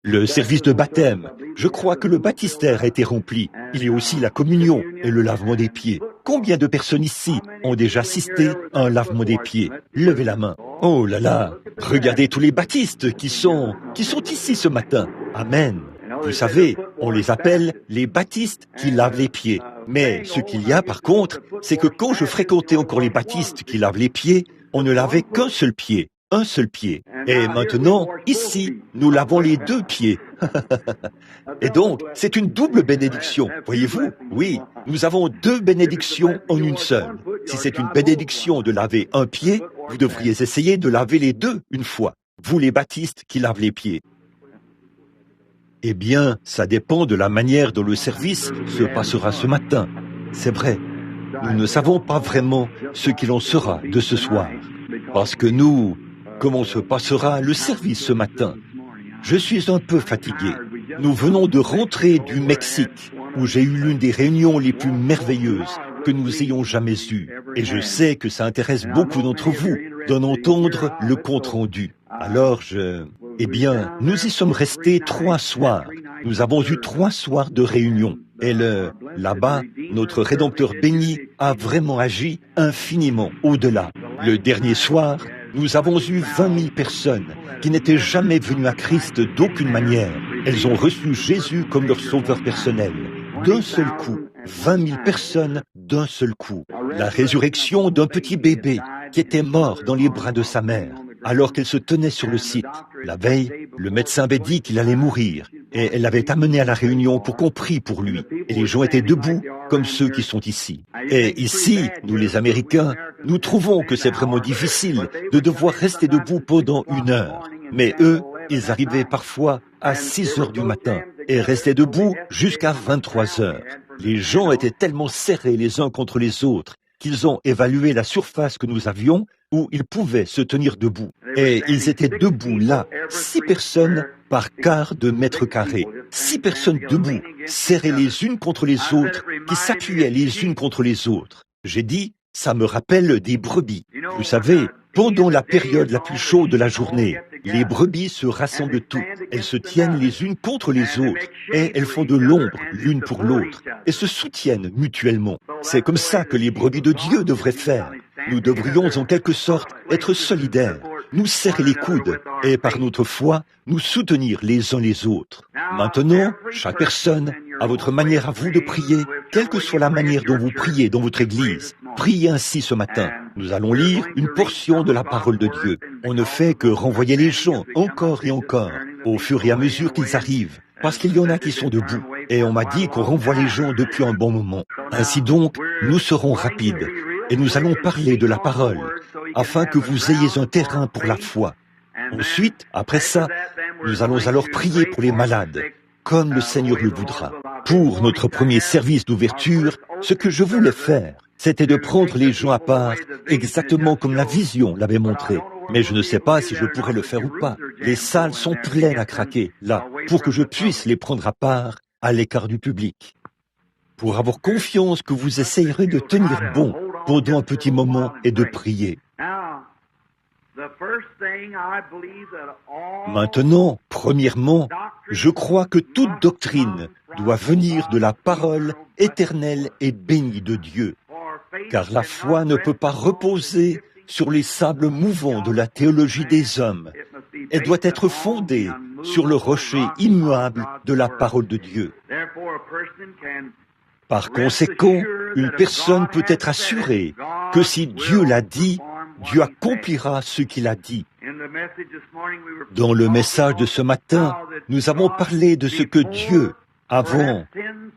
Le service de baptême. Je crois que le baptistère a été rempli. Il y a aussi la communion et le lavement des pieds. Combien de personnes ici ont déjà assisté à un lavement des pieds? Levez la main. Oh là là, regardez tous les baptistes qui sont ici ce matin. Amen. Vous savez, on les appelle les baptistes qui lavent les pieds. Mais ce qu'il y a par contre, c'est que quand je fréquentais encore les baptistes qui lavent les pieds, on ne lavait qu'un seul pied. Un seul pied. Et maintenant, ici, nous lavons les deux pieds. Et donc, c'est une double bénédiction, voyez-vous? Oui, nous avons deux bénédictions en une seule. Si c'est une bénédiction de laver un pied, vous devriez essayer de laver les deux une fois, vous les baptistes qui lavent les pieds. Eh bien, ça dépend de la manière dont le service se passera ce matin. C'est vrai, nous ne savons pas vraiment ce qu'il en sera de ce soir. Parce que comment se passera le service ce matin? Je suis un peu fatigué. Nous venons de rentrer du Mexique, où j'ai eu l'une des réunions les plus merveilleuses que nous ayons jamais eues. Et je sais que ça intéresse beaucoup d'entre vous d'en entendre le compte-rendu. Alors Eh bien, nous y sommes restés 3 soirs. Nous avons eu 3 soirs de réunion. Et là-bas, notre Rédempteur béni a vraiment agi infiniment au-delà. Le dernier soir, nous avons eu 20 000 personnes qui n'étaient jamais venues à Christ d'aucune manière. Elles ont reçu Jésus comme leur sauveur personnel. D'un seul coup, 20 000 personnes d'un seul coup. La résurrection d'un petit bébé qui était mort dans les bras de sa mère, alors qu'elle se tenait sur le site. La veille, le médecin avait dit qu'il allait mourir, et elle l'avait amené à la réunion pour qu'on prie pour lui. Et les gens étaient debout, comme ceux qui sont ici. Et ici, nous les Américains, nous trouvons que c'est vraiment difficile de devoir rester debout pendant 1 heure. Mais eux, ils arrivaient parfois à 6 heures du matin et restaient debout jusqu'à 23 heures. Les gens étaient tellement serrés les uns contre les autres qu'ils ont évalué la surface que nous avions où ils pouvaient se tenir debout. Et ils étaient debout là, 6 personnes par quart de mètre carré. 6 personnes debout, serrées les unes contre les autres, qui s'appuyaient les unes contre les autres. J'ai dit, ça me rappelle des brebis. Vous savez, pendant la période la plus chaude de la journée, les brebis se rassemblent toutes. Elles se tiennent les unes contre les autres et elles font de l'ombre l'une pour l'autre et se soutiennent mutuellement. C'est comme ça que les brebis de Dieu devraient faire. Nous devrions en quelque sorte être solidaires, nous serrer les coudes et par notre foi, nous soutenir les uns les autres. Maintenant, chaque personne a votre manière à vous de prier, quelle que soit la manière dont vous priez dans votre église. Priez ainsi ce matin. Nous allons lire une portion de la parole de Dieu. On ne fait que renvoyer les gens encore et encore, au fur et à mesure qu'ils arrivent, parce qu'il y en a qui sont debout. Et on m'a dit qu'on renvoie les gens depuis un bon moment. Ainsi donc, nous serons rapides. Et nous allons parler de la parole, afin que vous ayez un terrain pour la foi. Ensuite, après ça, nous allons alors prier pour les malades, comme le Seigneur le voudra. Pour notre premier service d'ouverture, ce que je voulais faire, c'était de prendre les gens à part, exactement comme la vision l'avait montré. Mais je ne sais pas si je pourrais le faire ou pas. Les salles sont pleines à craquer, là, pour que je puisse les prendre à part, à l'écart du public. Pour avoir confiance que vous essayerez de tenir bon pendant un petit moment et de prier. Maintenant, premièrement, je crois que toute doctrine doit venir de la parole éternelle et bénie de Dieu, car la foi ne peut pas reposer sur les sables mouvants de la théologie des hommes. Elle doit être fondée sur le rocher immuable de la parole de Dieu. Par conséquent, une personne peut être assurée que si Dieu l'a dit, Dieu accomplira ce qu'il a dit. Dans le message de ce matin, nous avons parlé de ce que Dieu, avant,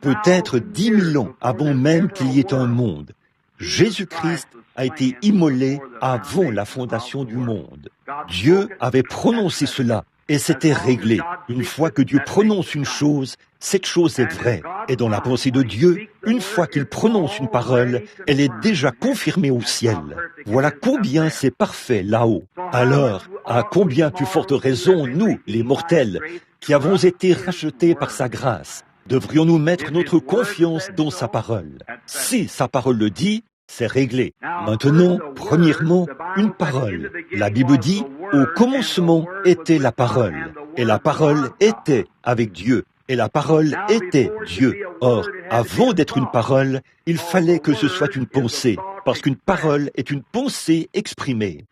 peut-être 10 000 ans avant même qu'il y ait un monde, Jésus-Christ a été immolé avant la fondation du monde. Dieu avait prononcé cela et c'était réglé. Une fois que Dieu prononce une chose, cette chose est vraie. Et dans la pensée de Dieu, une fois qu'il prononce une parole, elle est déjà confirmée au ciel. Voilà combien c'est parfait là-haut. Alors, à combien plus forte raison, nous, les mortels, qui avons été rachetés par sa grâce, devrions-nous mettre notre confiance dans sa parole. Si sa parole le dit, c'est réglé. Maintenant, premièrement, une parole. La Bible dit, au commencement était la parole. Et la parole était avec Dieu. Et la parole était Dieu. Or, avant d'être une parole, il fallait que ce soit une pensée, parce qu'une parole est une pensée exprimée.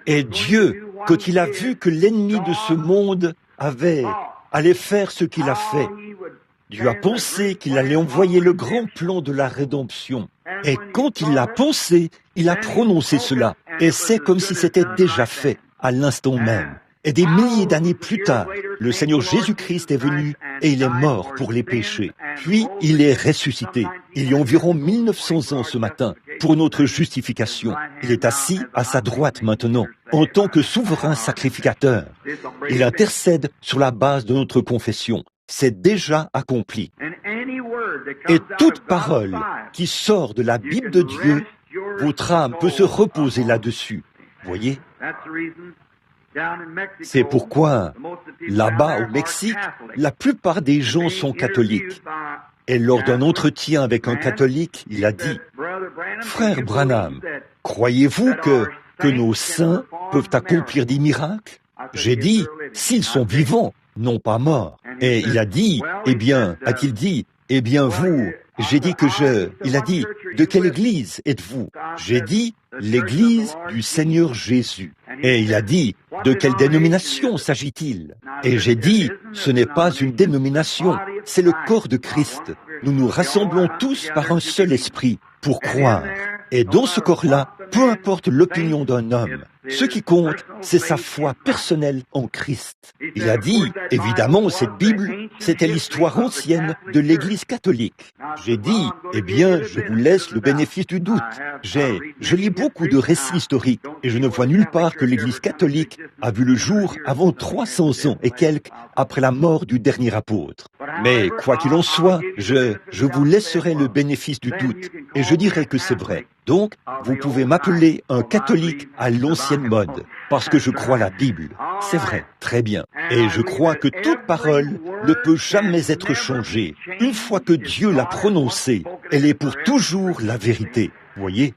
Et Dieu, quand il a vu que l'ennemi de ce monde allait faire ce qu'il a fait, Dieu a pensé qu'il allait envoyer le grand plan de la rédemption. Et quand il l'a pensé, il a prononcé cela. Et c'est comme si c'était déjà fait, à l'instant même. Et des milliers d'années plus tard, le Seigneur Jésus-Christ est venu et il est mort pour les péchés. Puis il est ressuscité. Il y a environ 1900 ans ce matin, pour notre justification. Il est assis à sa droite maintenant, en tant que souverain sacrificateur. Il intercède sur la base de notre confession. C'est déjà accompli. Et toute parole qui sort de la Bible de Dieu, votre âme peut se reposer là-dessus. Voyez? C'est pourquoi, là-bas au Mexique, la plupart des gens sont catholiques. Et lors d'un entretien avec un catholique, il a dit, « Frère Branham, croyez-vous que nos saints peuvent accomplir des miracles ?» J'ai dit, « S'ils sont vivants, non pas morts. » Et il a dit, « Eh bien, a-t-il dit, eh bien vous, j'ai dit il a dit, de quelle église êtes-vous? J'ai dit, l'église du Seigneur Jésus. Et il a dit, de quelle dénomination s'agit-il? Et j'ai dit, ce n'est pas une dénomination, c'est le corps de Christ. Nous nous rassemblons tous par un seul esprit pour croire. Et dans ce corps-là, peu importe l'opinion d'un homme, ce qui compte, c'est sa foi personnelle en Christ. Il a dit, évidemment, cette Bible, c'était l'histoire ancienne de l'Église catholique. J'ai dit, eh bien, je vous laisse le bénéfice du doute. Je lis beaucoup de récits historiques et je ne vois nulle part que l'Église catholique a vu le jour avant 300 ans et quelques après la mort du dernier apôtre. Mais quoi qu'il en soit, je vous laisserai le bénéfice du doute et je dirai que c'est vrai. Donc, vous pouvez m'appeler un catholique à l'ancienne mode, parce que je crois la Bible. C'est vrai, très bien. Et je crois que toute parole ne peut jamais être changée. Une fois que Dieu l'a prononcée, elle est pour toujours la vérité. Vous voyez,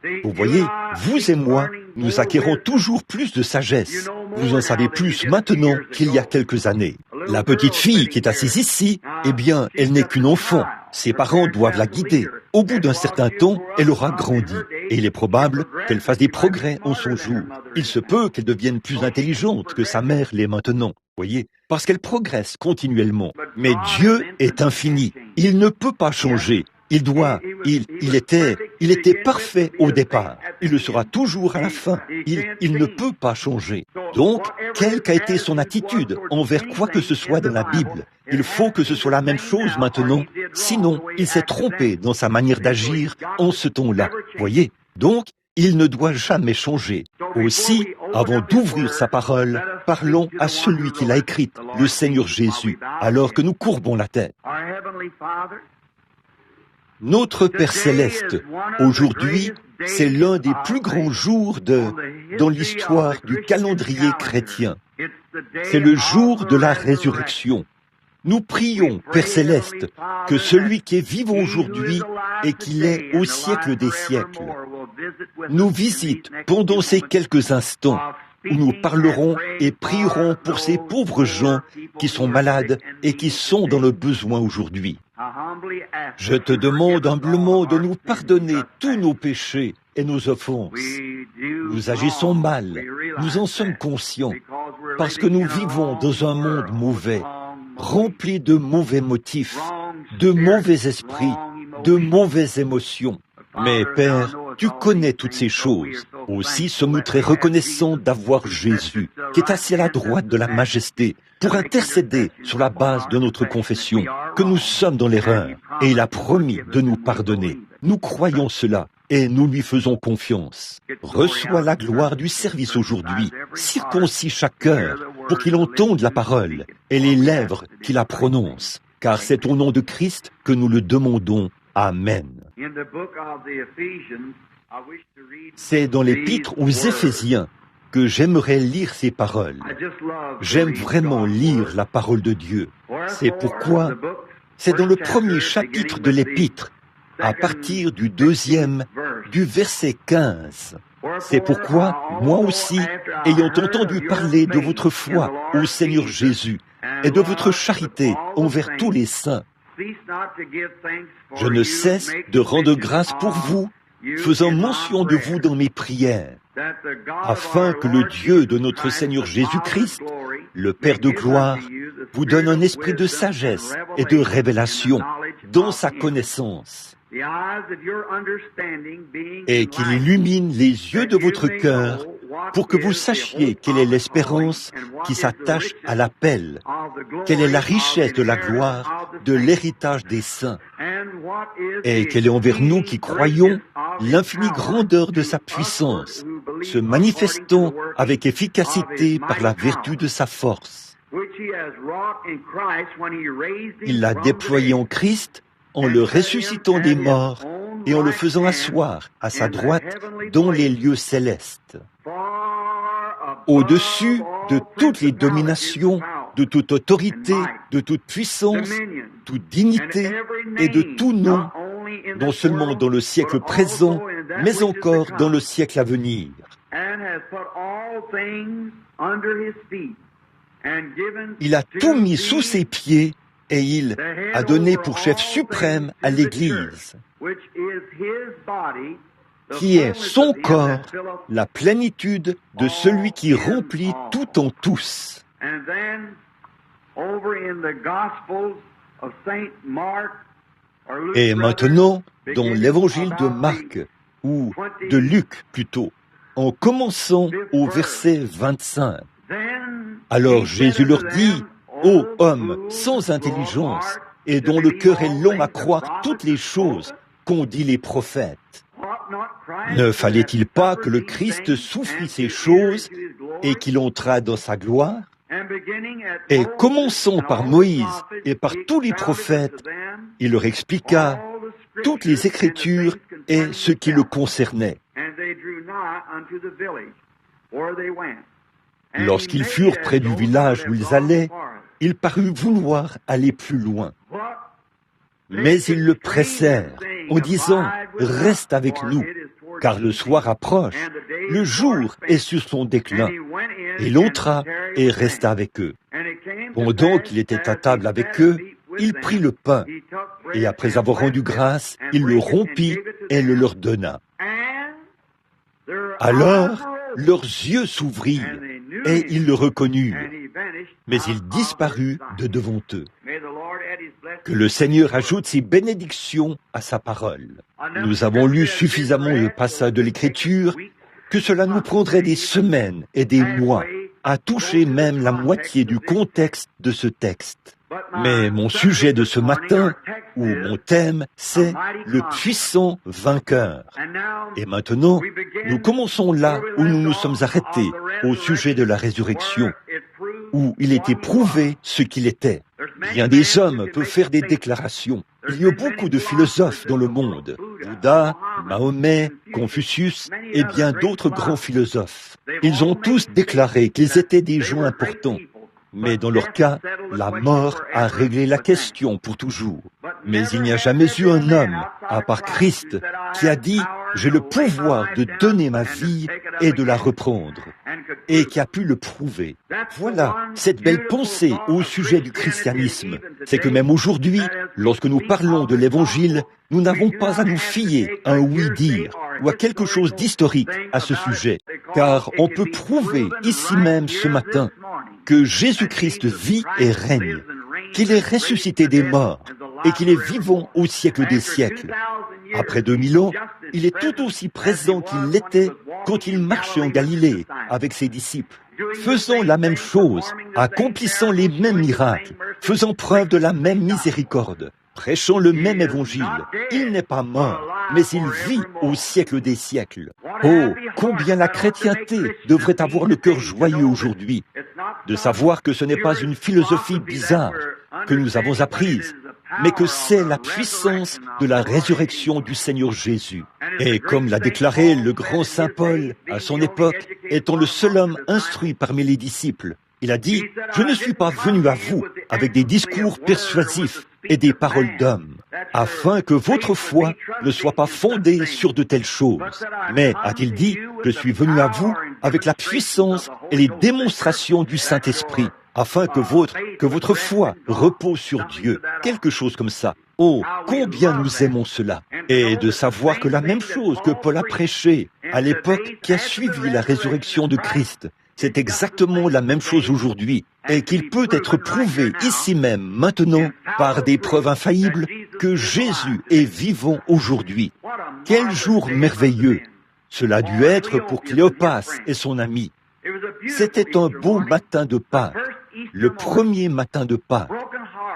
vous et moi, nous acquérons toujours plus de sagesse. Vous en savez plus maintenant qu'il y a quelques années. La petite fille qui est assise ici, eh bien, elle n'est qu'une enfant. Ses parents doivent la guider. Au bout d'un certain temps, elle aura grandi. Et il est probable qu'elle fasse des progrès en son jour. Il se peut qu'elle devienne plus intelligente que sa mère l'est maintenant. Voyez, parce qu'elle progresse continuellement. Mais Dieu est infini. Il ne peut pas changer. Il était parfait au départ. Il le sera toujours à la fin. Il ne peut pas changer. Donc, quelle qu'a été son attitude envers quoi que ce soit dans la Bible, il faut que ce soit la même chose maintenant. Sinon, il s'est trompé dans sa manière d'agir en ce temps-là. Voyez? Donc, il ne doit jamais changer. Aussi, avant d'ouvrir sa parole, parlons à celui qui l'a écrite, le Seigneur Jésus, alors que nous courbons la tête. Notre Père Céleste, aujourd'hui, c'est l'un des plus grands jours dans l'histoire du calendrier chrétien. C'est le jour de la résurrection. Nous prions, Père Céleste, que celui qui est vivant aujourd'hui et qui l'est au siècle des siècles, nous visite pendant ces quelques instants où nous parlerons et prierons pour ces pauvres gens qui sont malades et qui sont dans le besoin aujourd'hui. Je te demande humblement de nous pardonner tous nos péchés et nos offenses. Nous agissons mal, nous en sommes conscients, parce que nous vivons dans un monde mauvais, rempli de mauvais motifs, de mauvais esprits, de mauvaises émotions. Mais Père, tu connais toutes ces choses. Aussi sommes-nous très reconnaissants d'avoir Jésus, qui est assis à la droite de la majesté, pour intercéder sur la base de notre confession, que nous sommes dans l'erreur, et il a promis de nous pardonner. Nous croyons cela, et nous lui faisons confiance. Reçois la gloire du service aujourd'hui, circoncis chaque cœur, pour qu'il entende la parole, et les lèvres qui la prononcent, car c'est au nom de Christ que nous le demandons. Amen. C'est dans l'épître aux Éphésiens que j'aimerais lire ces paroles. J'aime vraiment lire la parole de Dieu. C'est pourquoi c'est dans le premier chapitre de l'épître, à partir du verset 15. C'est pourquoi, moi aussi, ayant entendu parler de votre foi au Seigneur Jésus et de votre charité envers tous les saints, je ne cesse de rendre grâce pour vous, faisant mention de vous dans mes prières, afin que le Dieu de notre Seigneur Jésus-Christ, le Père de gloire, vous donne un esprit de sagesse et de révélation dans sa connaissance, et qu'il illumine les yeux de votre cœur pour que vous sachiez quelle est l'espérance qui s'attache à l'appel, quelle est la richesse de la gloire de l'héritage des saints, et quelle est envers nous qui croyons l'infinie grandeur de sa puissance, se manifestant avec efficacité par la vertu de sa force. Il l'a déployé en Christ en le ressuscitant des morts et en le faisant asseoir à sa droite dans les lieux célestes, au-dessus de toutes les dominations, de toute autorité, de toute puissance, toute dignité et de tout nom, non seulement dans le siècle présent, mais encore dans le siècle à venir. Il a tout mis sous ses pieds et il a donné pour chef suprême à l'Église, qui est son corps, la plénitude de celui qui remplit tout en tous. Et maintenant, dans l'évangile de Marc, ou de Luc plutôt, en commençant au verset 25. Alors Jésus leur dit, « Ô hommes sans intelligence, et dont le cœur est long à croire toutes les choses qu'ont dit les prophètes, ne fallait-il pas que le Christ souffrit ces choses et qu'il entrât dans sa gloire? Et commençant par Moïse et par tous les prophètes, il leur expliqua toutes les Écritures et ce qui le concernait. Lorsqu'ils furent près du village où ils allaient, il parut vouloir aller plus loin. Mais ils le pressèrent en disant « Reste avec nous, car le soir approche, le jour est sur son déclin. » Il entra et resta avec eux. Pendant qu'il était à table avec eux, il prit le pain, et après avoir rendu grâce, il le rompit et le leur donna. Alors, leurs yeux s'ouvrirent, et ils le reconnurent, mais il disparut de devant eux. Que le Seigneur ajoute ses bénédictions à sa parole. Nous avons lu suffisamment de passages de l'Écriture que cela nous prendrait des semaines et des mois à toucher même la moitié du contexte de ce texte. Mais mon sujet de ce matin, ou mon thème, c'est le puissant vainqueur. Et maintenant, nous commençons là où nous nous sommes arrêtés, au sujet de la résurrection, où il était prouvé ce qu'il était. Bien des hommes peuvent faire des déclarations. Il y a beaucoup de philosophes dans le monde. Bouddha, Mahomet, Confucius et bien d'autres grands philosophes. Ils ont tous déclaré qu'ils étaient des gens importants. Mais dans leur cas, la mort a réglé la question pour toujours. Mais il n'y a jamais eu un homme, à part Christ, qui a dit « J'ai le pouvoir de donner ma vie et de la reprendre » et qui a pu le prouver. Voilà, cette belle pensée au sujet du christianisme, c'est que même aujourd'hui, lorsque nous parlons de l'Évangile, nous n'avons pas à nous fier à un oui-dire ou à quelque chose d'historique à ce sujet, car on peut prouver ici même ce matin que Jésus-Christ vit et règne, qu'il est ressuscité des morts et qu'il est vivant au siècle des siècles. Après 2000 ans, il est tout aussi présent qu'il l'était quand il marchait en Galilée avec ses disciples, faisant la même chose, accomplissant les mêmes miracles, faisant preuve de la même miséricorde, prêchant le même évangile. Il n'est pas mort, mais il vit au siècle des siècles. Oh, combien la chrétienté devrait avoir le cœur joyeux aujourd'hui, de savoir que ce n'est pas une philosophie bizarre que nous avons apprise, mais que c'est la puissance de la résurrection du Seigneur Jésus. Et comme l'a déclaré le grand saint Paul à son époque, étant le seul homme instruit parmi les disciples, Il a dit, « Je ne suis pas venu à vous avec des discours persuasifs et des paroles d'hommes, afin que votre foi ne soit pas fondée sur de telles choses. Mais, a-t-il dit, je suis venu à vous avec la puissance et les démonstrations du Saint-Esprit, afin que votre foi repose sur Dieu. » Quelque chose comme ça. Oh, combien nous aimons cela. Et de savoir que la même chose que Paul a prêché à l'époque qui a suivi la résurrection de Christ, c'est exactement la même chose aujourd'hui, et qu'il peut être prouvé ici même, maintenant, par des preuves infaillibles, que Jésus est vivant aujourd'hui. Quel jour merveilleux! Cela a dû être pour Cléopas et son ami. C'était un beau matin de Pâques, le premier matin de Pâques.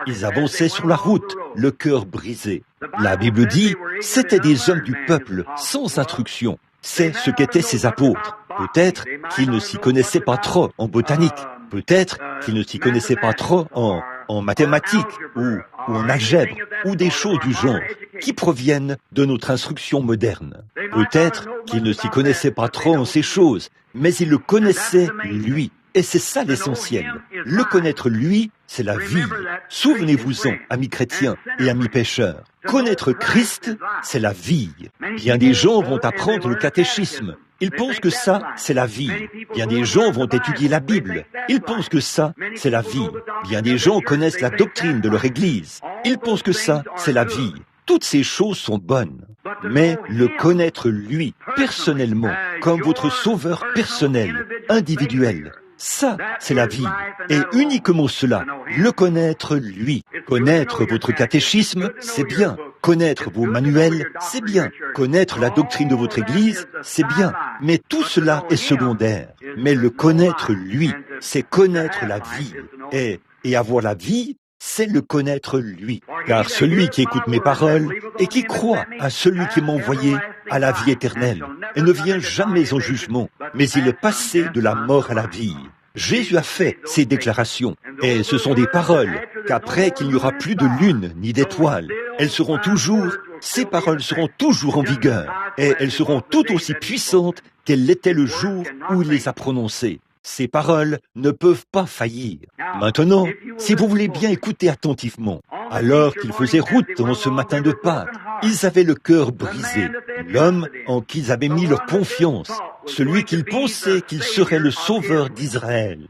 Ils avançaient sur la route, le cœur brisé. La Bible dit, c'étaient des hommes du peuple, sans instruction. C'est ce qu'étaient ces apôtres. Peut-être qu'ils ne s'y connaissaient pas trop en botanique. Peut-être qu'ils ne s'y connaissaient pas trop en mathématiques ou en algèbre ou des choses du genre qui proviennent de notre instruction moderne. Peut-être qu'ils ne s'y connaissaient pas trop en ces choses, mais ils le connaissaient lui. Et c'est ça l'essentiel. Le connaître lui, c'est la vie. Souvenez-vous-en, amis chrétiens et amis pécheurs. Connaître Christ, c'est la vie. Bien des gens vont apprendre le catéchisme. Ils pensent que ça, c'est la vie. Bien des gens vont étudier la Bible. Ils pensent que ça, c'est la vie. Bien des gens connaissent la doctrine de leur Église. Ils pensent que ça, c'est la vie. Toutes ces choses sont bonnes. Mais le connaître lui, personnellement, comme votre sauveur personnel, individuel, ça, c'est la vie. Et uniquement cela, le connaître lui. Connaître votre catéchisme, c'est bien. Connaître vos manuels, c'est bien. Connaître la doctrine de votre Église, c'est bien. Mais tout cela est secondaire. Mais le connaître lui, c'est connaître la vie. Et avoir la vie, c'est le connaître lui. Car celui qui écoute mes paroles et qui croit à celui qui m'a envoyé a la vie éternelle et ne vient jamais en jugement, mais il est passé de la mort à la vie. Jésus a fait ces déclarations et ce sont des paroles qu'après qu'il n'y aura plus de lune ni d'étoiles, ces paroles seront toujours en vigueur et elles seront tout aussi puissantes qu'elles l'étaient le jour où il les a prononcées. Ces paroles ne peuvent pas faillir. Maintenant, si vous voulez bien écouter attentivement, alors qu'ils faisaient route en ce matin de Pâques, ils avaient le cœur brisé. L'homme en qui ils avaient mis leur confiance, celui qu'ils pensaient qu'il serait le sauveur d'Israël,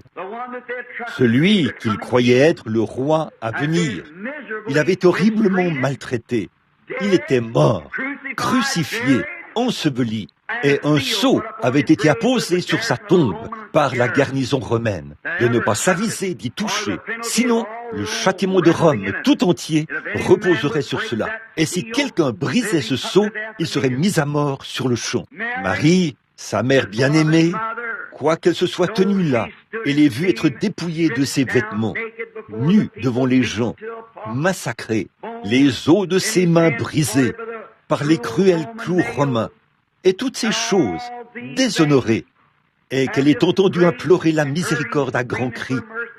celui qu'ils croyaient être le roi à venir. Il avait été horriblement maltraité. Il était mort, crucifié, enseveli. Et un sceau avait été apposé sur sa tombe par la garnison romaine, de ne pas s'aviser d'y toucher. Sinon, le châtiment de Rome tout entier reposerait sur cela. Et si quelqu'un brisait ce sceau, il serait mis à mort sur le champ. Marie, sa mère bien-aimée, quoiqu'elle se soit tenue là, et l'ait vue être dépouillée de ses vêtements, nue devant les gens, massacrée, les os de ses mains brisés par les cruels clous romains, et toutes ces choses déshonorées, et qu'elle ait entendu implorer la miséricorde à grands cris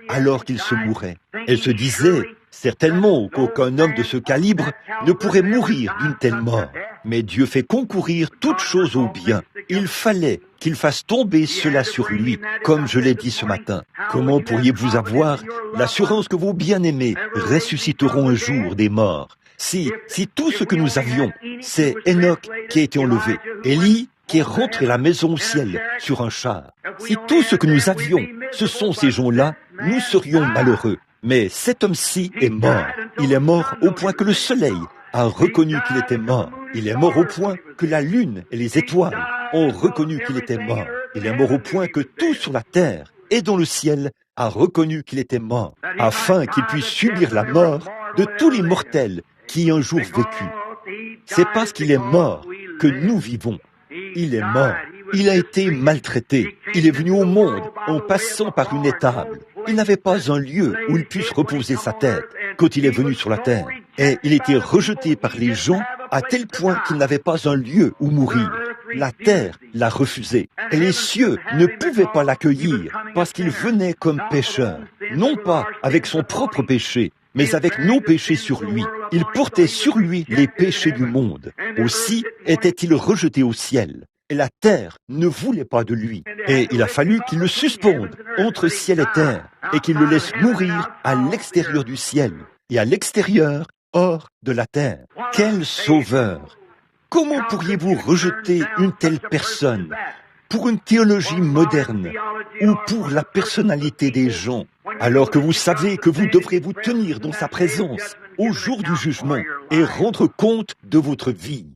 alors qu'il se mourait. Elle se disait certainement qu'aucun homme de ce calibre ne pourrait mourir d'une telle mort. Mais Dieu fait concourir toutes choses au bien. Il fallait qu'il fasse tomber cela sur lui, comme je l'ai dit ce matin. Comment pourriez-vous avoir l'assurance que vos bien-aimés ressusciteront un jour des morts? Si tout ce que nous avions, c'est Enoch qui a été enlevé, Élie qui est rentré à la maison au ciel sur un char, si tout ce que nous avions, ce sont ces gens-là, nous serions malheureux. Mais cet homme-ci est mort. Il est mort au point que le soleil a reconnu qu'il était mort. Il est mort au point que la lune et les étoiles ont reconnu qu'il était mort. Il est mort au point que tout sur la terre et dans le ciel a reconnu qu'il était mort, afin qu'il puisse subir la mort de tous les mortels qui un jour vécu. C'est parce qu'il est mort que nous vivons. Il est mort. Il a été maltraité. Il est venu au monde en passant par une étable. Il n'avait pas un lieu où il puisse reposer sa tête quand il est venu sur la terre. Et il était rejeté par les gens à tel point qu'il n'avait pas un lieu où mourir. La terre l'a refusé. Et les cieux ne pouvaient pas l'accueillir parce qu'il venait comme pécheur. Non pas avec son propre péché, mais avec nos péchés sur lui. Il portait sur lui les péchés du monde. Aussi était-il rejeté au ciel. et la terre ne voulait pas de lui. Et il a fallu qu'il le suspende entre ciel et terre, et qu'il le laisse mourir à l'extérieur du ciel, et à l'extérieur, hors de la terre. Quel sauveur! Comment pourriez-vous rejeter une telle personne pour une théologie moderne ou pour la personnalité des gens, alors que vous savez que vous devrez vous tenir dans sa présence au jour du jugement et rendre compte de votre vie?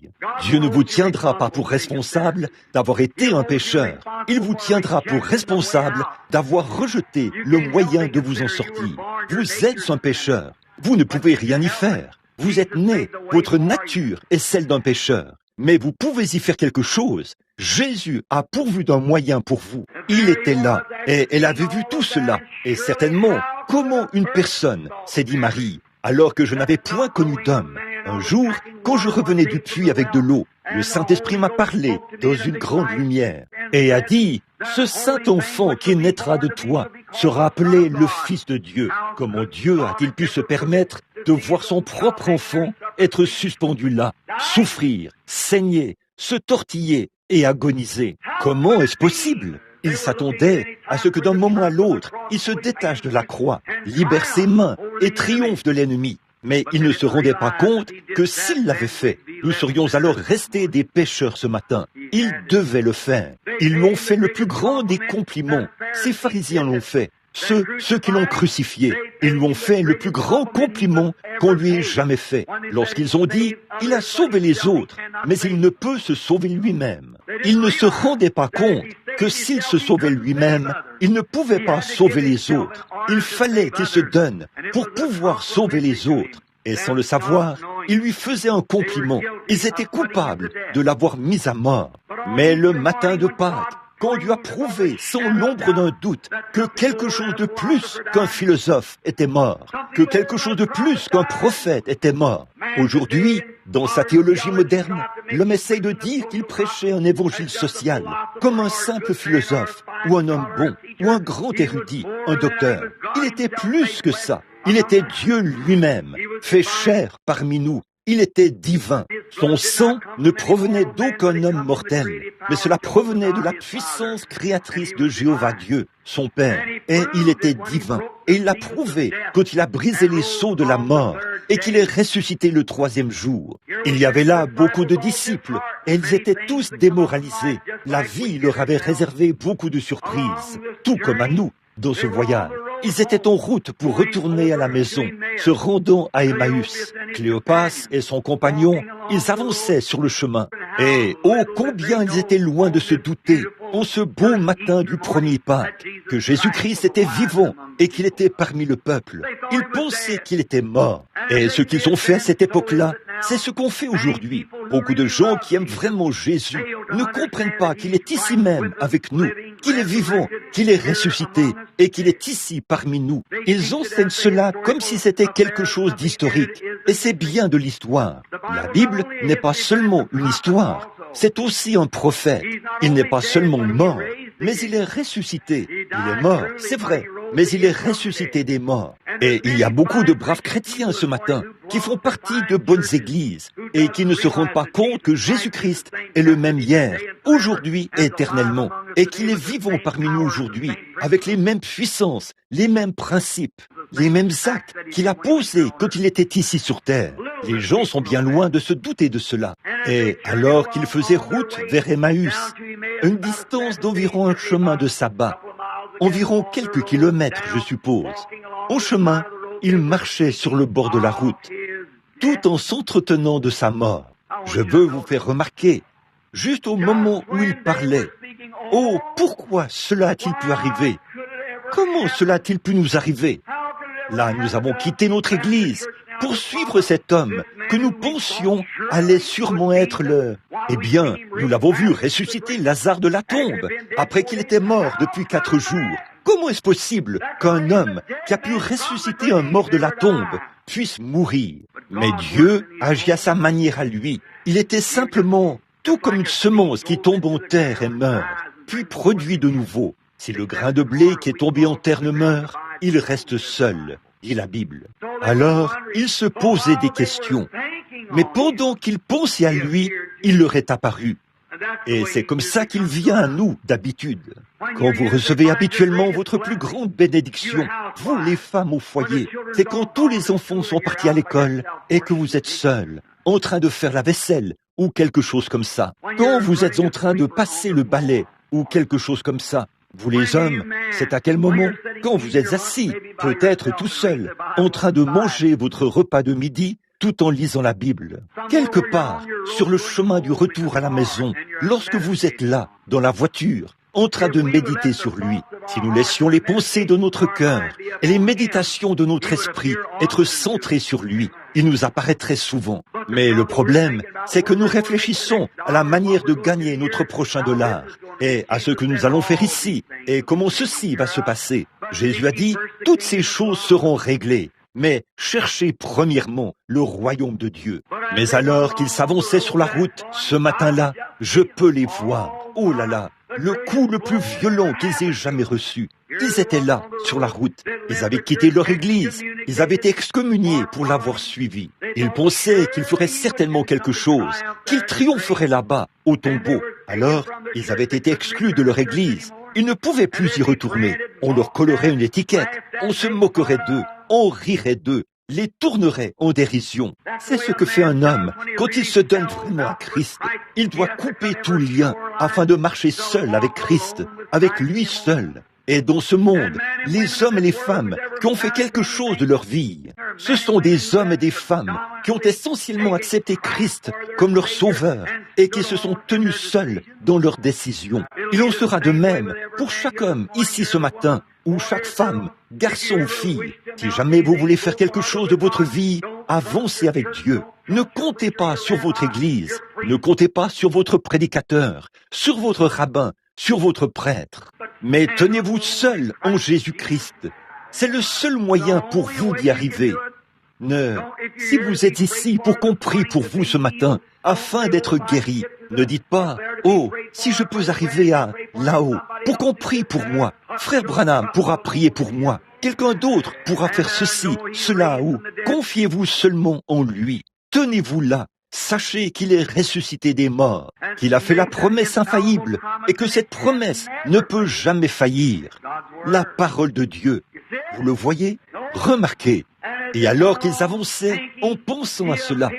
Dieu ne vous tiendra pas pour responsable d'avoir été un pécheur. Il vous tiendra pour responsable d'avoir rejeté le moyen de vous en sortir. Vous êtes un pécheur. Vous ne pouvez rien y faire. Vous êtes né, votre nature est celle d'un pécheur. Mais vous pouvez y faire quelque chose. Jésus a pourvu d'un moyen pour vous. Il était là, et elle avait vu tout cela. Et certainement, comment une personne, s'est dit Marie, alors que je n'avais point connu d'homme. Un jour, quand je revenais du puits avec de l'eau, le Saint-Esprit m'a parlé dans une grande lumière et a dit, « Ce Saint-Enfant qui naîtra de toi sera appelé le Fils de Dieu. » Comment Dieu a-t-il pu se permettre de voir son propre enfant être suspendu là, souffrir, saigner, se tortiller et agoniser? Comment est-ce possible? Il s'attendait à ce que d'un moment à l'autre, il se détache de la croix, libère ses mains et triomphe de l'ennemi. Mais il ne se rendait pas compte que s'il l'avait fait, nous serions alors restés des pécheurs ce matin. Il devait le faire. Ils lui ont fait le plus grand des compliments. Ces pharisiens l'ont fait. Ceux qui l'ont crucifié, ils lui ont fait le plus grand compliment qu'on lui ait jamais fait. Lorsqu'ils ont dit, il a sauvé les autres, mais il ne peut se sauver lui-même. Ils ne se rendaient pas compte que s'il se sauvait lui-même, il ne pouvait pas sauver les autres. Il fallait qu'il se donne pour pouvoir sauver les autres. Et sans le savoir, ils lui faisaient un compliment. Ils étaient coupables de l'avoir mis à mort. Mais le matin de Pâques, quand Dieu a prouvé sans l'ombre d'un doute que quelque chose de plus qu'un philosophe était mort, que quelque chose de plus qu'un prophète était mort. Aujourd'hui, dans sa théologie moderne, l'homme essaye de dire qu'il prêchait un évangile social, comme un simple philosophe, ou un homme bon, ou un grand érudit, un docteur. Il était plus que ça. Il était Dieu lui-même, fait chair parmi nous. Il était divin. Son sang ne provenait d'aucun homme mortel, mais cela provenait de la puissance créatrice de Jéhovah Dieu, son Père. Et il était divin. Et il l'a prouvé quand il a brisé les sceaux de la mort et qu'il est ressuscité le troisième jour. Il y avait là beaucoup de disciples et ils étaient tous démoralisés. La vie leur avait réservé beaucoup de surprises, tout comme à nous dans ce voyage. Ils étaient en route pour retourner à la maison, se rendant à Emmaüs. Cléopas et son compagnon, ils avançaient sur le chemin. Et oh, combien ils étaient loin de se douter, en ce beau matin du premier Pâques, que Jésus-Christ était vivant et qu'il était parmi le peuple. Ils pensaient qu'il était mort. Et ce qu'ils ont fait à cette époque-là, c'est ce qu'on fait aujourd'hui. Beaucoup de gens qui aiment vraiment Jésus ne comprennent pas qu'il est ici même avec nous, qu'il est vivant, qu'il est ressuscité et qu'il est ici parmi nous. Ils enseignent cela comme si c'était quelque chose d'historique. Et c'est bien de l'histoire. La Bible n'est pas seulement une histoire, c'est aussi un prophète. Il n'est pas seulement mort, mais il est ressuscité. Il est mort, c'est vrai, mais il est ressuscité des morts. Et il y a beaucoup de braves chrétiens ce matin qui font partie de bonnes églises et qui ne se rendent pas compte que Jésus-Christ est le même hier, aujourd'hui et éternellement, et qu'il est vivant parmi nous aujourd'hui, avec les mêmes puissances, les mêmes principes, les mêmes actes qu'il a posés quand il était ici sur terre. Les gens sont bien loin de se douter de cela. Et alors qu'ils faisaient route vers Emmaüs, une distance d'environ un chemin de sabbat, environ quelques kilomètres, je suppose. Au chemin, il marchait sur le bord de la route, tout en s'entretenant de sa mort. Je veux vous faire remarquer, juste au moment où il parlait, « Oh, pourquoi cela a-t-il pu arriver? Comment cela a-t-il pu nous arriver? » Là, nous avons quitté notre église pour suivre cet homme que nous pensions allait sûrement être le... Eh bien, nous l'avons vu ressusciter Lazare de la tombe, après qu'il était mort depuis 4 jours. Comment est-ce possible qu'un homme qui a pu ressusciter un mort de la tombe puisse mourir? Mais Dieu agit à sa manière à lui. Il était simplement tout comme une semence qui tombe en terre et meurt, puis produit de nouveau. Si le grain de blé qui est tombé en terre ne meurt, il reste seul, dit la Bible. Alors, il se posait des questions. Mais pendant qu'il pensait à lui, il leur est apparu. Et c'est comme ça qu'il vient à nous d'habitude. Quand vous recevez habituellement votre plus grande bénédiction, vous les femmes au foyer, c'est quand tous les enfants sont partis à l'école et que vous êtes seuls, en train de faire la vaisselle ou quelque chose comme ça. Quand vous êtes en train de passer le balai ou quelque chose comme ça, vous les hommes, c'est à quel moment? Quand vous êtes assis, peut-être tout seul, en train de manger votre repas de midi, tout en lisant la Bible. Quelque part, sur le chemin du retour à la maison, lorsque vous êtes là, dans la voiture, en train de méditer sur lui, si nous laissions les pensées de notre cœur et les méditations de notre esprit être centrées sur lui, il nous apparaîtrait souvent. Mais le problème, c'est que nous réfléchissons à la manière de gagner notre prochain dollar et à ce que nous allons faire ici et comment ceci va se passer. Jésus a dit, toutes ces choses seront réglées. Mais cherchez premièrement le royaume de Dieu. Mais alors qu'ils s'avançaient sur la route, ce matin-là, je peux les voir. Oh là là, le coup le plus violent qu'ils aient jamais reçu. Ils étaient là, sur la route. Ils avaient quitté leur église. Ils avaient été excommuniés pour l'avoir suivi. Ils pensaient qu'ils feraient certainement quelque chose, qu'ils triompheraient là-bas, au tombeau. Alors, ils avaient été exclus de leur église. Ils ne pouvaient plus y retourner. On leur collerait une étiquette. On se moquerait d'eux. On rirait d'eux, les tournerait en dérision. C'est ce que fait un homme quand il se donne vraiment à Christ. Il doit couper tout lien afin de marcher seul avec Christ, avec lui seul. Et dans ce monde, les hommes et les femmes qui ont fait quelque chose de leur vie, ce sont des hommes et des femmes qui ont essentiellement accepté Christ comme leur sauveur et qui se sont tenus seuls dans leurs décisions. Il en sera de même pour chaque homme ici ce matin, ou chaque femme, garçon ou fille. Si jamais vous voulez faire quelque chose de votre vie, avancez avec Dieu. Ne comptez pas sur votre église, ne comptez pas sur votre prédicateur, sur votre rabbin, sur votre prêtre. Mais tenez-vous seul en Jésus-Christ. C'est le seul moyen pour vous d'y arriver. Si vous êtes ici pour qu'on prie pour vous ce matin, afin d'être guéri, ne dites pas, oh, si je peux arriver à là-haut, pour qu'on prie pour moi. Frère Branham pourra prier pour moi. Quelqu'un d'autre pourra faire ceci, cela ou. Confiez-vous seulement en lui. Tenez-vous là. Sachez qu'il est ressuscité des morts, qu'il a fait la promesse infaillible et que cette promesse ne peut jamais faillir. La parole de Dieu. Vous le voyez? Remarquez. Et alors qu'ils avançaient en pensant à cela,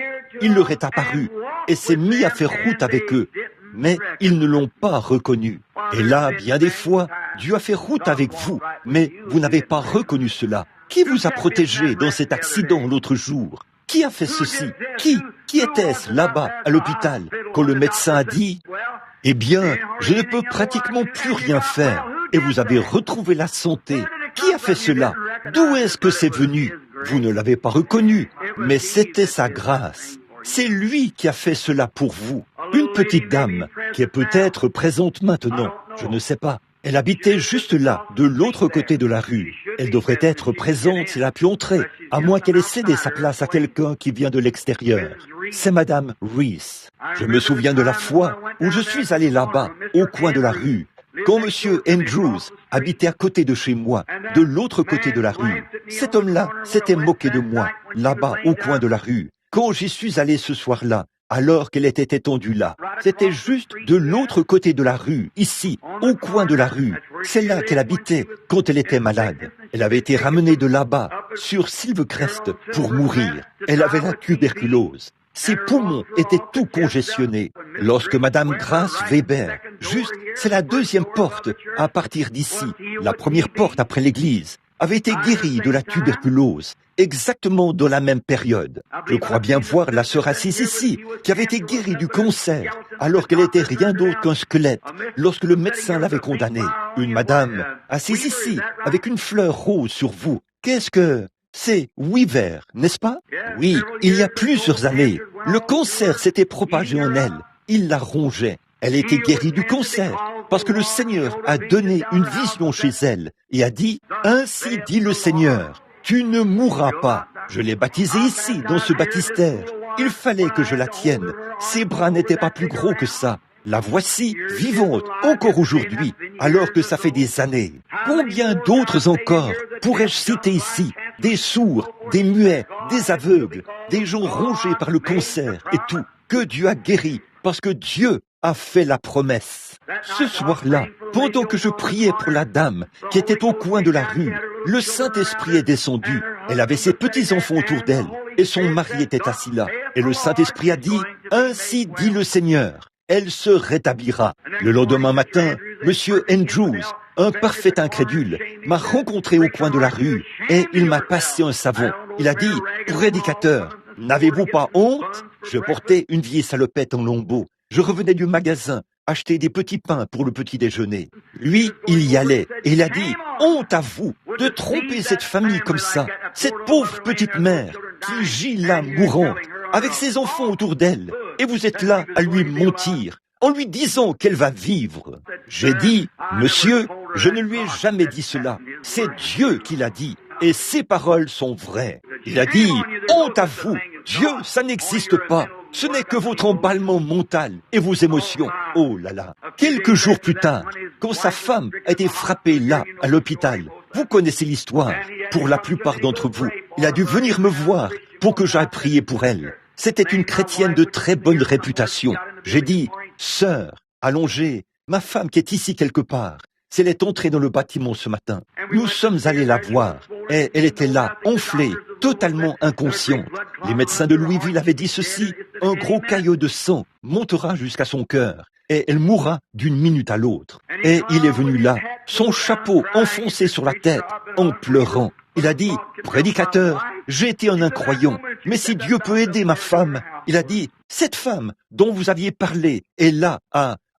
il leur est apparu et s'est mis à faire route avec eux. Mais ils ne l'ont pas reconnu. Et là, bien des fois, Dieu a fait route avec vous, mais vous n'avez pas reconnu cela. Qui vous a protégé dans cet accident l'autre jour? Qui a fait ceci? Qui était-ce là-bas, à l'hôpital, quand le médecin a dit « Eh bien, je ne peux pratiquement plus rien faire » et vous avez retrouvé la santé? Qui a fait cela? D'où est-ce que c'est venu? Vous ne l'avez pas reconnu, mais c'était sa grâce. C'est lui qui a fait cela pour vous. Une petite dame, qui est peut-être présente maintenant, je ne sais pas. Elle habitait juste là, de l'autre côté de la rue. Elle devrait être présente s'il a pu entrer, à moins qu'elle ait cédé sa place à quelqu'un qui vient de l'extérieur. C'est Madame Reese. Je me souviens de la fois où je suis allé là-bas, au coin de la rue, quand Monsieur Andrews habitait à côté de chez moi, de l'autre côté de la rue. Cet homme-là s'était moqué de moi, là-bas, au coin de la rue. Quand j'y suis allé ce soir-là, alors qu'elle était étendue là, c'était juste de l'autre côté de la rue, ici, au coin de la rue. C'est là qu'elle habitait quand elle était malade. Elle avait été ramenée de là-bas, sur Silvercrest, pour mourir. Elle avait la tuberculose. Ses poumons étaient tout congestionnés. Lorsque Madame Grace Weber, juste, c'est la deuxième porte à partir d'ici, la première porte après l'église, avait été guérie de la tuberculose, exactement dans la même période. Je crois bien voir la sœur assise ici, qui avait été guérie du cancer, alors qu'elle était rien d'autre qu'un squelette, lorsque le médecin l'avait condamnée. Une madame assise ici, avec une fleur rose sur vous. Qu'est-ce que... C'est Weaver, n'est-ce pas? Oui, il y a plusieurs années, le cancer s'était propagé en elle. Il la rongeait. Elle était guérie du cancer parce que le Seigneur a donné une vision chez elle et a dit « Ainsi dit le Seigneur, tu ne mourras pas. Je l'ai baptisée ici, dans ce baptistère. Il fallait que je la tienne. Ses bras n'étaient pas plus gros que ça. La voici vivante encore aujourd'hui, alors que ça fait des années. Combien d'autres encore pourrais-je citer ici? Des sourds, des muets, des aveugles, des gens rongés par le cancer et tout, que Dieu a guéri, parce que Dieu a fait la promesse. Ce soir-là, pendant que je priais pour la dame qui était au coin de la rue, le Saint-Esprit est descendu. Elle avait ses petits-enfants autour d'elle et son mari était assis là. Et le Saint-Esprit a dit, « Ainsi dit le Seigneur, elle se rétablira. » Le lendemain matin, Monsieur Andrews, un parfait incrédule, m'a rencontré au coin de la rue et il m'a passé un savon. Il a dit, « Prédicateur, n'avez-vous pas honte ?» Je portais une vieille salopette en lambeaux. Je revenais du magasin, acheter des petits pains pour le petit déjeuner. Lui, il y allait et il a dit, « Honte à vous de tromper cette famille comme ça, cette pauvre petite mère qui gît là mourante, avec ses enfants autour d'elle, et vous êtes là à lui mentir, en lui disant qu'elle va vivre. » J'ai dit, « Monsieur, je ne lui ai jamais dit cela, c'est Dieu qui l'a dit, et ses paroles sont vraies. » Il a dit, « Honte à vous, Dieu, ça n'existe pas. Ce n'est que votre emballement mental et vos émotions. » Oh là là. Quelques jours plus tard, quand sa femme a été frappée là, à l'hôpital, vous connaissez l'histoire. Pour la plupart d'entre vous, il a dû venir me voir pour que j'aille prier pour elle. C'était une chrétienne de très bonne réputation. J'ai dit, « Sœur, allongez, ma femme qui est ici quelque part. » Si elle est entrée dans le bâtiment ce matin, nous sommes allés la voir et elle était là, enflée, totalement inconsciente. Les médecins de Louisville avaient dit ceci, un gros caillot de sang montera jusqu'à son cœur et elle mourra d'une minute à l'autre. Et il est venu là, son chapeau enfoncé sur la tête, en pleurant. Il a dit, « Prédicateur, j'ai été un incroyant, mais si Dieu peut aider ma femme, il a dit, cette femme dont vous aviez parlé est là,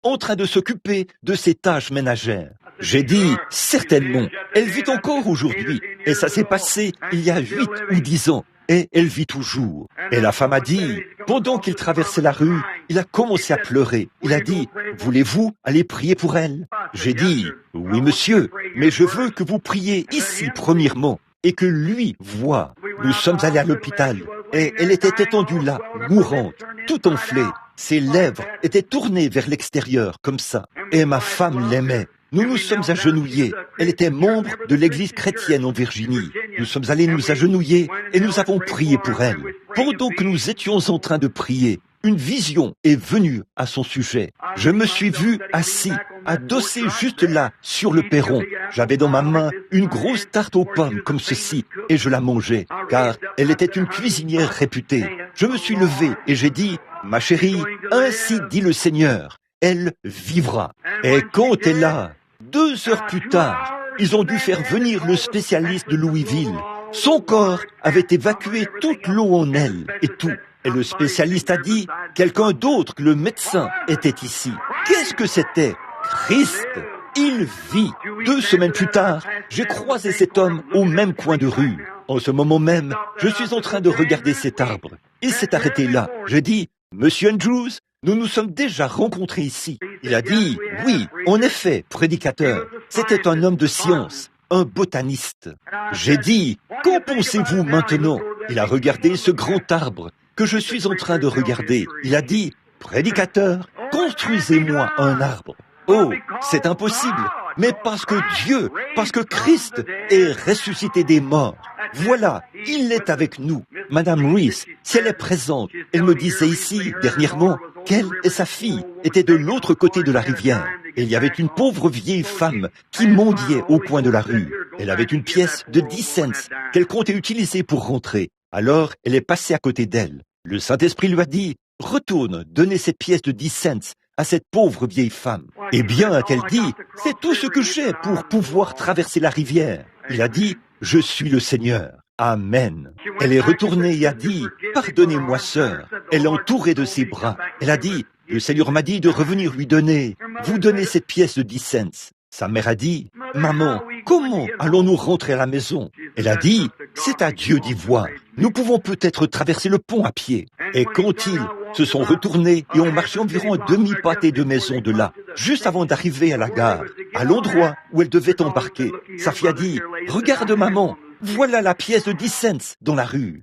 en train de s'occuper de ses tâches ménagères. » J'ai dit, certainement, elle vit encore aujourd'hui, et ça s'est passé il y a 8 ou 10 ans, et elle vit toujours. Et la femme a dit, pendant qu'il traversait la rue, il a commencé à pleurer. Il a dit, voulez-vous aller prier pour elle? J'ai dit, oui monsieur, mais je veux que vous priez ici premièrement, et que lui voie. Nous sommes allés à l'hôpital, et elle était étendue là, mourante, tout enflée. Ses lèvres étaient tournées vers l'extérieur, comme ça. Et ma femme l'aimait. Nous nous sommes agenouillés. Elle était membre de l'église chrétienne en Virginie. Nous sommes allés nous agenouiller et nous avons prié pour elle. Pendant que nous étions en train de prier, une vision est venue à son sujet. Je me suis vu assis, adossé juste là, sur le perron. J'avais dans ma main une grosse tarte aux pommes comme ceci et je la mangeais, car elle était une cuisinière réputée. Je me suis levé et j'ai dit, ma chérie, ainsi dit le Seigneur, elle vivra. Et quand elle a, 2 heures plus tard, ils ont dû faire venir le spécialiste de Louisville. Son corps avait évacué toute l'eau en elle et tout. Et le spécialiste a dit, quelqu'un d'autre que le médecin était ici. Qu'est-ce que c'était? Christ! Il vit. 2 semaines plus tard, j'ai croisé cet homme au même coin de rue. En ce moment même, je suis en train de regarder cet arbre. Il s'est arrêté là. J'ai dit, Monsieur Andrews, nous nous sommes déjà rencontrés ici. Il a dit, oui, en effet, prédicateur, c'était un homme de science, un botaniste. J'ai dit, qu'en pensez-vous maintenant? Il a regardé ce grand arbre que je suis en train de regarder. Il a dit, prédicateur, construisez-moi un arbre. Oh, c'est impossible, mais parce que Dieu, parce que Christ est ressuscité des morts. Voilà, il est avec nous. Madame Reese, si elle est présente, elle me disait ici, dernièrement, qu'elle et sa fille étaient de l'autre côté de la rivière. Et il y avait une pauvre vieille femme qui mendiait au coin de la rue. Elle avait une pièce de 10 cents qu'elle comptait utiliser pour rentrer. Alors, elle est passée à côté d'elle. Le Saint-Esprit lui a dit, retourne, donnez cette pièce de 10 cents à cette pauvre vieille femme. Eh bien, a-t-elle dit, c'est tout ce que j'ai pour pouvoir traverser la rivière. Il a dit, je suis le Seigneur. Amen. Elle est retournée et a dit, pardonnez-moi sœur. Elle l'a entourée de ses bras. Elle a dit, le Seigneur m'a dit de revenir lui donner, vous donner cette pièce de 10 cents. Sa mère a dit, maman, comment allons-nous rentrer à la maison? Elle a dit, c'est à Dieu d'y voir. Nous pouvons peut-être traverser le pont à pied. Et quand ils se sont retournés et ont marché environ un demi-pâté de maison de là, juste avant d'arriver à la gare, à l'endroit où elle devait embarquer, sa fille a dit, regarde maman, voilà la pièce de 10 cents dans la rue.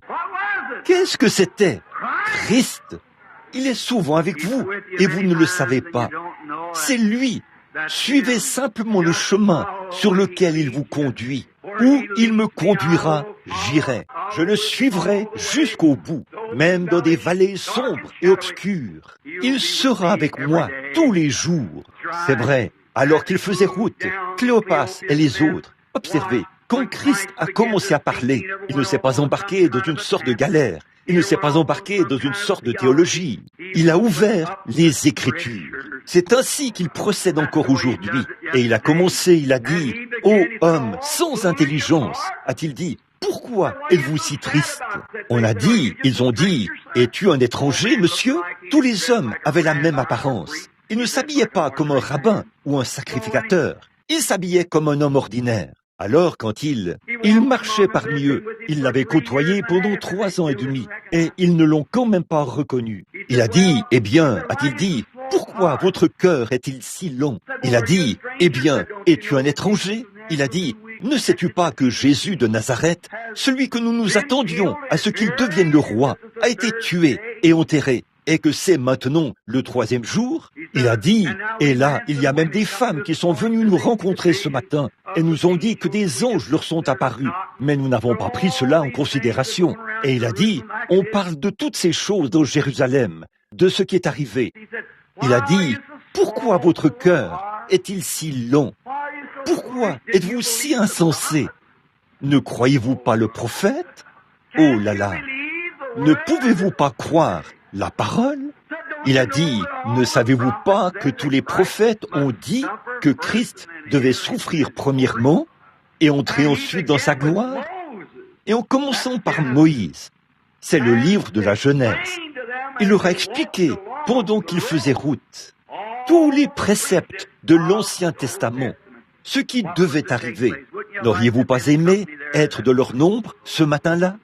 Qu'est-ce que c'était? Christ. Il est souvent avec vous et vous ne le savez pas. C'est lui. Suivez simplement le chemin sur lequel il vous conduit. Où il me conduira, j'irai. Je le suivrai jusqu'au bout. même dans des vallées sombres et obscures. Il sera avec moi tous les jours. C'est vrai, alors qu'il faisait route, Cléopas et les autres, observez, quand Christ a commencé à parler, il ne s'est pas embarqué dans une sorte de galère. Il ne s'est pas embarqué dans une sorte de théologie. Il a ouvert les Écritures. C'est ainsi qu'il procède encore aujourd'hui. Et il a commencé, il a dit, « Ô homme sans intelligence », a-t-il dit, « pourquoi êtes-vous si triste ?» On a dit, ils ont dit, « Es-tu un étranger, monsieur ?» Tous les hommes avaient la même apparence. Ils ne s'habillaient pas comme un rabbin ou un sacrificateur. Ils s'habillaient comme un homme ordinaire. Alors quand il marchait parmi eux, il l'avait côtoyé pendant 3 ans et demi, et ils ne l'ont quand même pas reconnu. Il a dit, eh bien, a-t-il dit, pourquoi votre cœur est-il si long? Il a dit, eh bien, es-tu un étranger? Il a dit, ne sais-tu pas que Jésus de Nazareth, celui que nous nous attendions à ce qu'il devienne le roi, a été tué et enterré, et que c'est maintenant le 3e jour? Il a dit, et là, il y a même des femmes qui sont venues nous rencontrer ce matin et nous ont dit que des anges leur sont apparus, mais nous n'avons pas pris cela en considération. Et il a dit, on parle de toutes ces choses dans Jérusalem, de ce qui est arrivé. Il a dit, pourquoi votre cœur est-il si long? Pourquoi êtes-vous si insensé? Ne croyez-vous pas le prophète? Oh là là! Ne pouvez-vous pas croire la parole? Il a dit, ne savez-vous pas que tous les prophètes ont dit que Christ devait souffrir premièrement et entrer ensuite dans sa gloire? Et en commençant par Moïse, c'est le livre de la Genèse. Il leur a expliqué, pendant qu'il faisait route, tous les préceptes de l'Ancien Testament, ce qui devait arriver. N'auriez-vous pas aimé être de leur nombre ce matin-là?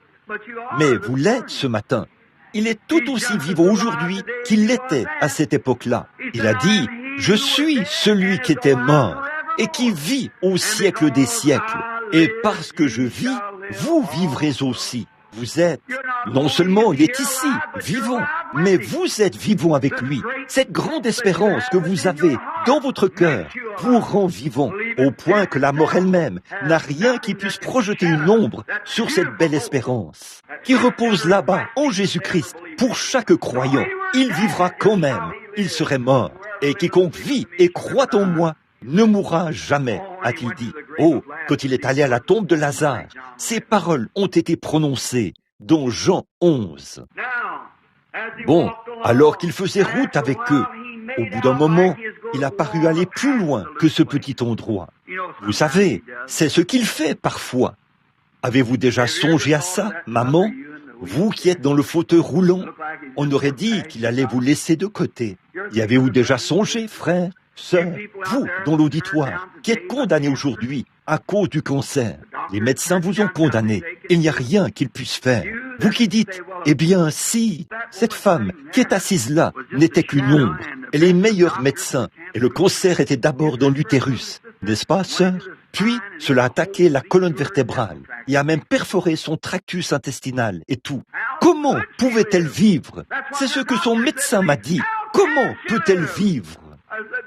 Mais vous l'êtes ce matin. Il est tout aussi vivant aujourd'hui qu'il l'était à cette époque-là. Il a dit, « Je suis celui qui était mort et qui vit au siècle des siècles. Et parce que je vis, vous vivrez aussi. » Vous êtes, non seulement il est ici, vivant, mais vous êtes vivant avec lui. Cette grande espérance que vous avez dans votre cœur vous rend vivant, au point que la mort elle-même n'a rien qui puisse projeter une ombre sur cette belle espérance, qui repose là-bas en Jésus-Christ. Pour chaque croyant, il vivra quand même, il serait mort. Et quiconque vit et croit en moi ne mourra jamais, a-t-il dit. Oh, quand il est allé à la tombe de Lazare, ces paroles ont été prononcées dans Jean 11. Bon, alors qu'il faisait route avec eux, au bout d'un moment, il a paru aller plus loin que ce petit endroit. Vous savez, c'est ce qu'il fait parfois. Avez-vous déjà songé à ça, maman? Vous qui êtes dans le fauteuil roulant, on aurait dit qu'il allait vous laisser de côté. Y avez-vous déjà songé, frère? Sœur, vous, dans l'auditoire, qui êtes condamné aujourd'hui à cause du cancer, les médecins vous ont condamné, il n'y a rien qu'ils puissent faire. Vous qui dites, eh bien, si, cette femme qui est assise là n'était qu'une ombre, et les meilleurs médecins, et le cancer était d'abord dans l'utérus, n'est-ce pas, sœur? Puis, cela a attaqué la colonne vertébrale, et a même perforé son tractus intestinal et tout. Comment pouvait-elle vivre? C'est ce que son médecin m'a dit. Comment peut-elle vivre?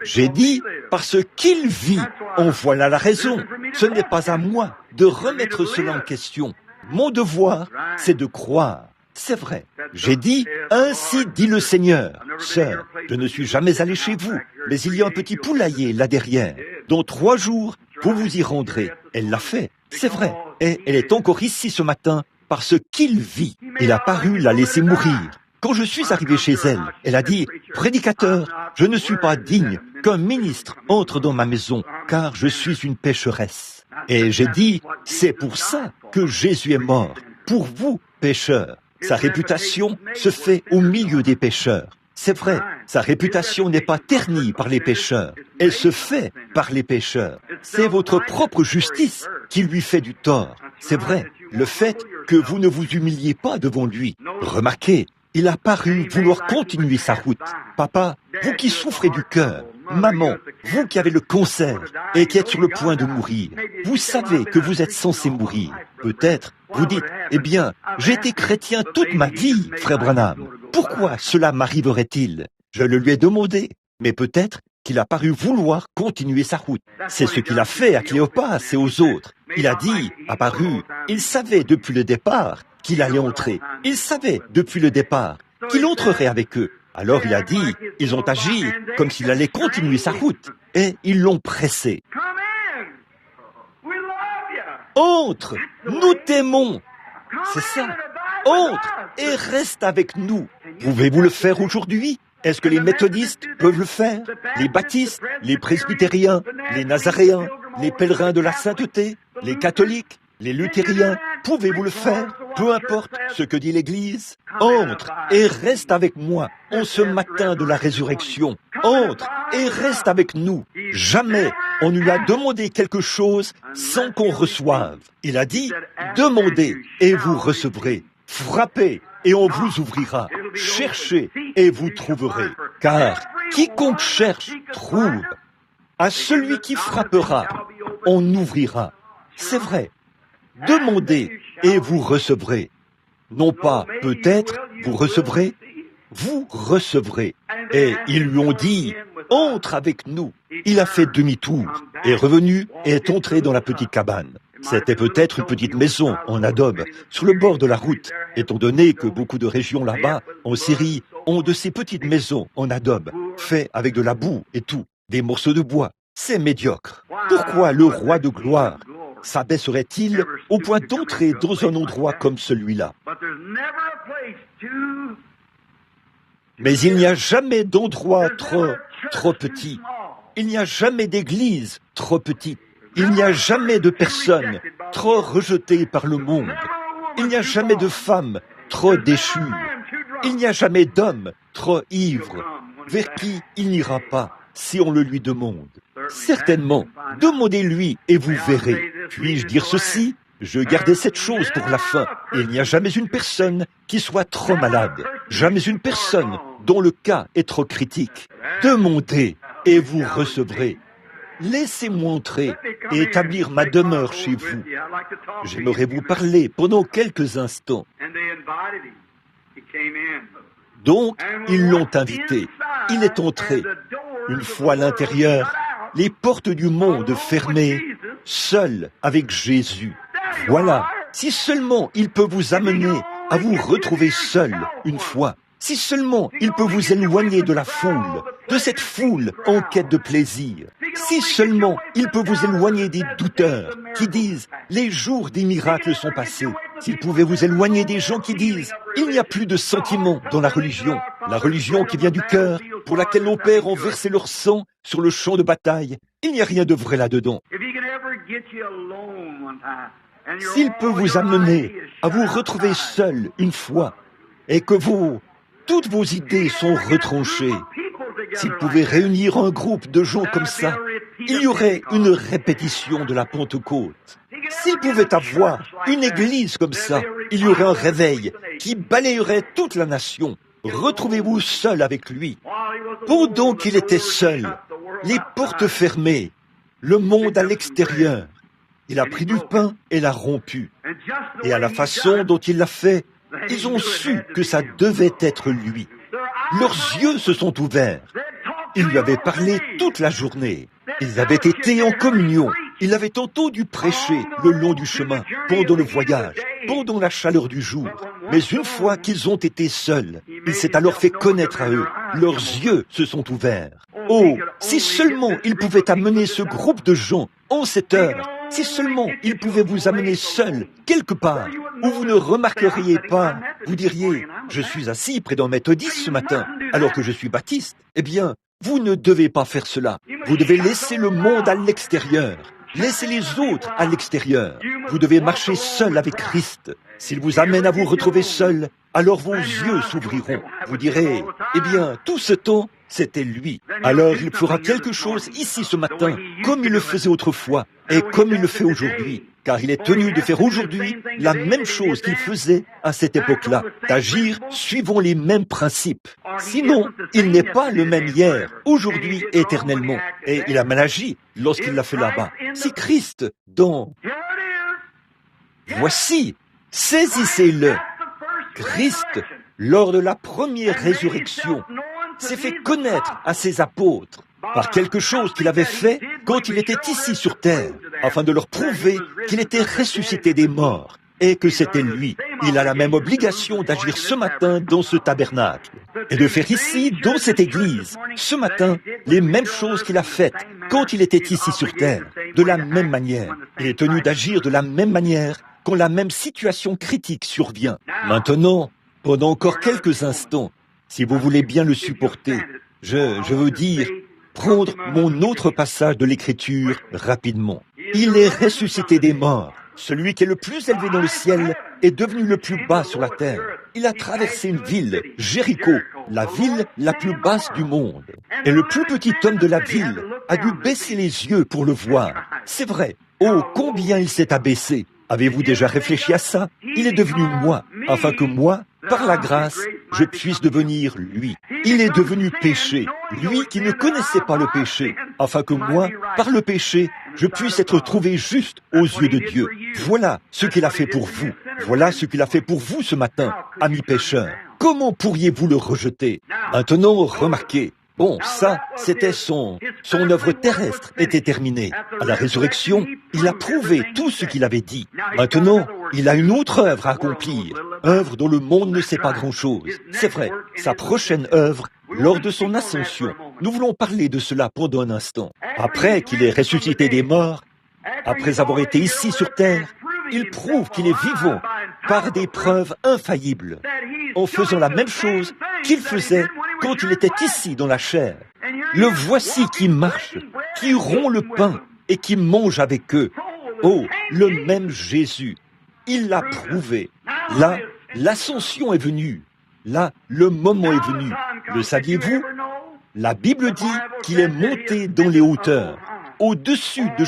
J'ai dit, parce qu'il vit, en voilà la raison. Ce n'est pas à moi de remettre cela en question. Mon devoir, c'est de croire. C'est vrai. J'ai dit, ainsi dit le Seigneur. Sœur, je ne suis jamais allé chez vous, mais il y a un petit poulailler là derrière. Dans 3 jours, vous vous y rendrez. Elle l'a fait, c'est vrai. Et elle est encore ici ce matin, parce qu'il vit. Il a paru la laisser mourir. Quand je suis arrivé chez elle, elle a dit, « Prédicateur, je ne suis pas digne qu'un ministre entre dans ma maison, car je suis une pécheresse. » Et j'ai dit, « C'est pour ça que Jésus est mort, pour vous, pécheurs. » Sa réputation se fait au milieu des pécheurs. C'est vrai, sa réputation n'est pas ternie par les pécheurs, elle se fait par les pécheurs. C'est votre propre justice qui lui fait du tort. C'est vrai, le fait que vous ne vous humiliez pas devant lui. Remarquez, il a paru vouloir continuer sa route. Papa, vous qui souffrez du cœur, maman, vous qui avez le cancer et qui êtes sur le point de mourir, vous savez que vous êtes censé mourir. Peut-être, vous dites, eh bien, j'ai été chrétien toute ma vie, frère Branham. Pourquoi cela m'arriverait-il? Je le lui ai demandé, mais peut-être qu'il a paru vouloir continuer sa route. C'est ce qu'il a fait à Cléopas et aux autres. Il a dit, apparu, il savait depuis le départ qu'il allait entrer. Il savait depuis le départ qu'il entrerait avec eux. Alors il a dit, ils ont agi comme s'il allait continuer sa route. Et ils l'ont pressé. Entre, nous t'aimons. C'est ça. Entre et reste avec nous. Pouvez-vous le faire aujourd'hui? Est-ce que les méthodistes peuvent le faire? Les baptistes, les presbytériens, les nazaréens, les pèlerins de la sainteté, les catholiques, les luthériens, pouvez-vous le faire? Peu importe ce que dit l'Église. Entre et reste avec moi en ce matin de la résurrection. Entre et reste avec nous. Jamais on lui a demandé quelque chose sans qu'on reçoive. Il a dit, demandez et vous recevrez. Frappez et on vous ouvrira. Cherchez et vous trouverez. Car quiconque cherche, trouve. À celui qui frappera, on ouvrira. C'est vrai. Demandez et vous recevrez. Non pas peut-être vous recevrez, vous recevrez. Et ils lui ont dit, entre avec nous. Il a fait demi-tour, est revenu et est entré dans la petite cabane. C'était peut-être une petite maison en adobe, sur le bord de la route, étant donné que beaucoup de régions là-bas, en Syrie, ont de ces petites maisons en adobe, faites avec de la boue et tout, des morceaux de bois. C'est médiocre. Pourquoi le roi de gloire s'abaisserait-il au point d'entrer dans un endroit comme celui-là? Mais il n'y a jamais d'endroit trop petit. Il n'y a jamais d'église trop petite. Il n'y a jamais de personne trop rejetée par le monde. Il n'y a jamais de femme trop déchue. Il n'y a jamais d'homme trop ivre, vers qui il n'ira pas si on le lui demande. Certainement, demandez-lui et vous verrez. Puis-je dire ceci? Je gardais cette chose pour la fin. Il n'y a jamais une personne qui soit trop malade. Jamais une personne dont le cas est trop critique. Demandez et vous recevrez. Laissez-moi entrer et établir ma demeure chez vous. J'aimerais vous parler pendant quelques instants. Donc, ils l'ont invité. Il est entré. Une fois à l'intérieur, les portes du monde fermées, seul avec Jésus. Voilà, si seulement il peut vous amener à vous retrouver seul une fois, si seulement il peut vous éloigner de la foule, de cette foule en quête de plaisir, si seulement il peut vous éloigner des douteurs qui disent « les jours des miracles sont passés », s'il pouvait vous éloigner des gens qui disent « il n'y a plus de sentiments dans la religion qui vient du cœur, pour laquelle nos pères ont versé leur sang sur le champ de bataille, il n'y a rien de vrai là-dedans ». S'il peut vous amener à vous retrouver seul une fois et que toutes vos idées sont retranchées, s'il pouvait réunir un groupe de gens comme ça, il y aurait une répétition de la Pentecôte. S'il pouvait avoir une église comme ça, il y aurait un réveil qui balayerait toute la nation. Retrouvez-vous seul avec lui. Pendant qu'il était seul, les portes fermées, le monde à l'extérieur, il a pris du pain et l'a rompu. Et à la façon dont il l'a fait, ils ont su que ça devait être lui. Leurs yeux se sont ouverts. Il lui avait parlé toute la journée. Ils avaient été en communion. Il avait entendu prêcher le long du chemin, pendant le voyage, pendant la chaleur du jour. Mais une fois qu'ils ont été seuls, il s'est alors fait connaître à eux. Leurs yeux se sont ouverts. Oh, si seulement il pouvait amener ce groupe de gens en cette heure, si seulement il pouvait vous amener seul, quelque part, où vous ne remarqueriez pas, vous diriez, je suis assis près d'un méthodiste ce matin, alors que je suis baptiste. Eh bien, vous ne devez pas faire cela. Vous devez laisser le monde à l'extérieur. Laissez les autres à l'extérieur. Vous devez marcher seul avec Christ. S'il vous amène à vous retrouver seul, alors vos yeux s'ouvriront. Vous direz, eh bien, tout ce temps, c'était lui. Alors il fera quelque chose ici ce matin, comme il le faisait autrefois, et comme il le fait aujourd'hui. Car il est tenu de faire aujourd'hui la même chose qu'il faisait à cette époque-là, d'agir suivant les mêmes principes. Sinon, il n'est pas le même hier, aujourd'hui et éternellement. Et il a mal agi lorsqu'il l'a fait là-bas. Si Christ, voici, saisissez-le. Christ, lors de la première résurrection, s'est fait connaître à ses apôtres par quelque chose qu'il avait fait quand il était ici sur terre, afin de leur prouver qu'il était ressuscité des morts. et que c'était lui. Il a la même obligation d'agir ce matin dans ce tabernacle et de faire ici, dans cette église, ce matin, les mêmes choses qu'il a faites quand il était ici sur terre, de la même manière. Il est tenu d'agir de la même manière quand la même situation critique survient. Maintenant, pendant encore quelques instants, si vous voulez bien le supporter, je veux dire, prendre mon autre passage de l'Écriture rapidement. Il est ressuscité des morts. Celui qui est le plus élevé dans le ciel est devenu le plus bas sur la terre. Il a traversé une ville, Jéricho, la ville la plus basse du monde. Et le plus petit homme de la ville a dû baisser les yeux pour le voir. C'est vrai. Oh, combien il s'est abaissé. Avez-vous déjà réfléchi à ça? Il est devenu moi, afin que moi, par la grâce, je puisse devenir lui. Il est devenu péché, lui qui ne connaissait pas le péché, afin que moi, par le péché, je puisse être trouvé juste aux yeux de Dieu. Voilà ce qu'il a fait pour vous. Voilà ce qu'il a fait pour vous ce matin, amis pécheurs. Comment pourriez-vous le rejeter? Maintenant, remarquez. Bon, ça, c'était son œuvre terrestre était terminée. À la résurrection, il a prouvé tout ce qu'il avait dit. Maintenant, il a une autre œuvre à accomplir, œuvre dont le monde ne sait pas grand-chose. C'est vrai, sa prochaine œuvre, lors de son ascension. Nous voulons parler de cela pendant un instant. Après qu'il ait ressuscité des morts, après avoir été ici sur terre, il prouve qu'il est vivant par des preuves infaillibles, en faisant la même chose qu'il faisait quand il était ici dans la chair. Le voici qui marche, qui rompt le pain et qui mange avec eux. Oh, le même Jésus, il l'a prouvé. Là, l'ascension est venue. Là, le moment est venu. Le saviez-vous? La Bible dit qu'il est monté dans les hauteurs, au-dessus de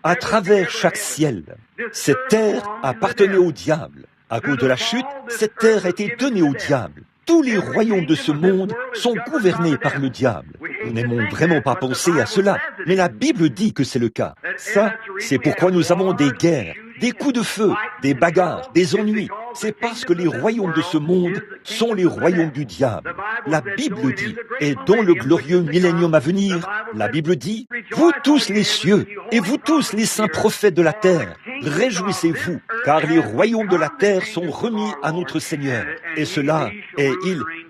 à travers chaque ciel. Cette terre appartenait au diable. À cause de la chute, cette terre a été donnée au diable. Tous les royaumes de ce monde sont gouvernés par le diable. Nous n'aimons vraiment pas penser à cela, mais la Bible dit que c'est le cas. Ça, c'est pourquoi nous avons des guerres, des coups de feu, des bagarres, des ennuis. C'est parce que les royaumes de ce monde sont les royaumes du diable. La Bible dit, et dans le glorieux millénium à venir, la Bible dit, « Vous tous les cieux, et vous tous les saints prophètes de la terre, réjouissez-vous, car les royaumes de la terre sont remis à notre Seigneur. Et cela, et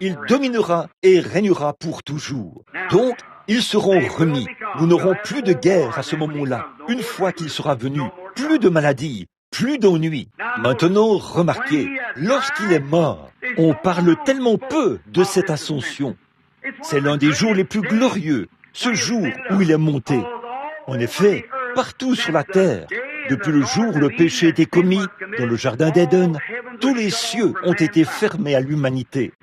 il dominera et régnera pour toujours. » Donc, ils seront remis. Nous n'aurons plus de guerre à ce moment-là, une fois qu'il sera venu. Plus de maladies, plus d'ennuis. Maintenant, remarquez, lorsqu'il est mort, on parle tellement peu de cette ascension. C'est l'un des jours les plus glorieux, ce jour où il est monté. En effet, partout sur la terre, depuis le jour où le péché était commis dans le jardin d'Éden, tous les cieux ont été fermés à l'humanité.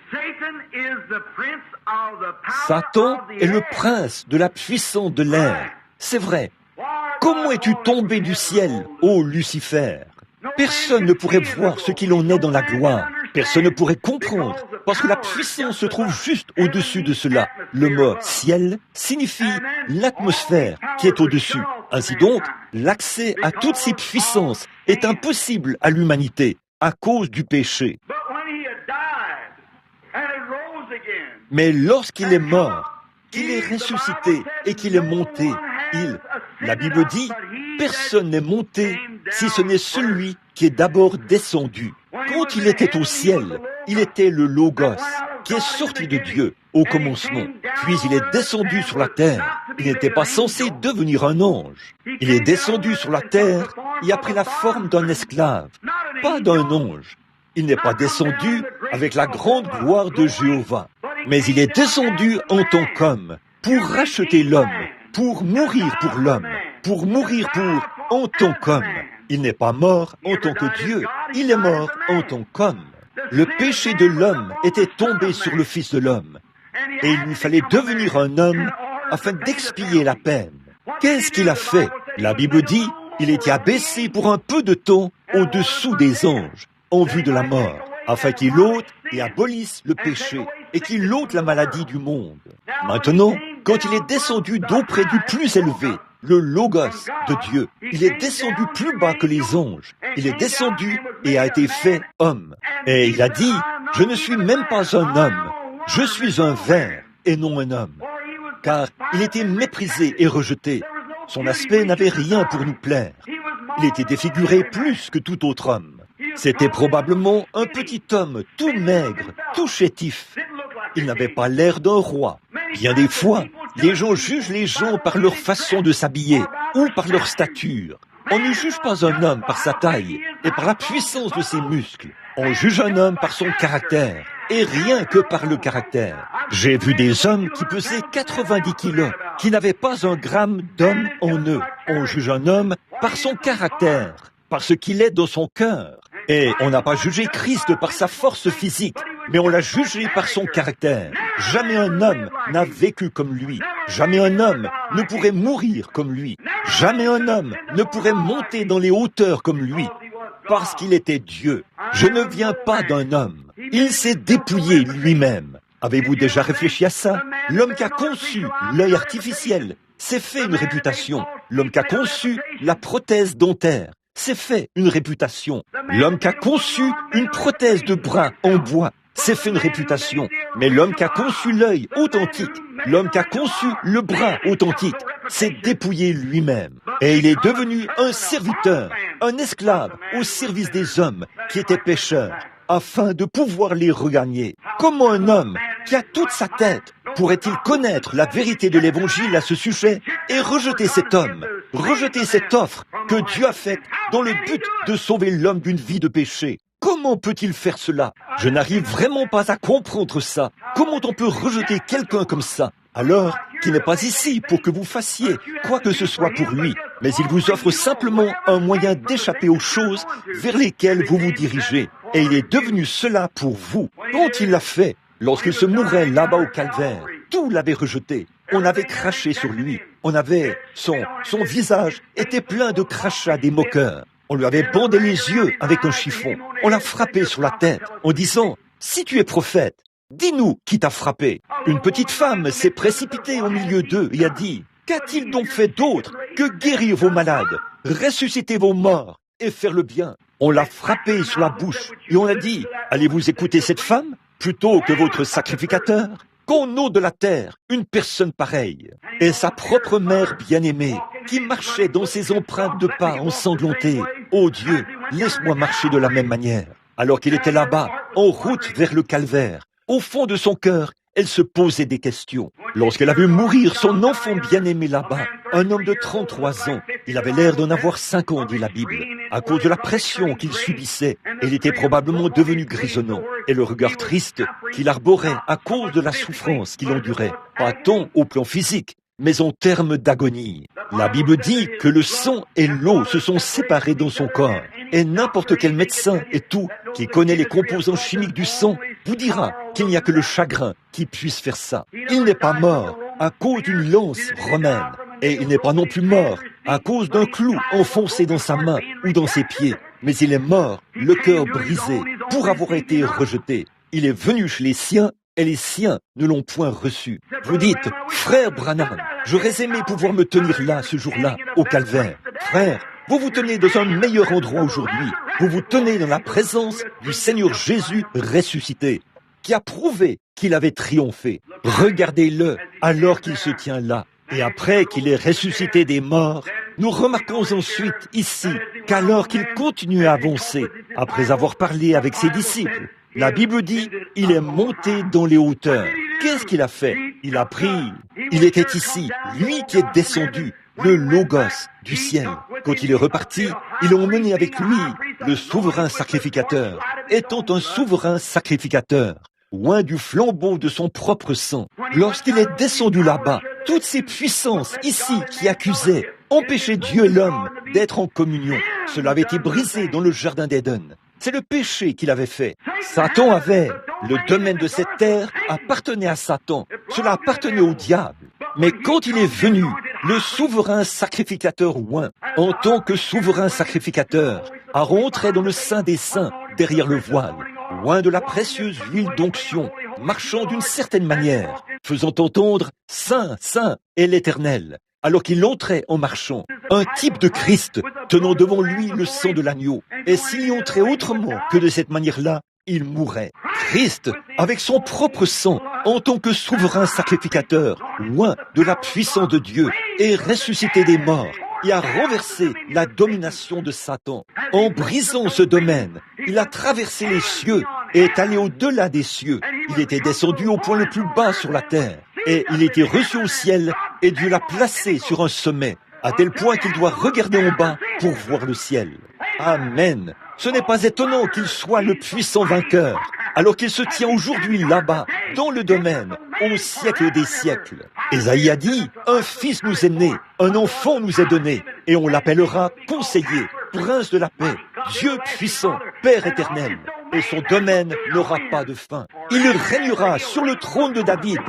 Satan est le prince de la puissance de l'air. C'est vrai. Comment es-tu tombé du ciel, ô Lucifer? Personne ne pourrait voir ce qu'il en est dans la gloire. Personne ne pourrait comprendre, parce que la puissance se trouve juste au-dessus de cela. Le mot « ciel » signifie l'atmosphère qui est au-dessus. Ainsi donc, l'accès à toutes ces puissances est impossible à l'humanité à cause du péché. Mais lorsqu'il est mort, qu'il est ressuscité et qu'il est monté, la Bible dit, personne n'est monté si ce n'est celui qui est d'abord descendu. Quand il était au ciel, il était le Logos, qui est sorti de Dieu au commencement. Puis il est descendu sur la terre. Il n'était pas censé devenir un ange. Il est descendu sur la terre et a pris la forme d'un esclave, pas d'un ange. Il n'est pas descendu avec la grande gloire de Jéhovah, mais il est descendu en tant qu'homme, pour racheter l'homme, pour mourir pour l'homme, pour mourir en tant qu'homme. Il n'est pas mort en tant que Dieu, il est mort en tant qu'homme. Le péché de l'homme était tombé sur le Fils de l'homme, et il lui fallait devenir un homme afin d'expier la peine. Qu'est-ce qu'il a fait? La Bible dit, il était abaissé pour un peu de temps au-dessous des anges, en vue de la mort, afin qu'il ôte et abolisse le péché, et qu'il ôte la maladie du monde. Maintenant, quand il est descendu d'auprès du plus élevé, le Logos de Dieu, il est descendu plus bas que les anges. Il est descendu et a été fait homme. Et il a dit, je ne suis même pas un homme, je suis un ver et non un homme. Car il était méprisé et rejeté. Son aspect n'avait rien pour nous plaire. Il était défiguré plus que tout autre homme. C'était probablement un petit homme tout maigre, tout chétif. Il n'avait pas l'air d'un roi. Bien des fois, les gens jugent les gens par leur façon de s'habiller ou par leur stature. On ne juge pas un homme par sa taille et par la puissance de ses muscles. On juge un homme par son caractère, et rien que par le caractère. J'ai vu des hommes qui pesaient 90 kilos, qui n'avaient pas un gramme d'homme en eux. On juge un homme par son caractère, par ce qu'il est dans son cœur. Et on n'a pas jugé Christ par sa force physique, mais on l'a jugé par son caractère. Jamais un homme n'a vécu comme lui. Jamais un homme ne pourrait mourir comme lui. Jamais un homme ne pourrait monter dans les hauteurs comme lui. Parce qu'il était Dieu. Je ne viens pas d'un homme. Il s'est dépouillé lui-même. Avez-vous déjà réfléchi à ça? L'homme qui a conçu l'œil artificiel s'est fait une réputation. L'homme qui a conçu la prothèse dentaire s'est fait une réputation. L'homme qui a conçu une prothèse de bras en bois s'est fait une réputation. Mais l'homme qui a conçu l'œil authentique, l'homme qui a conçu le bras authentique, s'est dépouillé lui-même. Et il est devenu un serviteur, un esclave au service des hommes qui étaient pécheurs, afin de pouvoir les regagner. Comment un homme qui a toute sa tête pourrait-il connaître la vérité de l'Évangile à ce sujet et rejeter cet homme, rejeter cette offre que Dieu a faite dans le but de sauver l'homme d'une vie de péché? Comment peut-il faire cela? Je n'arrive vraiment pas à comprendre ça. Comment on peut rejeter quelqu'un comme ça, alors qu'il n'est pas ici pour que vous fassiez quoi que ce soit pour lui, mais il vous offre simplement un moyen d'échapper aux choses vers lesquelles vous vous dirigez. Et il est devenu cela pour vous. Quand il l'a fait, lorsqu'il se mourait là-bas au calvaire, tout l'avait rejeté. On avait craché sur lui. Son visage était plein de crachats des moqueurs. On lui avait bandé les yeux avec un chiffon. On l'a frappé sur la tête en disant « Si tu es prophète, dis-nous qui t'a frappé. » Une petite femme s'est précipitée au milieu d'eux et a dit « Qu'a-t-il donc fait d'autre que guérir vos malades, ressusciter vos morts et faire le bien ?» On l'a frappé sur la bouche et on a dit « Allez-vous écouter cette femme plutôt que votre sacrificateur ? Qu'on ôte de la terre une personne pareille. » Et sa propre mère bien-aimée, qui marchait dans ses empreintes de pas ensanglantés. « Oh Dieu, laisse-moi marcher de la même manière. » Alors qu'il était là-bas, en route vers le calvaire, au fond de son cœur, elle se posait des questions. Lorsqu'elle a vu mourir son enfant bien-aimé là-bas, un homme de 33 ans, il avait l'air d'en avoir 5 ans, dit la Bible. À cause de la pression qu'il subissait, il était probablement devenu grisonnant. Et le regard triste qu'il arborait à cause de la souffrance qu'il endurait, pas tant au plan physique, mais en termes d'agonie. La Bible dit que le sang et l'eau se sont séparés dans son corps. Et n'importe quel médecin et tout qui connaît les composants chimiques du sang vous dira qu'il n'y a que le chagrin qui puisse faire ça. Il n'est pas mort à cause d'une lance romaine. Et il n'est pas non plus mort à cause d'un clou enfoncé dans sa main ou dans ses pieds. Mais il est mort, le cœur brisé, pour avoir été rejeté. Il est venu chez les siens et les siens ne l'ont point reçu. Vous dites, frère Branham, j'aurais aimé pouvoir me tenir là ce jour-là, au calvaire. Frère, vous vous tenez dans un meilleur endroit aujourd'hui. Vous vous tenez dans la présence du Seigneur Jésus ressuscité, qui a prouvé qu'il avait triomphé. Regardez-le alors qu'il se tient là. Et après qu'il ait ressuscité des morts, nous remarquons ensuite ici qu'alors qu'il continue à avancer, après avoir parlé avec ses disciples, la Bible dit, il est monté dans les hauteurs. Qu'est-ce qu'il a fait? Il a pris, il était ici, lui qui est descendu, le Logos du ciel. Quand il est reparti, ils l'ont emmené avec lui, le souverain sacrificateur, étant un souverain sacrificateur, loin du flambeau de son propre sang. Lorsqu'il est descendu là-bas, toutes ces puissances ici qui accusaient, empêchaient Dieu et l'homme d'être en communion. Cela avait été brisé dans le jardin d'Éden. C'est le péché qu'il avait fait. Satan avait, le domaine de cette terre appartenait à Satan. Cela appartenait au diable. Mais quand il est venu, le souverain sacrificateur oint, en tant que souverain sacrificateur, a rentré dans le sein des saints, derrière le voile, loin de la précieuse huile d'onction, marchant d'une certaine manière, faisant entendre « Saint, Saint est l'Éternel », alors qu'il entrait en marchant, un type de Christ, tenant devant lui le sang de l'agneau. Et s'il y entrait autrement que de cette manière-là, il mourrait. Christ, avec son propre sang, en tant que souverain sacrificateur, loin de la puissance de Dieu, et ressuscité des morts, et a renversé la domination de Satan. En brisant ce domaine, il a traversé les cieux et est allé au-delà des cieux. Il était descendu au point le plus bas sur la terre et il était reçu au ciel et Dieu l'a placé sur un sommet, à tel point qu'il doit regarder en bas pour voir le ciel. Amen. Ce n'est pas étonnant qu'il soit le puissant vainqueur, alors qu'il se tient aujourd'hui là-bas, dans le domaine, au siècle des siècles. Ésaïe a dit, un fils nous est né, un enfant nous est donné, et on l'appellera conseiller, prince de la paix, Dieu puissant, Père éternel. Et son domaine n'aura pas de fin. Il régnera sur le trône de David,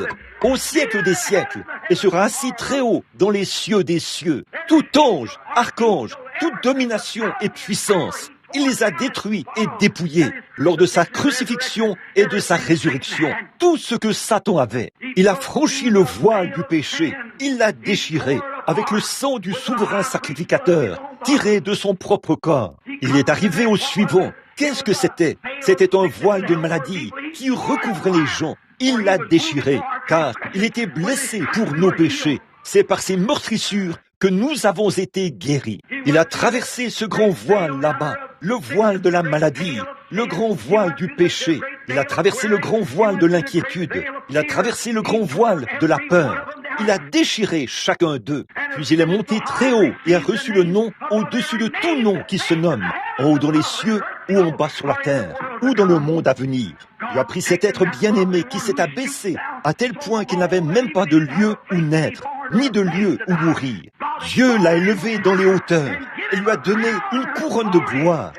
au siècle des siècles, et sera assis très haut dans les cieux des cieux. Tout ange, archange, toute domination et puissance, il les a détruits et dépouillés lors de sa crucifixion et de sa résurrection. Tout ce que Satan avait, il a franchi le voile du péché, il l'a déchiré avec le sang du souverain sacrificateur, tiré de son propre corps. Il est arrivé au suivant. Qu'est-ce que c'était? C'était un voile de maladie qui recouvrait les gens. Il l'a déchiré, car il était blessé pour nos péchés. C'est par ses meurtrissures que nous avons été guéris. Il a traversé ce grand voile là-bas, le voile de la maladie, le grand voile du péché. Il a traversé le grand voile de l'inquiétude. Il a traversé le grand voile de la peur. Il a déchiré chacun d'eux. Puis il est monté très haut et a reçu le nom au-dessus de tout nom qui se nomme, en haut dans les cieux ou en bas sur la terre, ou dans le monde à venir. Dieu a pris cet être bien-aimé qui s'est abaissé à tel point qu'il n'avait même pas de lieu où naître, ni de lieu où mourir. Dieu l'a élevé dans les hauteurs et lui a donné une couronne de gloire,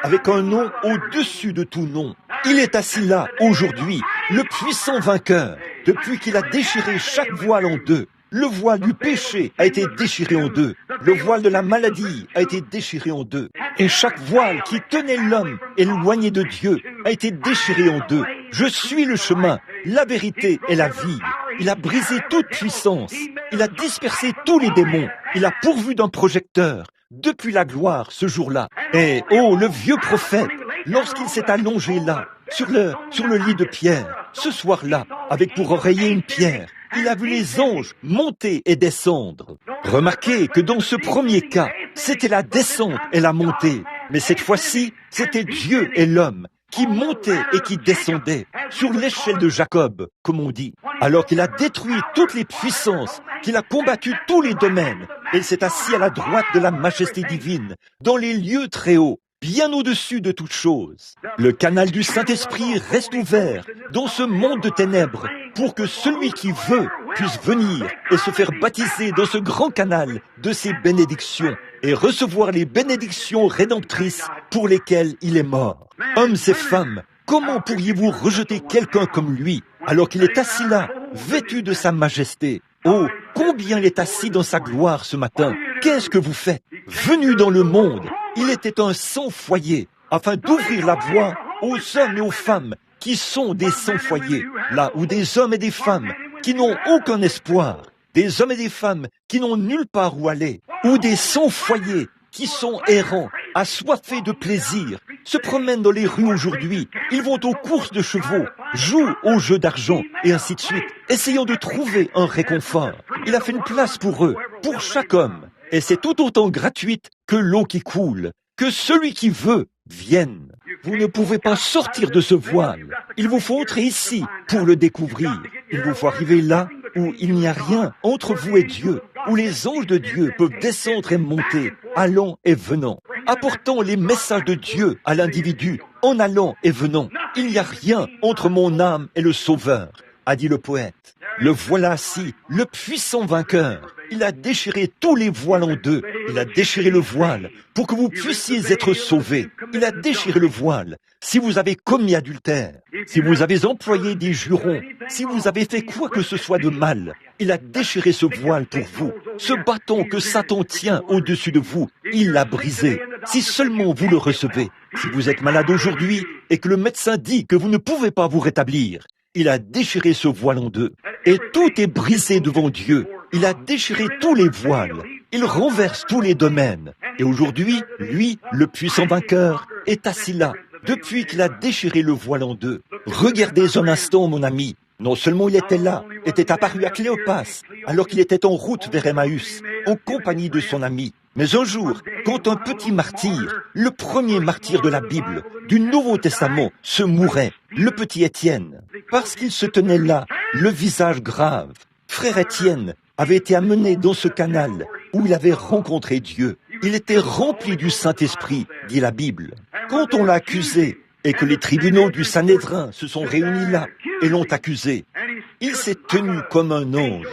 avec un nom au-dessus de tout nom. Il est assis là, aujourd'hui, le puissant vainqueur, depuis qu'il a déchiré chaque voile en deux. Le voile du péché a été déchiré en deux. Le voile de la maladie a été déchiré en deux. Et chaque voile qui tenait l'homme éloigné de Dieu a été déchiré en deux. Je suis le chemin, la vérité et la vie. Il a brisé toute puissance. Il a dispersé tous les démons. Il a pourvu d'un projecteur depuis la gloire ce jour-là. Et, oh, le vieux prophète, lorsqu'il s'est allongé là, sur le lit de pierre, ce soir-là, avec pour oreiller une pierre, il a vu les anges monter et descendre. Remarquez que dans ce premier cas, c'était la descente et la montée. Mais cette fois-ci, c'était Dieu et l'homme qui montaient et qui descendaient sur l'échelle de Jacob, comme on dit. Alors qu'il a détruit toutes les puissances, qu'il a combattu tous les domaines, et il s'est assis à la droite de la majesté divine, dans les lieux très hauts, bien au-dessus de toute chose. Le canal du Saint-Esprit reste ouvert dans ce monde de ténèbres pour que celui qui veut puisse venir et se faire baptiser dans ce grand canal de ses bénédictions et recevoir les bénédictions rédemptrices pour lesquelles il est mort. Hommes et femmes, comment pourriez-vous rejeter quelqu'un comme lui alors qu'il est assis là, vêtu de sa majesté? Oh, combien il est assis dans sa gloire ce matin. Qu'est-ce que vous faites? Venu dans le monde, il était un sans-foyer, afin d'ouvrir la voie aux hommes et aux femmes qui sont des sans-foyers, là où des hommes et des femmes qui n'ont aucun espoir, des hommes et des femmes qui n'ont nulle part où aller, ou des sans-foyers qui sont errants, assoiffés de plaisir, se promènent dans les rues aujourd'hui, ils vont aux courses de chevaux, jouent aux jeux d'argent, et ainsi de suite, essayant de trouver un réconfort. Il a fait une place pour eux, pour chaque homme, et c'est tout autant gratuite que l'eau qui coule, que celui qui veut vienne. Vous ne pouvez pas sortir de ce voile. Il vous faut entrer ici pour le découvrir. Il vous faut arriver là où il n'y a rien entre vous et Dieu, où les anges de Dieu peuvent descendre et monter, allant et venant, apportant les messages de Dieu à l'individu, en allant et venant. Il n'y a rien entre mon âme et le Sauveur, a dit le poète. Le voilà assis, le puissant vainqueur. Il a déchiré tous les voiles en deux. Il a déchiré le voile pour que vous puissiez être sauvés. Il a déchiré le voile. Si vous avez commis adultère, si vous avez employé des jurons, si vous avez fait quoi que ce soit de mal, il a déchiré ce voile pour vous. Ce bâton que Satan tient au-dessus de vous, il l'a brisé. Si seulement vous le recevez. Si vous êtes malade aujourd'hui et que le médecin dit que vous ne pouvez pas vous rétablir, il a déchiré ce voile en deux. Et tout est brisé devant Dieu. Il a déchiré tous les voiles. Il renverse tous les domaines. Et aujourd'hui, lui, le puissant vainqueur, est assis là, depuis qu'il a déchiré le voile en deux. Regardez un instant, mon ami. Non seulement il était là, était apparu à Cléopas, alors qu'il était en route vers Emmaüs, en compagnie de son ami. Mais un jour, quand un petit martyr, le premier martyr de la Bible, du Nouveau Testament, se mourait, le petit Étienne, parce qu'il se tenait là, le visage grave, frère Étienne avait été amené dans ce canal où il avait rencontré Dieu. Il était rempli du Saint-Esprit, dit la Bible. Quand on l'a accusé et que les tribunaux du Sanhédrin se sont réunis là et l'ont accusé, il s'est tenu comme un ange,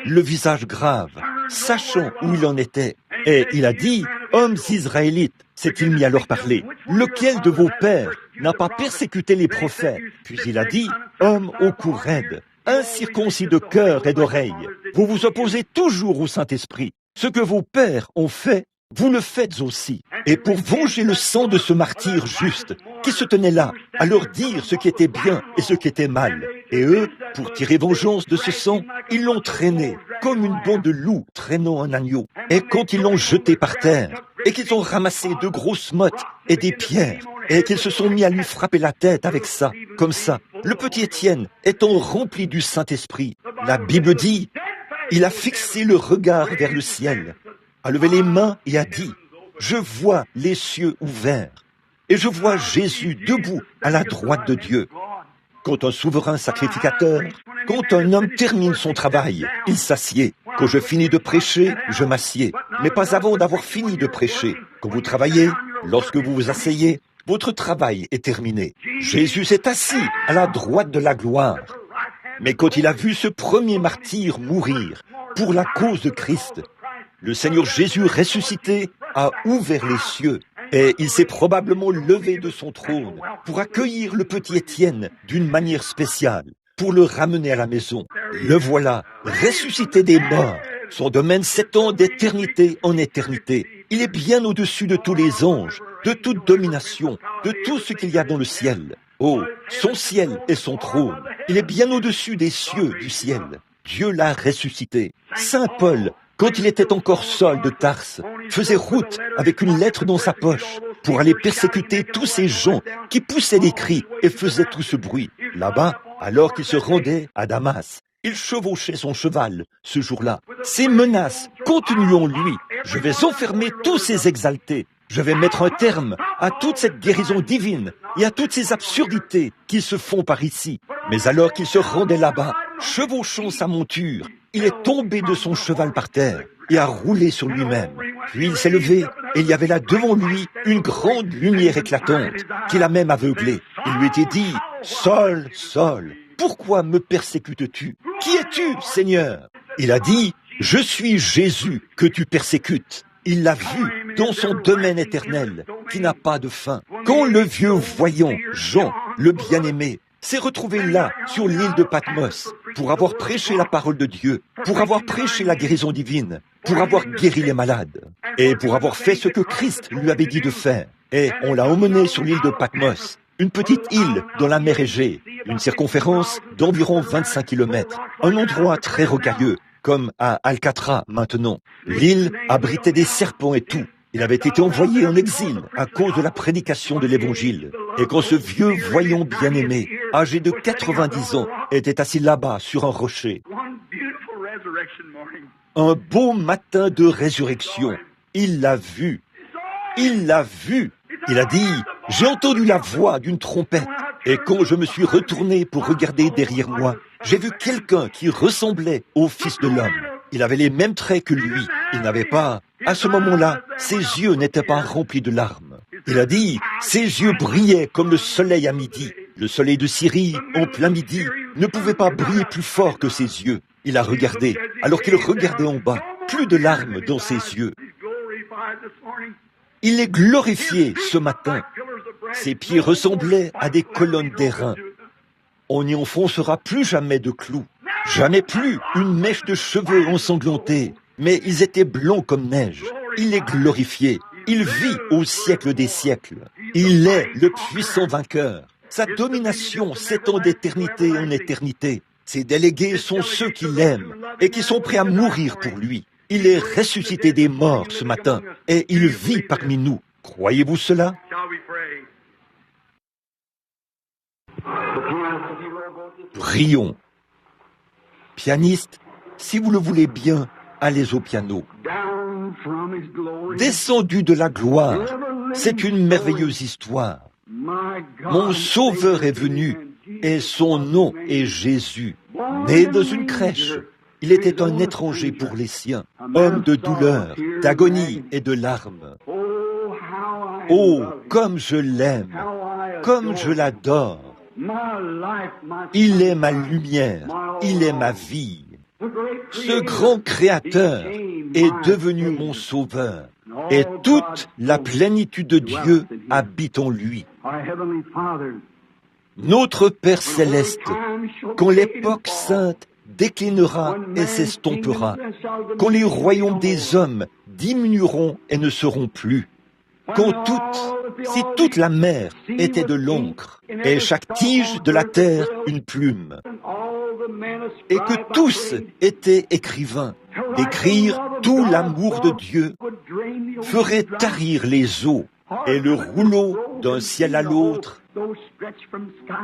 le visage grave, sachant où il en était. Et il a dit, « Hommes israélites, s'est-il mis à leur parler, lequel de vos pères n'a pas persécuté les prophètes ?» Puis il a dit, « Hommes au cou raide, incirconcis de cœur et d'oreille, vous vous opposez toujours au Saint-Esprit. Ce que vos pères ont fait, vous le faites aussi. Et pour venger le sang de ce martyr juste, qui se tenait là, à leur dire ce qui était bien et ce qui était mal. Et eux, pour tirer vengeance de ce sang, ils l'ont traîné, comme une bande de loups traînant un agneau. Et quand ils l'ont jeté par terre, et qu'ils ont ramassé de grosses mottes et des pierres, et qu'ils se sont mis à lui frapper la tête avec ça, comme ça, le petit Étienne étant rempli du Saint-Esprit, la Bible dit, il a fixé le regard vers le ciel, a levé les mains et a dit, « Je vois les cieux ouverts, et je vois Jésus debout à la droite de Dieu. » Quand un souverain sacrificateur, quand un homme termine son travail, il s'assied. Quand je finis de prêcher, je m'assieds, mais pas avant d'avoir fini de prêcher. Quand vous travaillez, lorsque vous vous asseyez, votre travail est terminé. Jésus s'est assis à la droite de la gloire. Mais quand il a vu ce premier martyr mourir pour la cause de Christ, le Seigneur Jésus ressuscité a ouvert les cieux et il s'est probablement levé de son trône pour accueillir le petit Étienne d'une manière spéciale, pour le ramener à la maison. Le voilà, ressuscité des morts. Son domaine s'étend d'éternité en éternité. Il est bien au-dessus de tous les anges, de toute domination, de tout ce qu'il y a dans le ciel. Oh, son ciel est son trône. Il est bien au-dessus des cieux du ciel. Dieu l'a ressuscité. Saint Paul, quand il était encore Saul de Tarse, faisait route avec une lettre dans sa poche pour aller persécuter tous ces gens qui poussaient des cris et faisaient tout ce bruit. Là-bas, alors qu'il se rendait à Damas, il chevauchait son cheval ce jour-là. Ces menaces continuent en lui. Je vais enfermer tous ces exaltés. Je vais mettre un terme à toute cette guérison divine et à toutes ces absurdités qui se font par ici. Mais alors qu'il se rendait là-bas, chevauchant sa monture, il est tombé de son cheval par terre et a roulé sur lui-même. Puis il s'est levé et il y avait là devant lui une grande lumière éclatante qui l'a même aveuglé. Il lui était dit, « Saul, Saul, pourquoi me persécutes-tu? Qui es-tu, Seigneur ?» Il a dit, « Je suis Jésus que tu persécutes. » Il l'a vu dans son domaine éternel qui n'a pas de fin. Quand le vieux voyant, Jean, le bien-aimé, s'est retrouvé là, sur l'île de Patmos, pour avoir prêché la parole de Dieu, pour avoir prêché la guérison divine, pour avoir guéri les malades, et pour avoir fait ce que Christ lui avait dit de faire. Et on l'a emmené sur l'île de Patmos, une petite île dans la mer Égée, une circonférence d'environ 25 kilomètres, un endroit très rocailleux, comme à Alcatraz maintenant. L'île abritait des serpents et tout. Il avait été envoyé en exil à cause de la prédication de l'Évangile. Et quand ce vieux voyant bien-aimé, âgé de 90 ans, était assis là-bas sur un rocher, un beau matin de résurrection, il l'a vu. Il l'a vu. Il a dit, « J'ai entendu la voix d'une trompette. » Et quand je me suis retourné pour regarder derrière moi, j'ai vu quelqu'un qui ressemblait au Fils de l'homme. Il avait les mêmes traits que lui. Il n'avait pas, à ce moment-là, ses yeux n'étaient pas remplis de larmes. Il a dit, ses yeux brillaient comme le soleil à midi. Le soleil de Syrie, en plein midi, ne pouvait pas briller plus fort que ses yeux. Il a regardé, alors qu'il regardait en bas, plus de larmes dans ses yeux. Il est glorifié ce matin. Ses pieds ressemblaient à des colonnes d'airain. On n'y enfoncera plus jamais de clous, jamais plus une mèche de cheveux ensanglantés, mais ils étaient blonds comme neige. Il est glorifié, il vit au siècle des siècles. Il est le puissant vainqueur. Sa domination s'étend d'éternité en éternité. Ses délégués sont ceux qui l'aiment et qui sont prêts à mourir pour lui. Il est ressuscité des morts ce matin et il vit parmi nous. Croyez-vous cela? Prions. Pianiste, Si vous le voulez bien, allez au piano. Descendu de la gloire, c'est une merveilleuse histoire. Mon Sauveur est venu, et son nom est Jésus. Né dans une crèche, il était un étranger pour les siens, homme de douleur, d'agonie et de larmes. Oh, comme je l'aime, comme je l'adore. Il est ma lumière, il est ma vie. Ce grand Créateur est devenu mon Sauveur, et toute la plénitude de Dieu habite en lui. Notre Père céleste, quand l'époque sainte déclinera et s'estompera, quand les royaumes des hommes diminueront et ne seront plus, quand si toute la mer était de l'encre, et chaque tige de la terre une plume, et que tous étaient écrivains, d'écrire tout l'amour de Dieu ferait tarir les eaux, et le rouleau d'un ciel à l'autre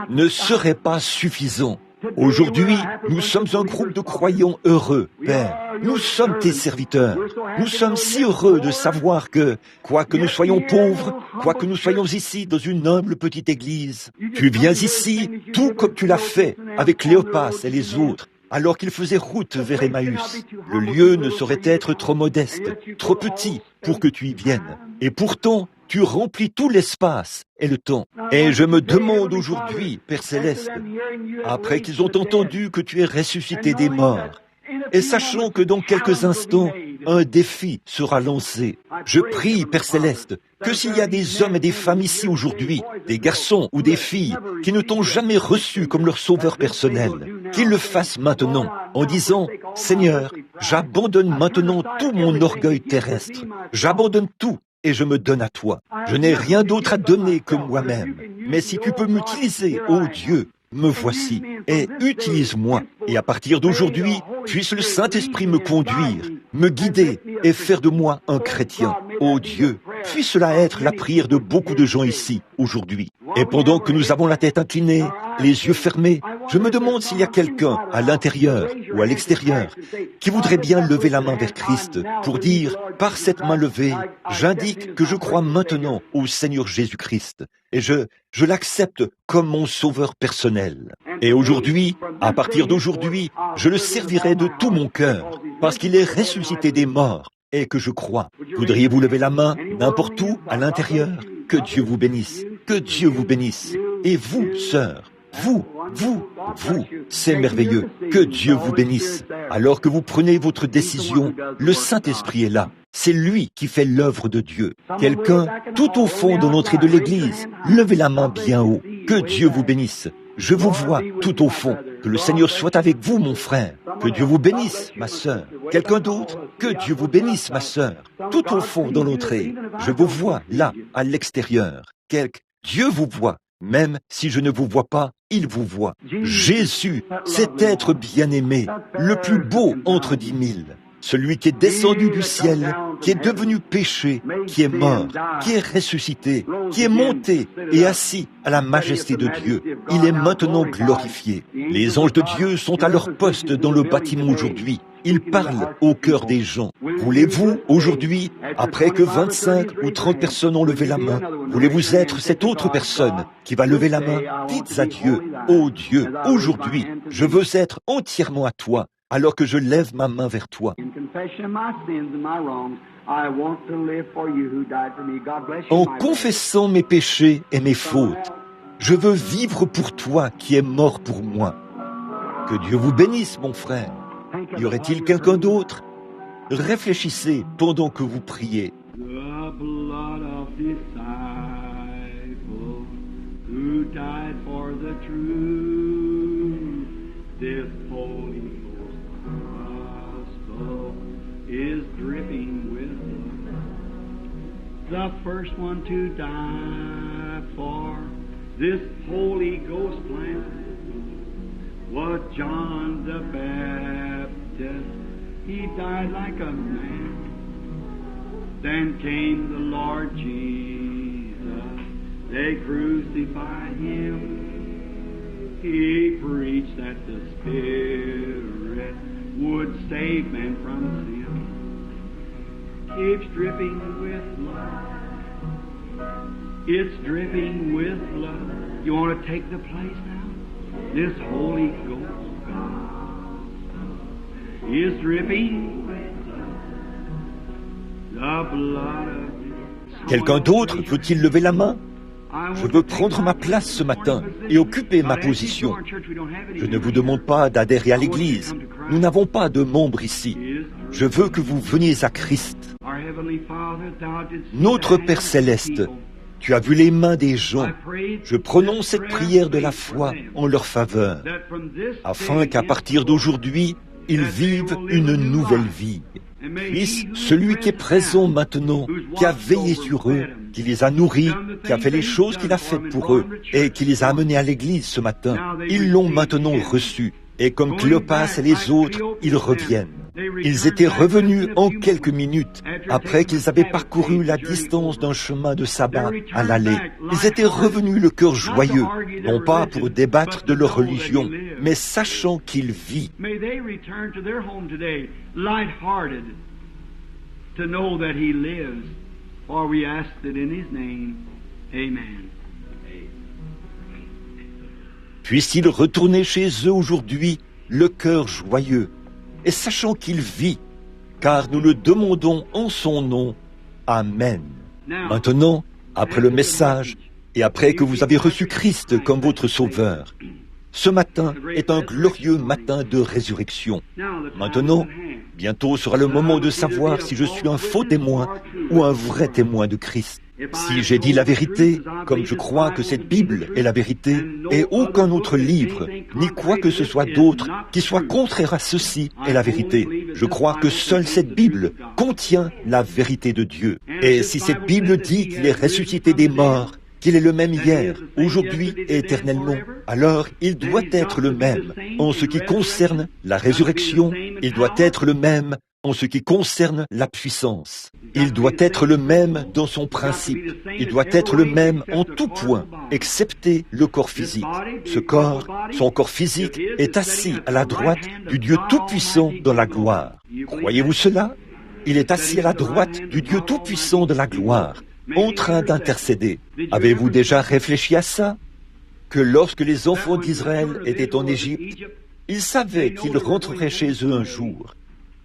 ne serait pas suffisant. Aujourd'hui, nous sommes un groupe de croyants heureux, Père. Nous sommes tes serviteurs. Nous sommes si heureux de savoir que, quoique nous soyons pauvres, quoique nous soyons ici dans une humble petite église, tu viens ici tout comme tu l'as fait avec Cléopas et les autres, alors qu'ils faisaient route vers Emmaüs. Le lieu ne saurait être trop modeste, trop petit pour que tu y viennes. Et pourtant, tu remplis tout l'espace et le temps. Et je me demande aujourd'hui, Père Céleste, après qu'ils ont entendu que tu es ressuscité des morts, et sachant que dans quelques instants, un défi sera lancé, je prie, Père Céleste, que s'il y a des hommes et des femmes ici aujourd'hui, des garçons ou des filles, qui ne t'ont jamais reçu comme leur sauveur personnel, qu'ils le fassent maintenant, en disant, Seigneur, j'abandonne maintenant tout mon orgueil terrestre, j'abandonne tout, et je me donne à toi. Je n'ai rien d'autre à donner que moi-même. Mais si tu peux m'utiliser, ô Dieu, me voici, et utilise-moi. Et à partir d'aujourd'hui, puisse le Saint-Esprit me conduire, me guider et faire de moi un chrétien. Ô Dieu, puisse cela être la prière de beaucoup de gens ici, aujourd'hui. Et pendant que nous avons la tête inclinée, les yeux fermés, je me demande s'il y a quelqu'un à l'intérieur ou à l'extérieur qui voudrait bien lever la main vers Christ pour dire, par cette main levée, j'indique que je crois maintenant au Seigneur Jésus-Christ et je l'accepte comme mon sauveur personnel. Et aujourd'hui, à partir d'aujourd'hui, je le servirai de tout mon cœur parce qu'il est ressuscité des morts et que je crois. Voudriez-vous lever la main n'importe où à l'intérieur? Que Dieu vous bénisse, que Dieu vous bénisse. Et vous, sœurs, vous, c'est merveilleux. Que Dieu vous bénisse. Alors que vous prenez votre décision, le Saint-Esprit est là. C'est lui qui fait l'œuvre de Dieu. Quelqu'un, tout au fond de l'entrée de l'église, levez la main bien haut. Que Dieu vous bénisse. Je vous vois tout au fond. Que le Seigneur soit avec vous, mon frère. Que Dieu vous bénisse, ma sœur. Quelqu'un d'autre? Que Dieu vous bénisse, ma sœur. Tout au fond dans l'entrée. Je vous vois là, à l'extérieur. Dieu vous voit. Même si je ne vous vois pas, il vous voit. Jésus, cet être bien-aimé, le plus beau entre 10 000, celui qui est descendu du ciel, qui est devenu péché, qui est mort, qui est ressuscité, qui est monté et assis à la majesté de Dieu. Il est maintenant glorifié. Les anges de Dieu sont à leur poste dans le bâtiment aujourd'hui. Ils parlent au cœur des gens. Voulez-vous, aujourd'hui, après que 25 ou 30 personnes ont levé la main, voulez-vous être cette autre personne qui va lever la main? Dites à Dieu, ô Dieu, aujourd'hui, je veux être entièrement à toi, alors que je lève ma main vers toi. En confessant mes péchés et mes fautes, je veux vivre pour toi qui es mort pour moi. Que Dieu vous bénisse, mon frère. Y aurait-il quelqu'un d'autre? Réfléchissez pendant que vous priez. The blood of disciples who died for the truth, this Holy gospel is dripping with blood. The first one to die for this Holy Ghost plan was John the Baptist. He died like a man. Then came the Lord Jesus. They crucified him. He preached that the Spirit would save man from sin. Keeps dripping with love. It's dripping with love. You want to take the place now? This Holy Ghost God is dripping with love. The blood of Quelqu'un d'autre veut-il lever la main? Je veux prendre ma place ce matin et occuper ma position. Je ne vous demande pas d'adhérer à l'Église. Nous n'avons pas de membres ici. Je veux que vous veniez à Christ. Notre Père Céleste, tu as vu les mains des gens. Je prononce cette prière de la foi en leur faveur, afin qu'à partir d'aujourd'hui, ils vivent une nouvelle vie. Puisse celui qui est présent maintenant, qui a veillé sur eux, qui les a nourris, qui a fait les choses qu'il a faites pour eux et qui les a amenés à l'église ce matin, ils l'ont maintenant reçu. Et comme Cléopas et les autres, ils reviennent. Ils étaient revenus en quelques minutes, après qu'ils avaient parcouru la distance d'un chemin de sabbat à l'aller. Ils étaient revenus le cœur joyeux, non pas pour débattre de leur religion, mais sachant qu'il vit. May they return to their home today, light-hearted, to know that He lives. For we ask it in His name. Amen. Puissent-ils retourner chez eux aujourd'hui, le cœur joyeux, et sachant qu'il vit, car nous le demandons en son nom. Amen. Maintenant, après le message, et après que vous avez reçu Christ comme votre Sauveur, ce matin est un glorieux matin de résurrection. Maintenant, bientôt sera le moment de savoir si je suis un faux témoin ou un vrai témoin de Christ. Si j'ai dit la vérité, comme je crois que cette Bible est la vérité, et aucun autre livre, ni quoi que ce soit d'autre, qui soit contraire à ceci est la vérité. Je crois que seule cette Bible contient la vérité de Dieu. Et si cette Bible dit qu'il est ressuscité des morts, qu'il est le même hier, aujourd'hui et éternellement, alors il doit être le même en ce qui concerne la résurrection, il doit être le même en ce qui concerne la puissance. Il doit être le même dans son principe. Il doit être le même en tout point, excepté le corps physique. Ce corps, son corps physique, est assis à la droite du Dieu Tout-Puissant dans la gloire. Croyez-vous cela? Il est assis à la droite du Dieu Tout-Puissant dans la gloire, en train d'intercéder. Avez-vous déjà réfléchi à ça? Que lorsque les enfants d'Israël étaient en Égypte, ils savaient qu'ils rentreraient chez eux un jour.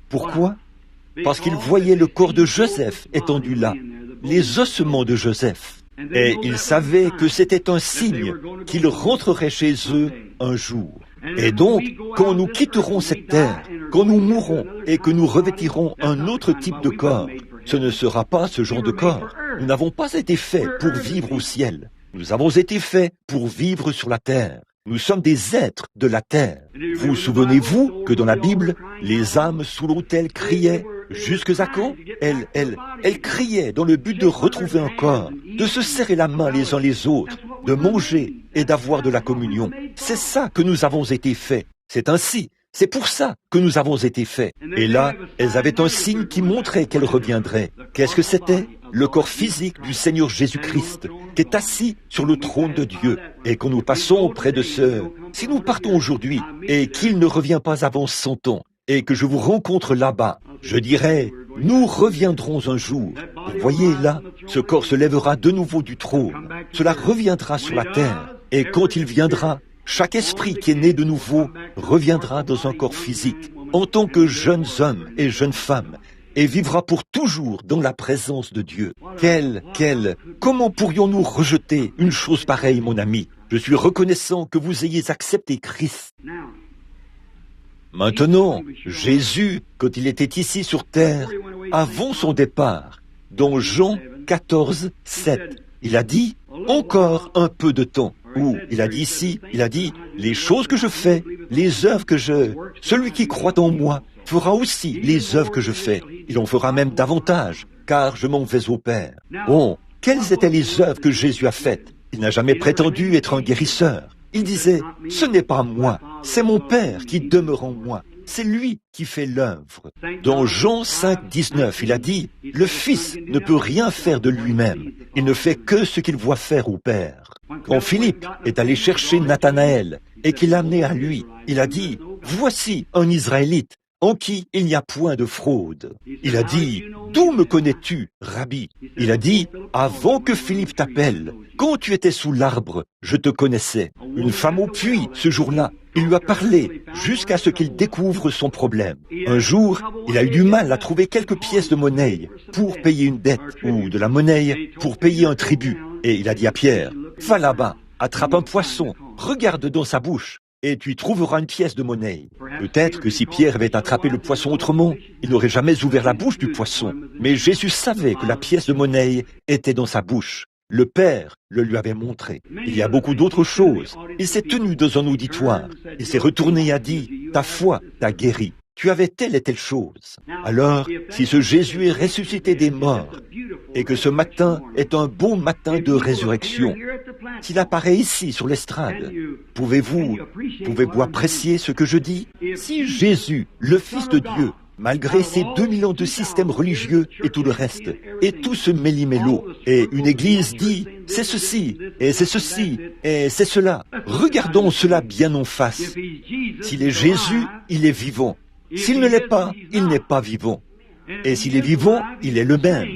Pourquoi? Parce qu'ils voyaient le corps de Joseph étendu là, les ossements de Joseph. Et ils savaient que c'était un signe qu'ils rentreraient chez eux un jour. Et donc, quand nous quitterons cette terre, quand nous mourrons et que nous revêtirons un autre type de corps, ce ne sera pas ce genre de corps. Nous n'avons pas été faits pour vivre au ciel. Nous avons été faits pour vivre sur la terre. Nous sommes des êtres de la terre. Vous souvenez-vous que dans la Bible, les âmes sous l'autel criaient jusqu'à quand? Elles criaient dans le but de retrouver un corps, de se serrer la main les uns les autres, de manger et d'avoir de la communion. C'est ça que nous avons été faits. C'est ainsi. C'est pour ça que nous avons été faits. Et là, elles avaient un signe qui montrait qu'elles reviendraient. Qu'est-ce que c'était? Le corps physique du Seigneur Jésus-Christ, qui est assis sur le trône de Dieu. Et quand nous passons auprès de si nous partons aujourd'hui, et qu'il ne revient pas avant 100 ans, et que je vous rencontre là-bas, je dirais, nous reviendrons un jour. Vous voyez là, ce corps se lèvera de nouveau du trône. Cela reviendra sur la terre. Et quand il viendra, chaque esprit qui est né de nouveau reviendra dans un corps physique, en tant que jeunes hommes et jeunes femmes, et vivra pour toujours dans la présence de Dieu. Comment pourrions-nous rejeter une chose pareille, mon ami? Je suis reconnaissant que vous ayez accepté Christ. Maintenant, Jésus, quand il était ici sur terre, avant son départ, dans Jean 14, 7, il a dit « Encore un peu de temps ». Ou, il a dit « Les choses que je fais, les œuvres que celui qui croit en moi, fera aussi les œuvres que je fais. Il en fera même davantage, car je m'en vais au Père. » Bon, quelles étaient les œuvres que Jésus a faites? Il n'a jamais prétendu être un guérisseur. Il disait, ce n'est pas moi, c'est mon Père qui demeure en moi. C'est lui qui fait l'œuvre. Dans Jean 5, 19, il a dit, le Fils ne peut rien faire de lui-même. Il ne fait que ce qu'il voit faire au Père. Quand Philippe est allé chercher Nathanaël et qu'il l'a amené à lui, il a dit, voici un Israélite en qui il n'y a point de fraude. Il a dit, d'où me connais-tu, Rabbi? Il a dit, avant que Philippe t'appelle, quand tu étais sous l'arbre, je te connaissais. Une femme au puits, ce jour-là, il lui a parlé jusqu'à ce qu'il découvre son problème. Un jour, il a eu du mal à trouver quelques pièces de monnaie pour payer une dette ou de la monnaie pour payer un tribut. Et il a dit à Pierre, va là-bas, attrape un poisson, regarde dans sa bouche et tu y trouveras une pièce de monnaie. Peut-être que si Pierre avait attrapé le poisson autrement, il n'aurait jamais ouvert la bouche du poisson. Mais Jésus savait que la pièce de monnaie était dans sa bouche. Le Père le lui avait montré. Il y a beaucoup d'autres choses. Il s'est tenu dans un auditoire. Il s'est retourné et a dit, ta foi t'a guéri. Tu avais telle et telle chose. Alors, si ce Jésus est ressuscité des morts, et que ce matin est un bon matin de résurrection, s'il apparaît ici sur l'estrade, pouvez-vous apprécier ce que je dis? Si Jésus, le Fils de Dieu, malgré ces 2000 ans de système religieux et tout le reste, et tout ce méli-mélo, et une église dit, c'est ceci, et c'est ceci, et c'est cela, regardons cela bien en face. S'il est Jésus, il est vivant. S'il ne l'est pas, il n'est pas vivant. Et s'il est vivant, il est le même.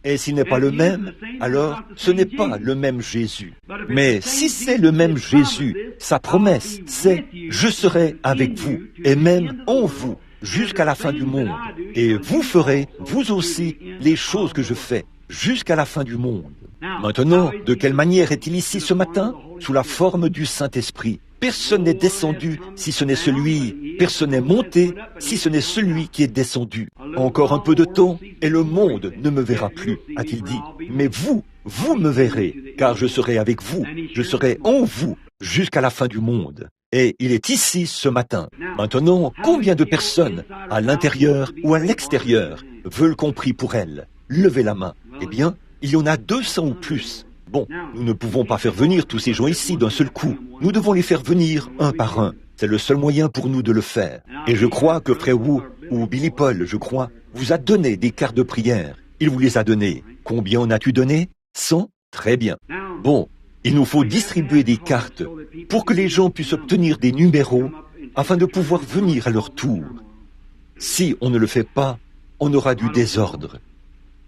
Et s'il n'est pas le même, alors ce n'est pas le même Jésus. Mais si c'est le même Jésus, sa promesse, c'est « Je serai avec vous, et même en vous, jusqu'à la fin du monde. Et vous ferez, vous aussi, les choses que je fais, jusqu'à la fin du monde. » Maintenant, de quelle manière est-il ici ce matin? Sous la forme du Saint-Esprit. Personne n'est descendu si ce n'est celui, personne n'est monté si ce n'est celui qui est descendu. Encore un peu de temps et le monde ne me verra plus, a-t-il dit. Mais vous me verrez, car je serai avec vous, je serai en vous jusqu'à la fin du monde. Et il est ici ce matin. Maintenant, combien de personnes, à l'intérieur ou à l'extérieur, veulent qu'on prie pour elles? Levez la main. Eh bien, il y en a 200 ou plus. Bon, nous ne pouvons pas faire venir tous ces gens ici d'un seul coup. Nous devons les faire venir un par un. C'est le seul moyen pour nous de le faire. Et je crois que Frère Wu, ou Billy Paul, je crois, vous a donné des cartes de prière. Il vous les a données. Combien en as-tu donné? 100? Très bien. Bon, il nous faut distribuer des cartes pour que les gens puissent obtenir des numéros afin de pouvoir venir à leur tour. Si on ne le fait pas, on aura du désordre.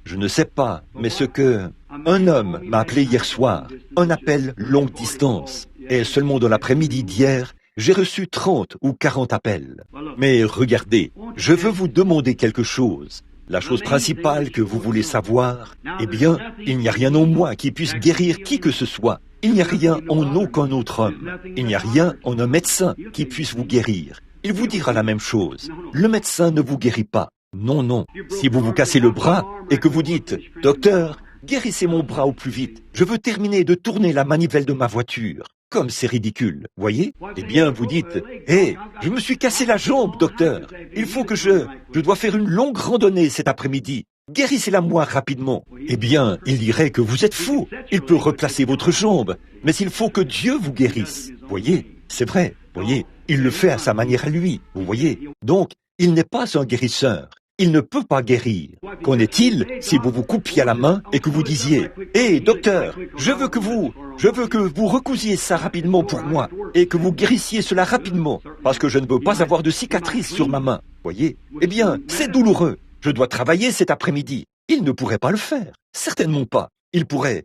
Je ne sais pas, mais ce que un homme m'a appelé hier soir, un appel longue distance, et seulement dans l'après-midi d'hier, j'ai reçu 30 ou 40 appels. Mais regardez, je veux vous demander quelque chose. La chose principale que vous voulez savoir, eh bien, il n'y a rien en moi qui puisse guérir qui que ce soit. Il n'y a rien en aucun autre homme. Il n'y a rien en un médecin qui puisse vous guérir. Il vous dira la même chose. Le médecin ne vous guérit pas. Non, non. Si vous vous cassez le bras et que vous dites « Docteur, guérissez mon bras au plus vite. Je veux terminer de tourner la manivelle de ma voiture. » Comme c'est ridicule, voyez? Eh bien, vous dites « Hé, je me suis cassé la jambe, docteur. Il faut que je dois faire une longue randonnée cet après-midi. Guérissez-la moi rapidement. » Eh bien, il dirait que vous êtes fou. Il peut replacer votre jambe, mais il faut que Dieu vous guérisse. Voyez? C'est vrai, voyez? Il le fait à sa manière à lui, vous voyez? Donc, il n'est pas un guérisseur. Il ne peut pas guérir. Qu'en est-il si vous vous coupiez à la main et que vous disiez « Hé, docteur, je veux que vous recousiez ça rapidement pour moi et que vous guérissiez cela rapidement parce que je ne veux pas avoir de cicatrices sur ma main. » Voyez? Eh bien, c'est douloureux. Je dois travailler cet après-midi. Il ne pourrait pas le faire. Certainement pas. Il pourrait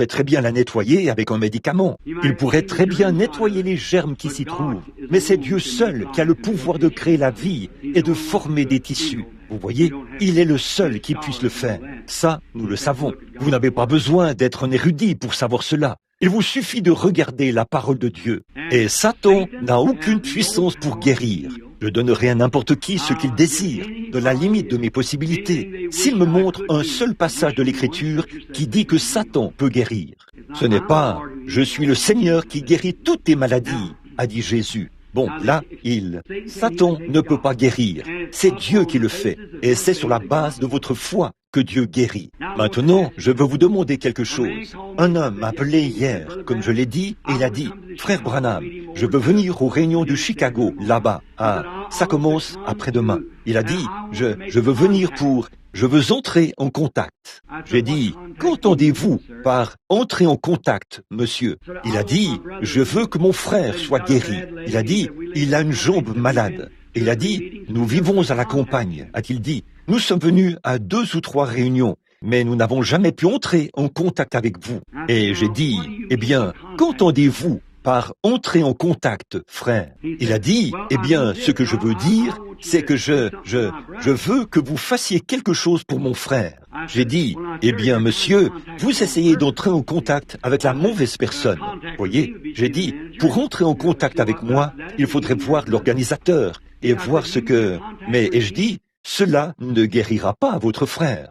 très bien la nettoyer avec un médicament. Il pourrait très bien nettoyer les germes qui s'y trouvent. Mais c'est Dieu seul qui a le pouvoir de créer la vie et de former des tissus. Vous voyez, il est le seul qui puisse le faire. Ça, nous le savons. Vous n'avez pas besoin d'être un érudit pour savoir cela. Il vous suffit de regarder la parole de Dieu. Et Satan n'a aucune puissance pour guérir. Je donnerai à n'importe qui ce qu'il désire, de la limite de mes possibilités, s'il me montre un seul passage de l'Écriture qui dit que Satan peut guérir. Ce n'est pas « Je suis le Seigneur qui guérit toutes tes maladies », a dit Jésus. Bon, là, Satan ne peut pas guérir. C'est Dieu qui le fait. Et c'est sur la base de votre foi que Dieu guérit. Maintenant, je veux vous demander quelque chose. Un homme m'a appelé hier, comme je l'ai dit, et il a dit, « Frère Branham, je veux venir aux réunions de Chicago, là-bas. Ça commence après-demain. » Il a dit, « Je veux venir je veux entrer en contact. » J'ai dit, « Qu'entendez-vous par entrer en contact, monsieur ?» Il a dit, « Je veux que mon frère soit guéri. » Il a dit, « Il a une jambe malade. » Il a dit, nous vivons à la campagne, a-t-il dit. Nous sommes venus à 2 ou 3 réunions, mais nous n'avons jamais pu entrer en contact avec vous. Et j'ai dit, eh bien, qu'entendez-vous par entrer en contact, frère? Il a dit, eh bien, ce que je veux dire, c'est que je veux que vous fassiez quelque chose pour mon frère. J'ai dit, eh bien, monsieur, vous essayez d'entrer en contact avec la mauvaise personne. Voyez, j'ai dit, pour entrer en contact avec moi, il faudrait voir l'organisateur et voir ce que... Mais, et je dis, cela ne guérira pas votre frère.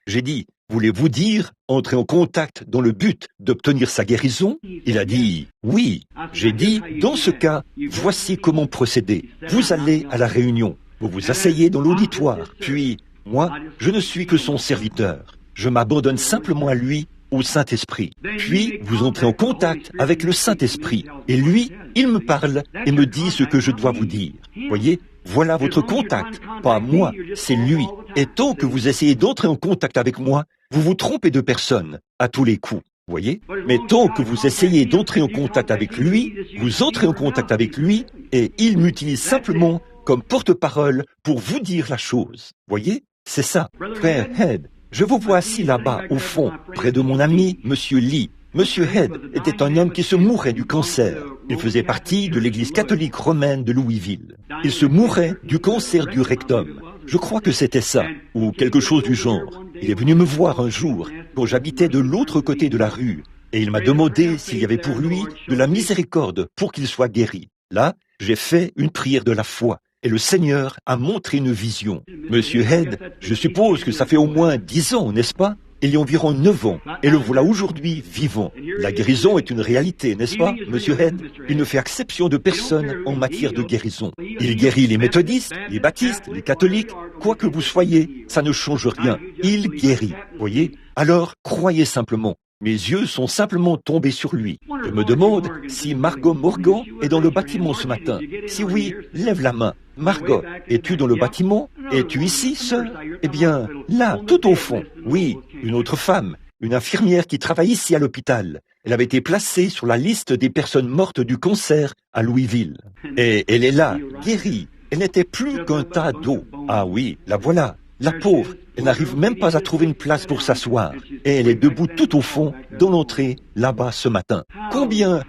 J'ai dit, voulez-vous dire entrer en contact dans le but d'obtenir sa guérison? Il a dit, oui. J'ai dit, dans ce cas, voici comment procéder. Vous allez à la réunion, vous vous asseyez dans l'auditoire, puis, moi, je ne suis que son serviteur. Je m'abandonne simplement à lui, au Saint-Esprit. Puis, vous entrez en contact avec le Saint-Esprit, et lui, il me parle et me dit ce que je dois vous dire. Voyez? Voilà votre contact, pas moi, c'est lui. Et tant que vous essayez d'entrer en contact avec moi, vous vous trompez de personne, à tous les coups, voyez? Mais tant que vous essayez d'entrer en contact avec lui, vous entrez en contact avec lui, et il m'utilise simplement comme porte-parole pour vous dire la chose. Voyez? C'est ça. Frère Head, je vous vois assis là-bas, au fond, près de mon ami, Monsieur Lee. Monsieur Head était un homme qui se mourait du cancer. Il faisait partie de l'église catholique romaine de Louisville. Il se mourait du cancer du rectum. Je crois que c'était ça, ou quelque chose du genre. Il est venu me voir un jour, quand j'habitais de l'autre côté de la rue, et il m'a demandé s'il y avait pour lui de la miséricorde pour qu'il soit guéri. Là, j'ai fait une prière de la foi, et le Seigneur a montré une vision. Monsieur Head, je suppose que ça fait au moins 10 ans, n'est-ce pas? Il y a environ 9 ans, et le voilà aujourd'hui vivant. La guérison est une réalité, n'est-ce pas, Monsieur Head? Il ne fait exception de personne en matière de guérison. Il guérit les méthodistes, les baptistes, les catholiques, quoi que vous soyez, ça ne change rien. Il guérit, voyez? Alors, croyez simplement. Mes yeux sont simplement tombés sur lui. Je me demande si Margot Morgan est dans le bâtiment ce matin. Si oui, lève la main. Margot, es-tu dans le bâtiment? Es-tu ici, sœur? Eh bien, là, tout au fond. Oui, une autre femme, une infirmière qui travaille ici à l'hôpital. Elle avait été placée sur la liste des personnes mortes du cancer à Louisville. Et elle est là, guérie. Elle n'était plus qu'un tas d'eau. Ah oui, la voilà. La pauvre, elle n'arrive même pas à trouver une place pour s'asseoir. Et elle est debout tout au fond, dans l'entrée, là-bas ce matin. Combien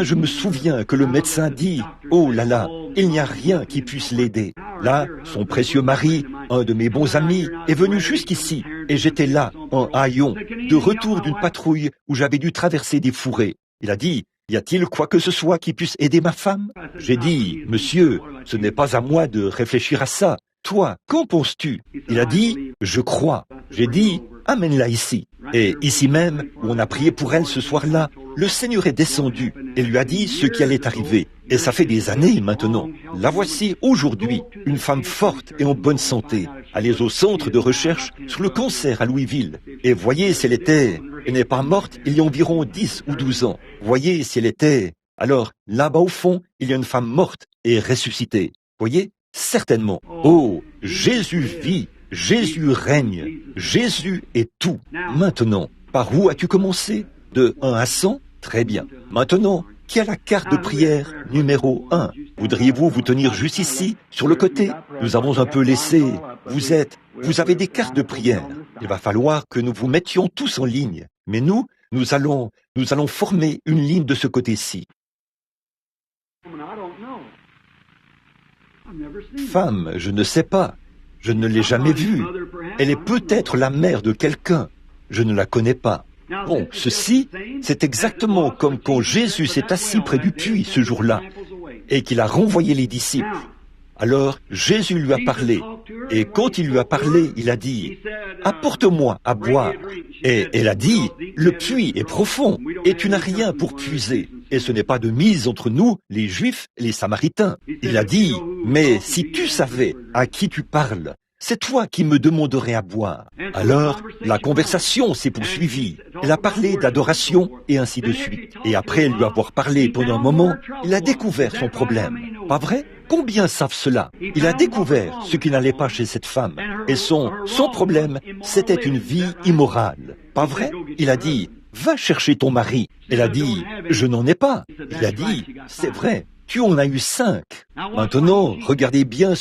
je me souviens que le médecin dit, oh là là, il n'y a rien qui puisse l'aider. Là, son précieux mari, un de mes bons amis, est venu jusqu'ici, et j'étais là, en haillon, de retour d'une patrouille où j'avais dû traverser des fourrés. Il a dit, y a-t-il quoi que ce soit qui puisse aider ma femme? J'ai dit, monsieur, ce n'est pas à moi de réfléchir à ça. Toi, qu'en penses-tu? Il a dit, je crois. J'ai dit, amène-la ici. Et ici même, où on a prié pour elle ce soir-là, le Seigneur est descendu et lui a dit ce qui allait arriver. Et ça fait des années maintenant. La voici aujourd'hui, une femme forte et en bonne santé. Allez au centre de recherche sur le cancer à Louisville. Et voyez si elle n'est pas morte il y a environ 10 ou 12 ans. Voyez si elle était... Alors, là-bas au fond, il y a une femme morte et ressuscitée. Voyez? Certainement. Oh, Jésus vit, Jésus règne, Jésus est tout. Maintenant, par où as-tu commencé? De 1 à 100? Très bien. Maintenant, qui a la carte de prière numéro 1? Voudriez-vous vous tenir juste ici, sur le côté? Nous avons un peu laissé... Vous avez des cartes de prière. Il va falloir que nous vous mettions tous en ligne. Mais nous allons former une ligne de ce côté-ci. Femme, je ne sais pas. Je ne l'ai jamais vue. Elle est peut-être la mère de quelqu'un. Je ne la connais pas. Bon, ceci, c'est exactement comme quand Jésus s'est assis près du puits ce jour-là et qu'il a renvoyé les disciples. Alors, Jésus lui a parlé. Et quand il lui a parlé, il a dit, « Apporte-moi à boire. » Et elle a dit, « Le puits est profond et tu n'as rien pour puiser. Et ce n'est pas de mise entre nous, les Juifs et les Samaritains. » Il a dit, « Mais si tu savais à qui tu parles, c'est toi qui me demanderais à boire. » Alors, la conversation s'est poursuivie. Elle a parlé d'adoration et ainsi de suite. Et après lui avoir parlé pendant un moment, il a découvert son problème. Pas vrai? Combien savent cela? Il a découvert ce qui n'allait pas chez cette femme. Et son problème, c'était une vie immorale. Pas vrai? Il a dit, va chercher ton mari. Elle a dit, je n'en ai pas. Il a dit, c'est vrai. tu en as eu 5. Maintenant, regardez bien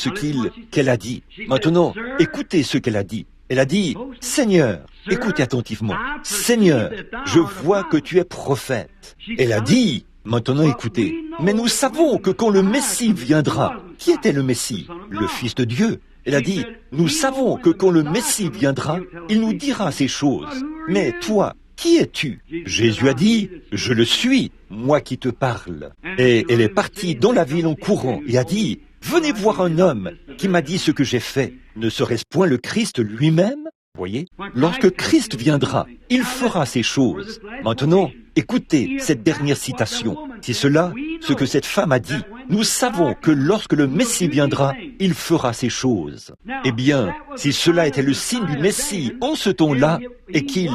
qu'elle a dit. Maintenant, écoutez ce qu'elle a dit. Elle a dit, « Seigneur, écoutez attentivement, Seigneur, je vois que tu es prophète. » Elle a dit, maintenant écoutez, « Mais nous savons que quand le Messie viendra, qui était le Messie? Le Fils de Dieu. » Elle a dit, « Nous savons que quand le Messie viendra, il nous dira ces choses. Mais toi, qui es-tu? » Jésus a dit, « Je le suis, moi qui te parle. » Et elle est partie dans la ville en courant et a dit, « Venez voir un homme qui m'a dit ce que j'ai fait. Ne serait-ce point le Christ lui-même? » Voyez, lorsque Christ viendra, il fera ces choses. Maintenant, écoutez cette dernière citation. C'est cela, ce que cette femme a dit. Nous savons que lorsque le Messie viendra, il fera ces choses. Eh bien, si cela était le signe du Messie en ce temps-là, et qu'il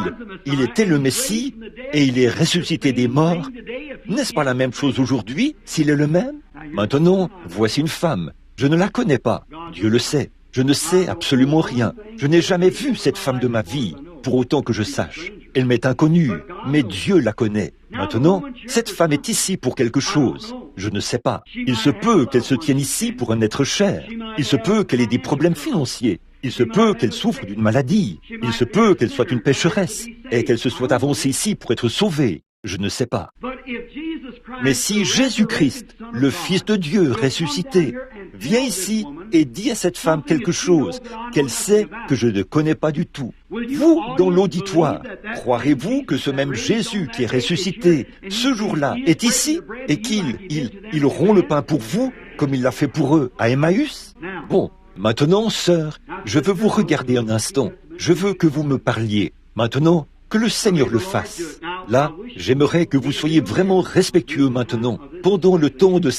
était le Messie, et il est ressuscité des morts, n'est-ce pas la même chose aujourd'hui, s'il est le même? Maintenant, voici une femme. Je ne la connais pas. Dieu le sait. Je ne sais absolument rien. Je n'ai jamais vu cette femme de ma vie, pour autant que je sache. Elle m'est inconnue, mais Dieu la connaît. Maintenant, cette femme est ici pour quelque chose. Je ne sais pas. Il se peut qu'elle se tienne ici pour un être cher. Il se peut qu'elle ait des problèmes financiers. Il se peut qu'elle souffre d'une maladie. Il se peut qu'elle soit une pécheresse et qu'elle se soit avancée ici pour être sauvée. Je ne sais pas. Mais si Jésus-Christ, le Fils de Dieu ressuscité, vient ici et dit à cette femme quelque chose qu'elle sait que je ne connais pas du tout, vous, dans l'auditoire, croirez-vous que ce même Jésus qui est ressuscité ce jour-là est ici et qu'il rompt le pain pour vous comme il l'a fait pour eux à Emmaüs? Bon, maintenant, sœur, je veux vous regarder un instant. Je veux que vous me parliez. Maintenant, que le Seigneur le fasse. Là, j'aimerais que vous soyez vraiment respectueux maintenant, pendant le temps de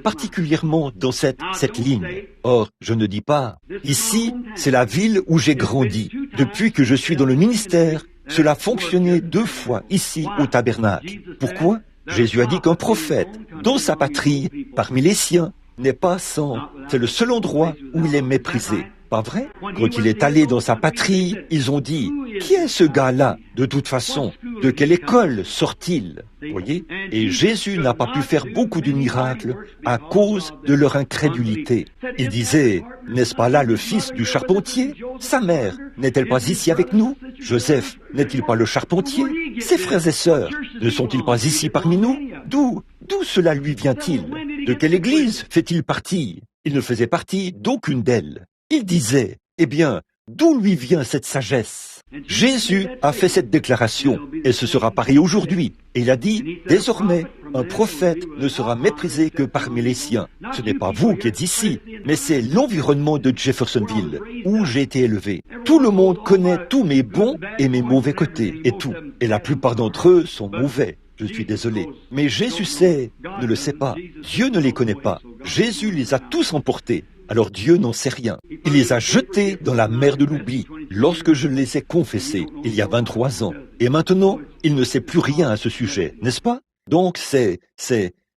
particulièrement dans cette ligne. Or, je ne dis pas, ici, c'est la ville où j'ai grandi. Depuis que je suis dans le ministère, cela fonctionnait 2 fois ici au tabernacle. Pourquoi? Jésus a dit qu'un prophète, dans sa patrie, parmi les siens, n'est pas sans. C'est le seul endroit où il est méprisé. Pas vrai? Quand il est allé dans sa patrie, ils ont dit, « Qui est ce gars-là? De toute façon, de quelle école sort-il » Voyez? Et Jésus n'a pas pu faire beaucoup de miracles à cause de leur incrédulité. Il disait, « N'est-ce pas là le fils du charpentier? Sa mère, n'est-elle pas ici avec nous? Joseph, n'est-il pas le charpentier? Ses frères et sœurs, ne sont-ils pas ici parmi nous? D'où cela lui vient-il? De quelle église fait-il partie? » Il ne faisait partie d'aucune d'elles. Il disait, eh bien, d'où lui vient cette sagesse? Jésus a fait cette déclaration, et ce sera pareil aujourd'hui. Et il a dit, désormais, un prophète ne sera méprisé que parmi les siens. Ce n'est pas vous qui êtes ici, mais c'est l'environnement de Jeffersonville, où j'ai été élevé. Tout le monde connaît tous mes bons et mes mauvais côtés, et tout. Et la plupart d'entre eux sont mauvais. Je suis désolé. Mais Jésus ne le sait pas. Dieu ne les connaît pas. Jésus les a tous emportés. Alors Dieu n'en sait rien. Il les a jetés dans la mer de l'oubli lorsque je les ai confessés il y a 23 ans. Et maintenant, il ne sait plus rien à ce sujet, n'est-ce pas? Donc c'est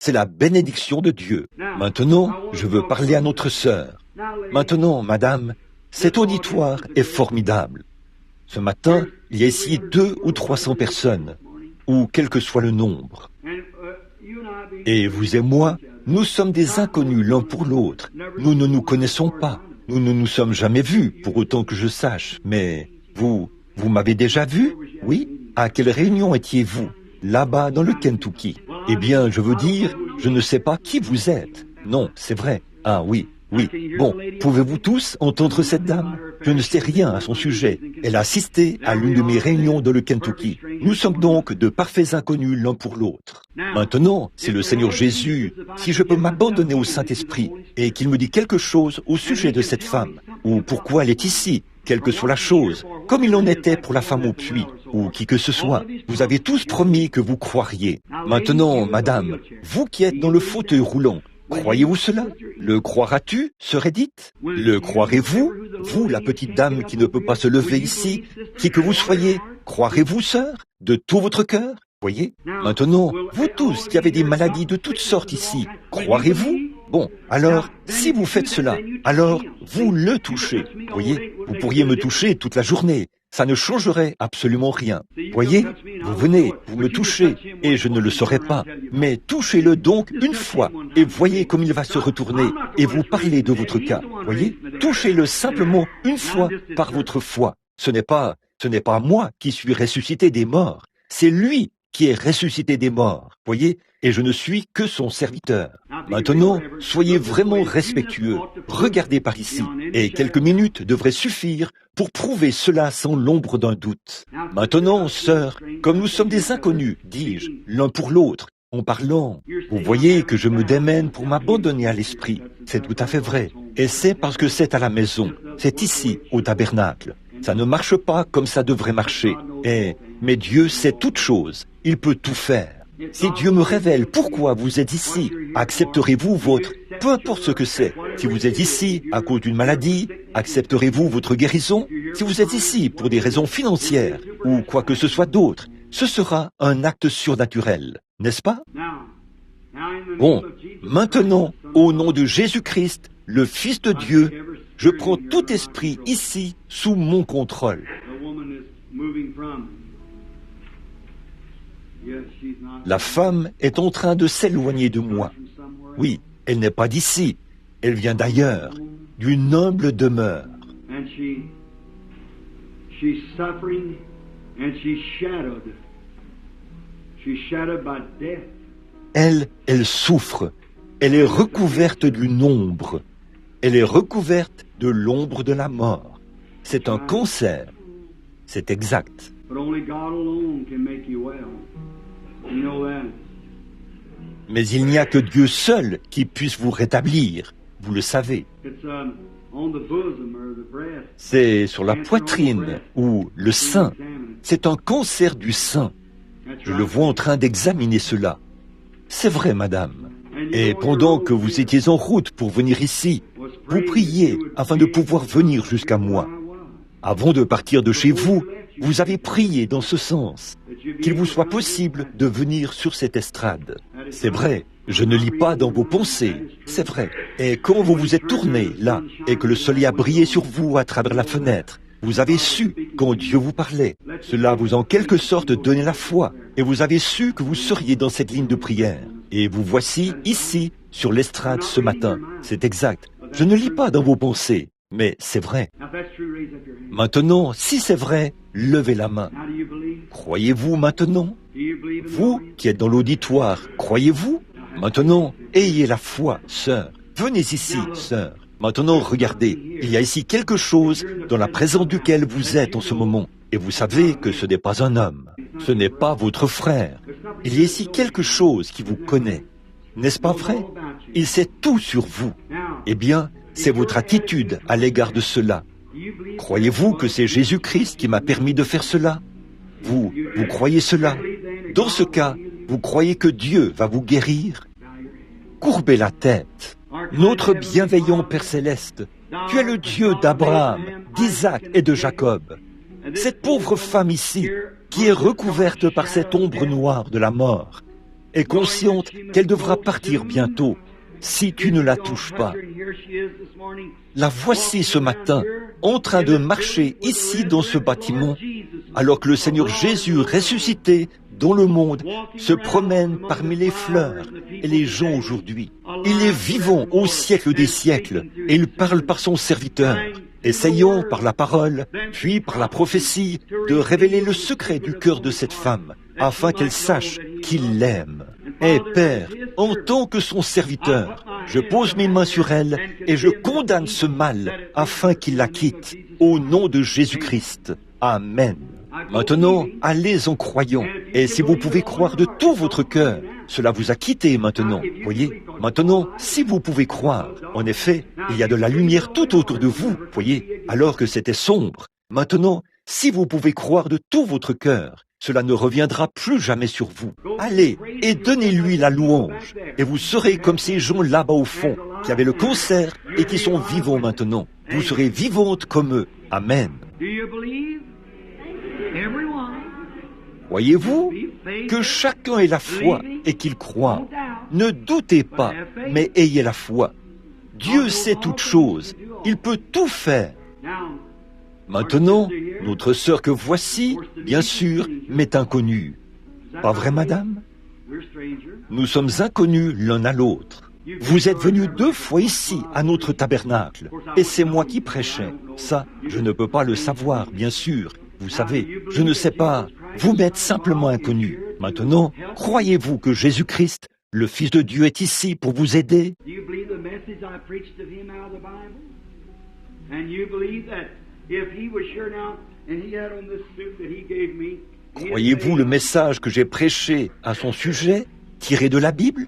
la bénédiction de Dieu. Maintenant, je veux parler à notre sœur. Maintenant, madame, cet auditoire est formidable. Ce matin, il y a ici 200 ou 300 personnes, ou quel que soit le nombre. Et vous et moi, nous sommes des inconnus l'un pour l'autre. Nous ne nous connaissons pas. Nous ne nous sommes jamais vus, pour autant que je sache. Mais vous m'avez déjà vu? Oui? À quelle réunion étiez-vous? Là-bas, dans le Kentucky. Eh bien, je veux dire, je ne sais pas qui vous êtes. Non, c'est vrai. Ah oui. Oui, bon, pouvez-vous tous entendre cette dame? Je ne sais rien à son sujet. Elle a assisté à l'une de mes réunions dans le Kentucky. Nous sommes donc de parfaits inconnus l'un pour l'autre. Maintenant, c'est le Seigneur Jésus, si je peux m'abandonner au Saint-Esprit et qu'il me dit quelque chose au sujet de cette femme, ou pourquoi elle est ici, quelle que soit la chose, comme il en était pour la femme au puits, ou qui que ce soit. Vous avez tous promis que vous croiriez. Maintenant, madame, vous qui êtes dans le fauteuil roulant, croyez-vous cela? Le croiras-tu, serait dite? Le croirez-vous? Vous, la petite dame qui ne peut pas se lever ici, qui que vous soyez, croirez-vous, sœur? De tout votre cœur? Voyez? Maintenant, vous tous qui avez des maladies de toutes sortes ici, croirez-vous? Bon, alors, si vous faites cela, alors vous le touchez. Voyez? Vous pourriez me toucher toute la journée. ça ne changerait absolument rien. Voyez, vous venez, vous me touchez, et je ne le saurais pas. Mais touchez-le donc une fois, et voyez comme il va se retourner, et vous parlez de votre cas. Voyez, touchez-le simplement une fois par votre foi. Ce n'est pas moi qui suis ressuscité des morts, c'est lui qui est ressuscité des morts. Voyez, et je ne suis que son serviteur. Maintenant, soyez vraiment respectueux. Regardez par ici, et quelques minutes devraient suffire pour prouver cela sans l'ombre d'un doute. Maintenant, sœurs, comme nous sommes des inconnus, dis-je, l'un pour l'autre, en parlant, vous voyez que je me démène pour m'abandonner à l'esprit. C'est tout à fait vrai. Et c'est parce que c'est à la maison, c'est ici, au tabernacle. Ça ne marche pas comme ça devrait marcher. Mais Dieu sait toutes choses. Il peut tout faire. Si Dieu me révèle pourquoi vous êtes ici, accepterez-vous votre, peu importe ce que c'est. Si vous êtes ici à cause d'une maladie, accepterez-vous votre guérison? Si vous êtes ici pour des raisons financières ou quoi que ce soit d'autre, ce sera un acte surnaturel, n'est-ce pas? Bon, maintenant, au nom de Jésus-Christ, le Fils de Dieu, je prends tout esprit ici sous mon contrôle. La femme est en train de s'éloigner de moi. Oui, elle n'est pas d'ici. Elle vient d'ailleurs, d'une humble demeure. Elle souffre. Elle est recouverte d'une ombre. Elle est recouverte de l'ombre de la mort. C'est un cancer. C'est exact. Mais il n'y a que Dieu seul qui puisse vous rétablir. Vous le savez. C'est sur la poitrine ou le sein. C'est un cancer du sein. Je le vois en train d'examiner cela. C'est vrai, madame. Et pendant que vous étiez en route pour venir ici, vous priez afin de pouvoir venir jusqu'à moi. Avant de partir de chez vous, vous avez prié dans ce sens, qu'il vous soit possible de venir sur cette estrade. C'est vrai, je ne lis pas dans vos pensées, c'est vrai. Et quand vous vous êtes tourné là, et que le soleil a brillé sur vous à travers la fenêtre, vous avez su quand Dieu vous parlait. Cela vous en quelque sorte donnait la foi, et vous avez su que vous seriez dans cette ligne de prière. Et vous voici ici, sur l'estrade ce matin. C'est exact. Je ne lis pas dans vos pensées, mais c'est vrai. Maintenant, si c'est vrai, levez la main. Croyez-vous maintenant? Vous qui êtes dans l'auditoire, croyez-vous? Maintenant, ayez la foi, sœur. Venez ici, sœur. Maintenant, regardez, il y a ici quelque chose dans la présence duquel vous êtes en ce moment. Et vous savez que ce n'est pas un homme. Ce n'est pas votre frère. Il y a ici quelque chose qui vous connaît. N'est-ce pas vrai? Il sait tout sur vous. Eh bien, c'est votre attitude à l'égard de cela. Croyez-vous que c'est Jésus-Christ qui m'a permis de faire cela? Vous croyez cela? Dans ce cas, vous croyez que Dieu va vous guérir? Courbez la tête. Notre bienveillant Père Céleste, tu es le Dieu d'Abraham, d'Isaac et de Jacob. Cette pauvre femme ici, qui est recouverte par cette ombre noire de la mort, est consciente qu'elle devra partir bientôt, si tu ne la touches pas. La voici ce matin, en train de marcher ici dans ce bâtiment, alors que le Seigneur Jésus ressuscité dans le monde se promène parmi les fleurs et les gens aujourd'hui. Il est vivant au siècle des siècles et il parle par son serviteur. Essayons par la parole, puis par la prophétie, de révéler le secret du cœur de cette femme, afin qu'elle sache qu'il l'aime. Et Père, en tant que son serviteur, je pose mes mains sur elle et je condamne ce mal afin qu'il la quitte, au nom de Jésus-Christ. Amen. Maintenant, allez en croyant, et si vous pouvez croire de tout votre cœur, cela vous a quitté maintenant, voyez. Maintenant, si vous pouvez croire, en effet, il y a de la lumière tout autour de vous, voyez, alors que c'était sombre. Maintenant, si vous pouvez croire de tout votre cœur, cela ne reviendra plus jamais sur vous. Allez et donnez-lui la louange, et vous serez comme ces gens là-bas au fond, qui avaient le cancer et qui sont vivants maintenant. Vous serez vivantes comme eux. Amen. Voyez-vous que chacun ait la foi et qu'il croit. Ne doutez pas, mais ayez la foi. Dieu sait toutes choses. Il peut tout faire. Maintenant, notre sœur que voici, bien sûr, m'est inconnue. Pas vrai, madame? Nous sommes inconnus l'un à l'autre. Vous êtes venus 2 fois ici, à notre tabernacle, et c'est moi qui prêchais. Ça, je ne peux pas le savoir, bien sûr. Vous savez, je ne sais pas. Vous m'êtes simplement inconnu. Maintenant, croyez-vous que Jésus-Christ, le Fils de Dieu, est ici pour vous aider? Croyez-vous le message que j'ai prêché à son sujet, tiré de la Bible?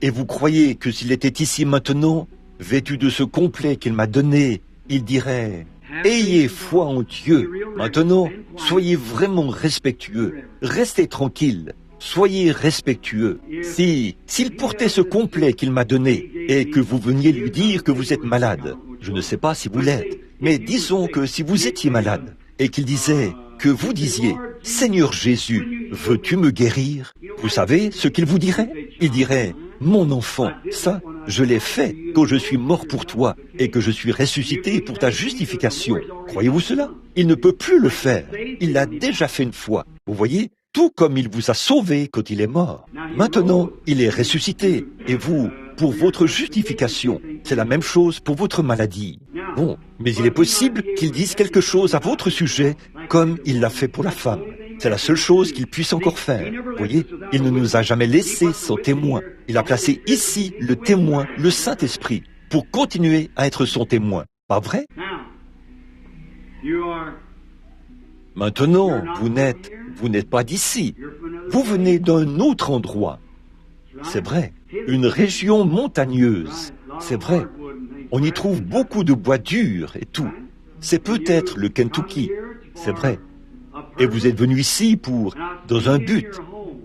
Et vous croyez que s'il était ici maintenant, vêtu de ce complet qu'il m'a donné, il dirait « Ayez foi en Dieu. Maintenant, soyez vraiment respectueux. Restez tranquille. Soyez respectueux. S'il portait ce complet qu'il m'a donné et que vous veniez lui dire que vous êtes malade, je ne sais pas si vous l'êtes, mais disons que si vous étiez malade et qu'il disait que vous disiez « Seigneur Jésus, veux-tu me guérir ?» Vous savez ce qu'il vous dirait? Il dirait « Mon enfant, ça, je l'ai fait quand je suis mort pour toi et que je suis ressuscité pour ta justification. » Croyez-vous cela? Il ne peut plus le faire. Il l'a déjà fait une fois. Vous voyez? Tout comme il vous a sauvé quand il est mort. Maintenant, il est ressuscité. Et vous, pour votre justification, c'est la même chose pour votre maladie. Bon, mais il est possible qu'il dise quelque chose à votre sujet, comme il l'a fait pour la femme. C'est la seule chose qu'il puisse encore faire. Vous voyez, il ne nous a jamais laissé sans témoin. Il a placé ici le témoin, le Saint-Esprit, pour continuer à être son témoin. Pas vrai? Maintenant, vous n'êtes pas d'ici. Vous venez d'un autre endroit. C'est vrai. Une région montagneuse. C'est vrai. On y trouve beaucoup de bois durs et tout. C'est peut-être le Kentucky. C'est vrai. Et vous êtes venu ici dans un but.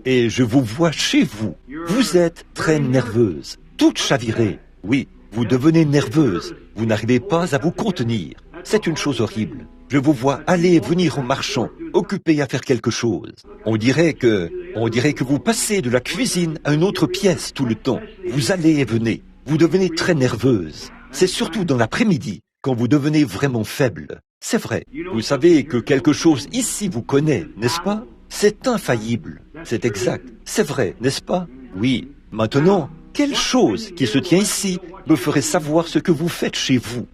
Et je vous vois chez vous. Vous êtes très nerveuse, toute chavirée. Oui, vous devenez nerveuse. Vous n'arrivez pas à vous contenir. C'est une chose horrible. Je vous vois aller et venir en marchant, occupé à faire quelque chose. On dirait que vous passez de la cuisine à une autre pièce tout le temps. Vous allez et venez. Vous devenez très nerveuse. C'est surtout dans l'après-midi, quand vous devenez vraiment faible. C'est vrai. Vous savez que quelque chose ici vous connaît, n'est-ce pas? C'est infaillible. C'est exact. C'est vrai, n'est-ce pas? Oui. Maintenant, quelle chose qui se tient ici me ferait savoir ce que vous faites chez vous?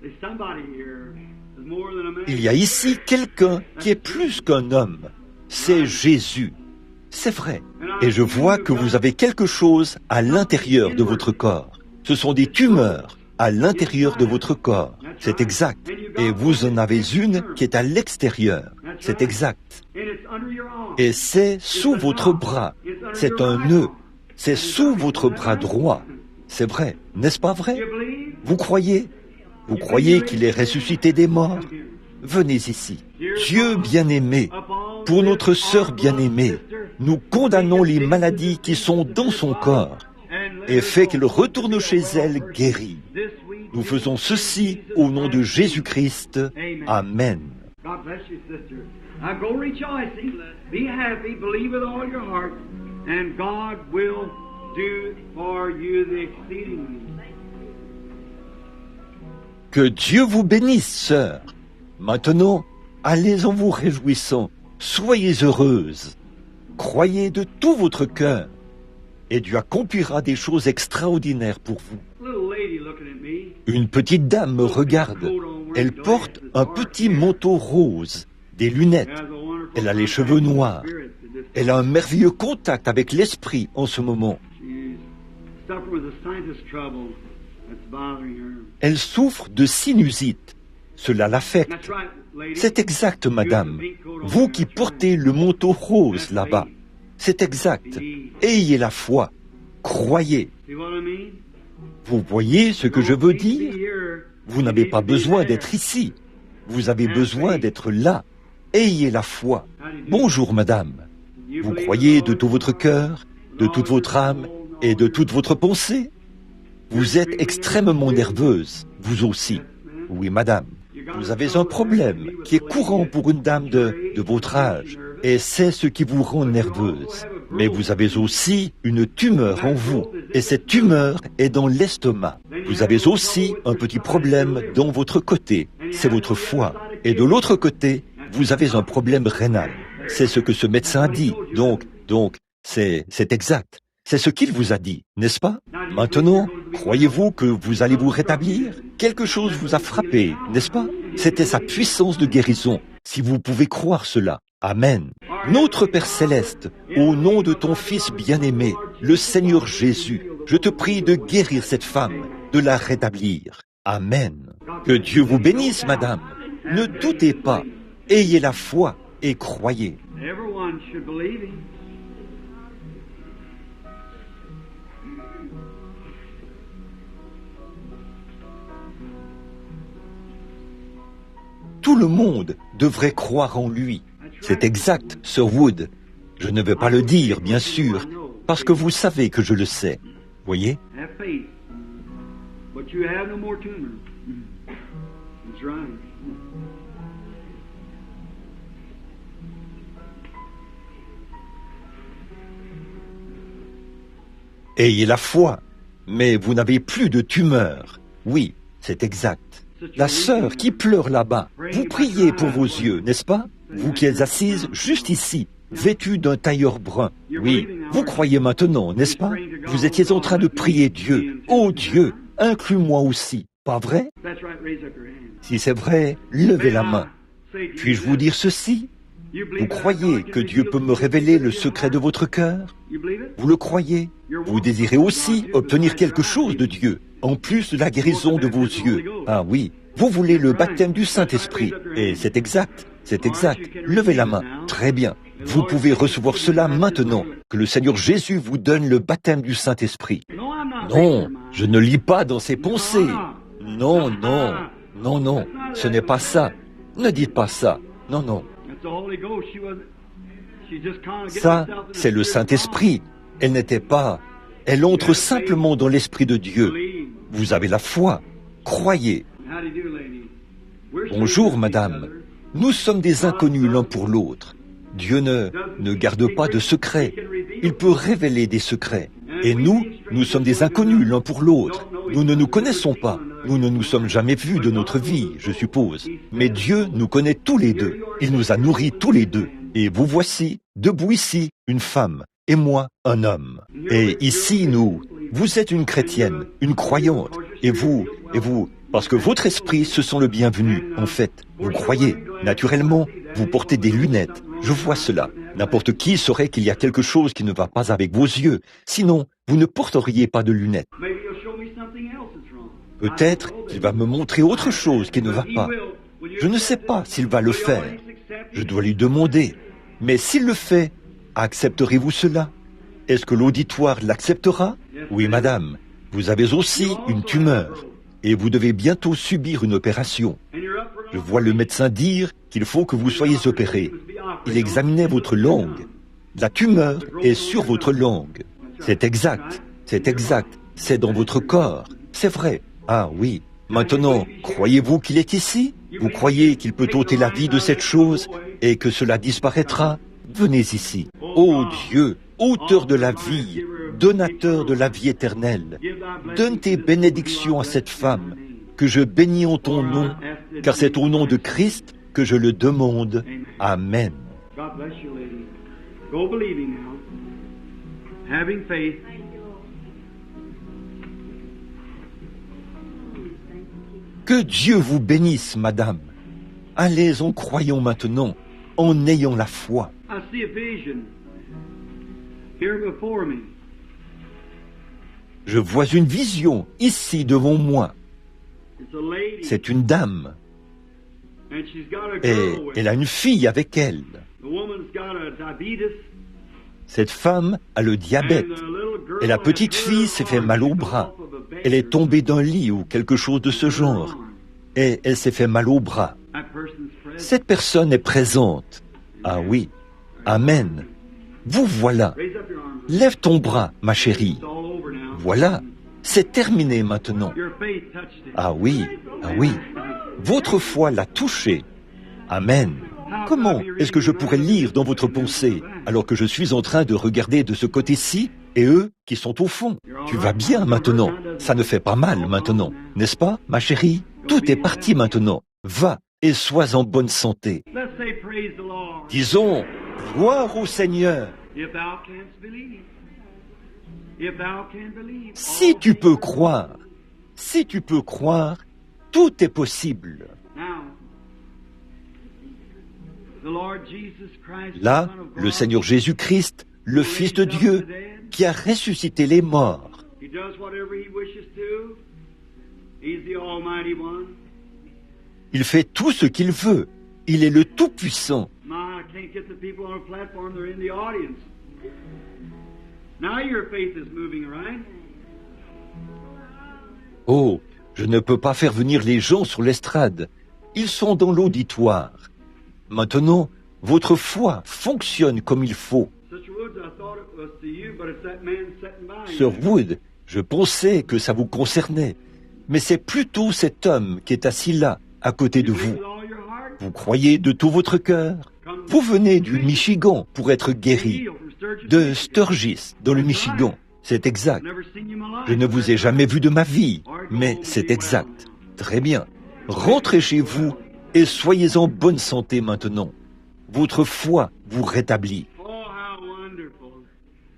Il y a ici quelqu'un qui est plus qu'un homme. C'est Jésus. C'est vrai. Et je vois que vous avez quelque chose à l'intérieur de votre corps. Ce sont des tumeurs à l'intérieur de votre corps. C'est exact. Et vous en avez une qui est à l'extérieur. C'est exact. Et c'est sous votre bras. C'est un nœud. C'est sous votre bras droit. C'est vrai. N'est-ce pas vrai? Vous croyez? Vous croyez qu'il est ressuscité des morts? Venez ici. Dieu bien-aimé, pour notre sœur bien-aimée, nous condamnons les maladies qui sont dans son corps et fait qu'elle retourne chez elle guérie. Nous faisons ceci au nom de Jésus-Christ. Amen. Que Dieu vous bénisse, sœur. Maintenant, allez en vous réjouissant. Soyez heureuse. Croyez de tout votre cœur. Et Dieu accomplira des choses extraordinaires pour vous. Une petite dame me regarde. Elle porte un petit manteau rose, des lunettes. Elle a les cheveux noirs. Elle a un merveilleux contact avec l'esprit en ce moment. Elle souffre de sinusite. Cela l'affecte. C'est exact, madame. Vous qui portez le manteau rose là-bas. C'est exact. Ayez la foi. Croyez. Vous voyez ce que je veux dire? Vous n'avez pas besoin d'être ici. Vous avez besoin d'être là. Ayez la foi. Bonjour, madame. Vous croyez de tout votre cœur, de toute votre âme et de toute votre pensée? Vous êtes extrêmement nerveuse, vous aussi. Oui, madame. Vous avez un problème qui est courant pour une dame de votre âge, et c'est ce qui vous rend nerveuse. Mais vous avez aussi une tumeur en vous, et cette tumeur est dans l'estomac. Vous avez aussi un petit problème dans votre côté, c'est votre foie. Et de l'autre côté, vous avez un problème rénal. C'est ce que ce médecin a dit. Donc, c'est exact. C'est ce qu'il vous a dit, n'est-ce pas? Maintenant, croyez-vous que vous allez vous rétablir? Quelque chose vous a frappé, n'est-ce pas? C'était sa puissance de guérison. Si vous pouvez croire cela. Amen. Notre Père Céleste, au nom de ton Fils bien-aimé, le Seigneur Jésus, je te prie de guérir cette femme, de la rétablir. Amen. Que Dieu vous bénisse, madame. Ne doutez pas. Ayez la foi et croyez. Everyone should believe him. Tout le monde devrait croire en lui. C'est exact, Sir Wood. Je ne vais pas le dire, bien sûr, parce que vous savez que je le sais. Voyez? Have faith. But you have no more tumor. That's right. Ayez la foi, mais vous n'avez plus de tumeur. Oui, c'est exact. La sœur qui pleure là-bas, vous priez pour vos yeux, n'est-ce pas? Vous qui êtes assise juste ici, vêtue d'un tailleur brun. Oui, vous croyez maintenant, n'est-ce pas? Vous étiez en train de prier Dieu. Oh Dieu, inclus-moi aussi. Pas vrai? That's right. Raise up your hand. Si c'est vrai, levez la main. Puis-je vous dire ceci? Vous croyez que Dieu peut me révéler le secret de votre cœur? You believe it? Vous le croyez? Vous désirez aussi obtenir quelque chose de Dieu, en plus de la guérison de vos yeux. Ah oui, vous voulez le baptême du Saint-Esprit. Et c'est exact, c'est exact. Levez la main. Très bien. Vous pouvez recevoir cela maintenant. Que le Seigneur Jésus vous donne le baptême du Saint-Esprit. No, I'm not. Non, je ne lis pas dans ses pensées. Non, non, non, non, ce n'est pas ça. Ne dites pas ça. Non, non. That's the Holy Ghost. She just kind of Ça, c'est le Saint-Esprit. Elle n'était pas... Elle entre simplement dans l'Esprit de Dieu. Vous avez la foi. Croyez. How do you do, lady? We're Bonjour, strangers to each madame. other. Nous sommes des inconnus l'un pour l'autre. Dieu ne garde pas de secrets. Il peut révéler des secrets. Et nous sommes des inconnus l'un pour l'autre. Nous ne nous connaissons pas. Nous ne nous sommes jamais vus de notre vie, je suppose. Mais Dieu nous connaît tous les deux. Il nous a nourris tous les deux. Et vous voici, debout ici, une femme, et moi, un homme. Et ici, vous êtes une chrétienne, une croyante. Et vous, parce que votre esprit, ce sont le bienvenu, en fait. Vous croyez. Naturellement, vous portez des lunettes. Je vois cela. N'importe qui saurait qu'il y a quelque chose qui ne va pas avec vos yeux. Sinon, vous ne porteriez pas de lunettes. Maybe you'll show me something else that's wrong. Peut-être qu'il va me montrer autre chose qui ne va pas. Je ne sais pas s'il va le faire. Je dois lui demander. Mais s'il le fait, accepterez-vous cela? Est-ce que l'auditoire l'acceptera? Oui, madame. Vous avez aussi une tumeur. Et vous devez bientôt subir une opération. Je vois le médecin dire qu'il faut que vous soyez opéré. Il examinait votre langue. La tumeur est sur votre langue. C'est exact, c'est dans votre corps. C'est vrai. Ah oui. Maintenant, croyez-vous qu'il est ici? Vous croyez qu'il peut ôter la vie de cette chose et que cela disparaîtra? Venez ici. Ô Dieu, auteur de la vie, donateur de la vie éternelle, donne tes bénédictions à cette femme, que je bénis en ton nom, car c'est au nom de Christ que je le demande. Amen. God bless you, lady. Go believing now. Having faith. Que Dieu vous bénisse, madame. Allez en croyant maintenant, en ayant la foi. I see a vision here before me. Je vois une vision ici devant moi. It's a lady, C'est une dame and she's got a et girl with elle a une fille avec elle. The woman's got a diabetes. Cette femme a le diabète And the little girl et la has petite hurt fille her s'est fait arm. mal au She bras. fell off of a bed. Elle est tombée d'un lit ou quelque chose de ce genre et elle s'est fait mal au bras. That person's present. Cette personne est présente. Ah oui. Amen. Vous voilà. Raise up your arm. Lève ton bras, ma chérie. It's all over now. Voilà. C'est terminé maintenant. Your faith touched it. Ah oui, ah oui. Votre foi l'a touché. Amen. Comment est-ce que je pourrais lire dans votre pensée alors que je suis en train de regarder de ce côté-ci et eux qui sont au fond? Tu vas bien maintenant. Ça ne fait pas mal maintenant, n'est-ce pas, ma chérie? Tout est parti maintenant. Va, et sois en bonne santé. Let's say praise the Lord. Disons, gloire au Seigneur. If thou canst believe. If thou can believe. Si tu peux croire, tout est possible. Now, the Lord Jesus Christ, Là, the Son of le God, Seigneur Jésus-Christ, le Fils de Dieu, qui a ressuscité les morts, He does whatever He wishes to. He's the Almighty One. il fait tout ce qu'il veut. Il est le Tout-Puissant. My, I can't get the people on a platform, they're in the audience. Now your faith is moving, right? Oh, je ne peux pas faire venir les gens sur l'estrade. Ils sont dans l'auditoire. Maintenant, votre foi fonctionne comme il faut. Sister Woods, I thought it was to you, but it's that man sitting by Sir you. Wood, je pensais que ça vous concernait, mais c'est plutôt cet homme qui est assis là, à côté de You vous. with all your heart, Vous croyez de tout votre cœur. Vous venez du Michigan pour être guéri, healed from Sturgis. de Sturgis, dans le Michigan. C'est exact. Never seen you in my life. Je ne vous ai jamais vu de ma vie, mais c'est exact. Très bien. Rentrez chez vous et soyez en bonne santé maintenant. Votre foi vous rétablit. Oh, how wonderful.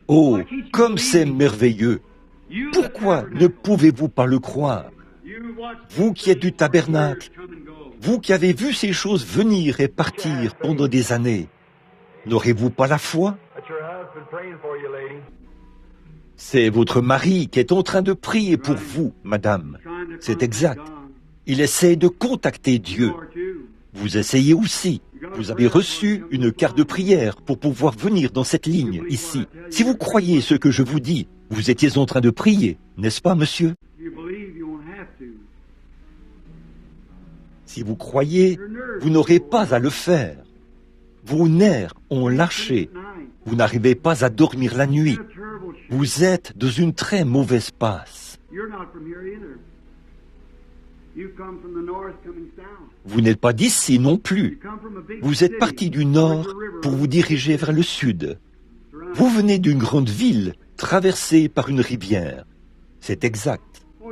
Oh, comme c'est merveilleux. You Pourquoi ne pouvez-vous pas le croire? You watch Vous qui êtes du tabernacle, come and go. vous qui avez vu ces choses venir et partir pendant des années, n'aurez-vous pas la foi? That's your husband praying for you, lady. C'est votre mari qui est en train de prier pour vous, madame. Trying to C'est contact exact. God. Il essaie de contacter Dieu. You are too. Vous essayez aussi. Vous avez reçu une carte de prière pour pouvoir venir dans cette ligne ici. Si vous croyez ce que je vous dis, vous étiez en train de prier, n'est-ce pas, monsieur? You believe you won't have to. Si vous croyez, vous n'aurez pas à le faire. Vos nerfs ont lâché. Tonight. Vous n'arrivez pas à dormir la nuit. You're a terrible shape. Vous êtes dans une très mauvaise passe. You're not from here either. You come from the north coming south. Vous n'êtes pas d'ici non You plus. come from a big Vous êtes city. parti du nord There's a river pour vous diriger vers le sud. around. Vous venez d'une grande ville traversée par une rivière. C'est exact.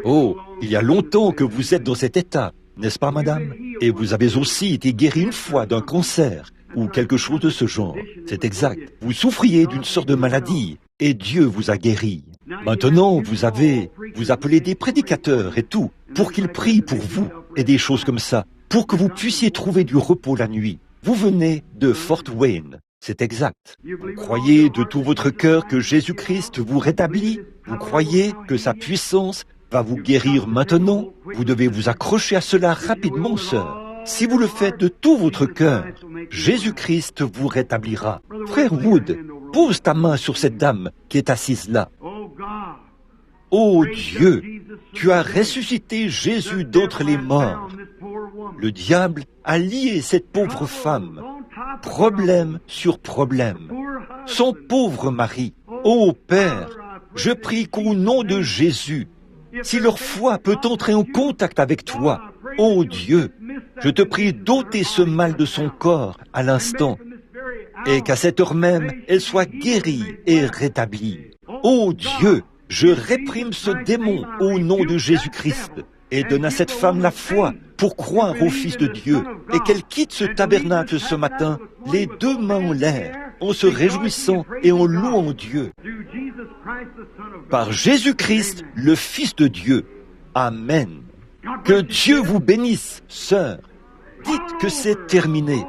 Oh, il y a longtemps que vous êtes dans cet état, n'est-ce pas, madame? Et vous avez aussi été guéri une fois d'un cancer ou quelque chose de ce genre. C'est exact. Vous souffriez d'une sorte de maladie et Dieu vous a guéri. Maintenant, vous appelez des prédicateurs et tout pour qu'ils prient pour vous et des choses comme ça, pour que vous puissiez trouver du repos la nuit. Vous venez de Fort Wayne. C'est exact. Vous croyez de tout votre cœur que Jésus-Christ vous rétablit? Vous croyez que sa puissance va vous guérir maintenant? Vous devez vous accrocher à cela rapidement, sœur. Si vous le faites de tout votre cœur, Jésus-Christ vous rétablira. Frère Wood, pose ta main sur cette dame qui est assise là. Oh God. Ô Dieu, tu as ressuscité Jésus d'entre les morts. Le diable a lié cette pauvre femme, problème sur problème. Son pauvre mari. Ô Père, je prie qu'au nom de Jésus, si leur foi peut entrer en contact avec toi, ô Dieu, je te prie d'ôter ce mal de son corps à l'instant et qu'à cette heure même, elle soit guérie et rétablie. Ô Dieu, je réprime ce démon au nom de Jésus-Christ et donne à cette femme la foi pour croire au Fils de Dieu et qu'elle quitte ce tabernacle ce matin, les deux mains en l'air, en se réjouissant et en louant Dieu. Par Jésus-Christ, le Fils de Dieu. Amen. Que Dieu vous bénisse, sœur. Dites que c'est terminé.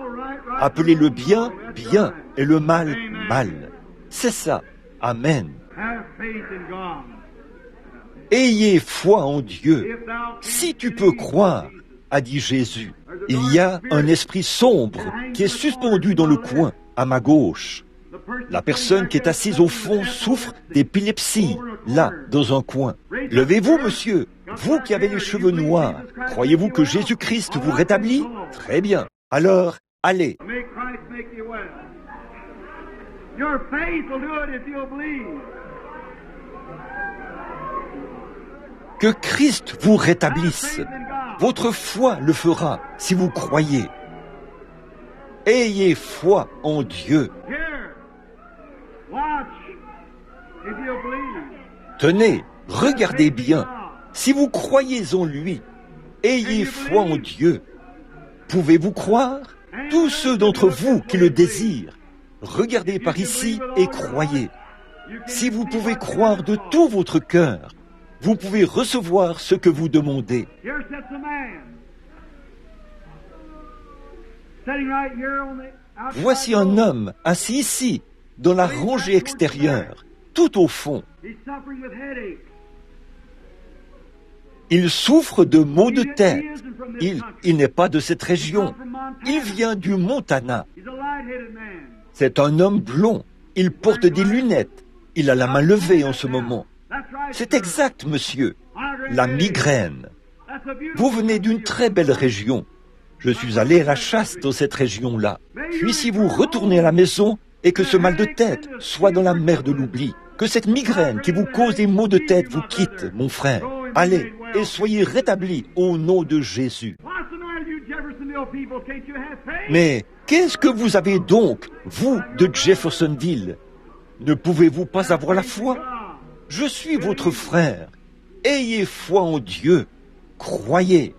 Appelez le bien, bien, et le mal, mal. C'est ça. Amen. Have faith in God. Ayez foi en Dieu. Si tu peux croire, a dit Jésus, il y a un esprit sombre qui est suspendu dans le coin, à ma gauche. La personne qui est assise au fond souffre d'épilepsie, là, dans un coin. Levez-vous, monsieur, vous qui avez les cheveux noirs. Croyez-vous que Jésus-Christ vous rétablit? Très bien. Alors, allez. May Christ make you well. Your faith will do it if you'll believe. Que Christ vous rétablisse. Votre foi le fera si vous croyez. Ayez foi en Dieu. Here, watch if you'll believe. Tenez, regardez bien. Si vous croyez en lui, ayez foi en Dieu. Pouvez-vous croire? Tous ceux d'entre vous qui le désirent, regardez par ici et croyez. Si vous pouvez croire de tout votre cœur, vous pouvez recevoir ce que vous demandez. Voici un homme assis ici, dans la rangée extérieure, tout au fond. Il souffre de maux de tête. Il n'est pas de cette région. Il vient du Montana. C'est un homme blond. Il porte des lunettes. Il a la main levée en ce moment. C'est exact, monsieur. La migraine. Vous venez d'une très belle région. Je suis allé à la chasse dans cette région-là. Puissiez-vous retourner à la maison et que ce mal de tête soit dans la mer de l'oubli. Que cette migraine qui vous cause des maux de tête vous quitte, mon frère. Allez et soyez rétablis au nom de Jésus. Mais qu'est-ce que vous avez donc, vous de Jeffersonville? Ne pouvez-vous pas avoir la foi? Je suis votre frère. Ayez foi en Dieu. Croyez.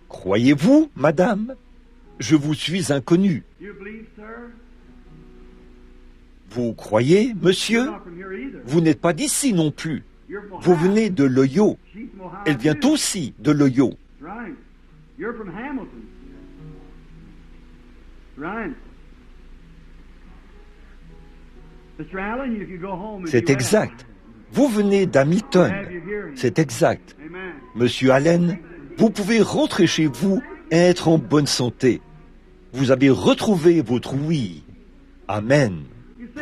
Croyez-vous, madame? Je vous suis inconnu. Vous croyez, monsieur? Vous n'êtes pas d'ici non plus. Vous venez de l'Ohio. Elle vient aussi de l'Ohio. C'est exact. Vous venez d'Hamilton. C'est exact. Monsieur Allen, vous pouvez rentrer chez vous et être en bonne santé. Vous avez retrouvé votre oui. Amen.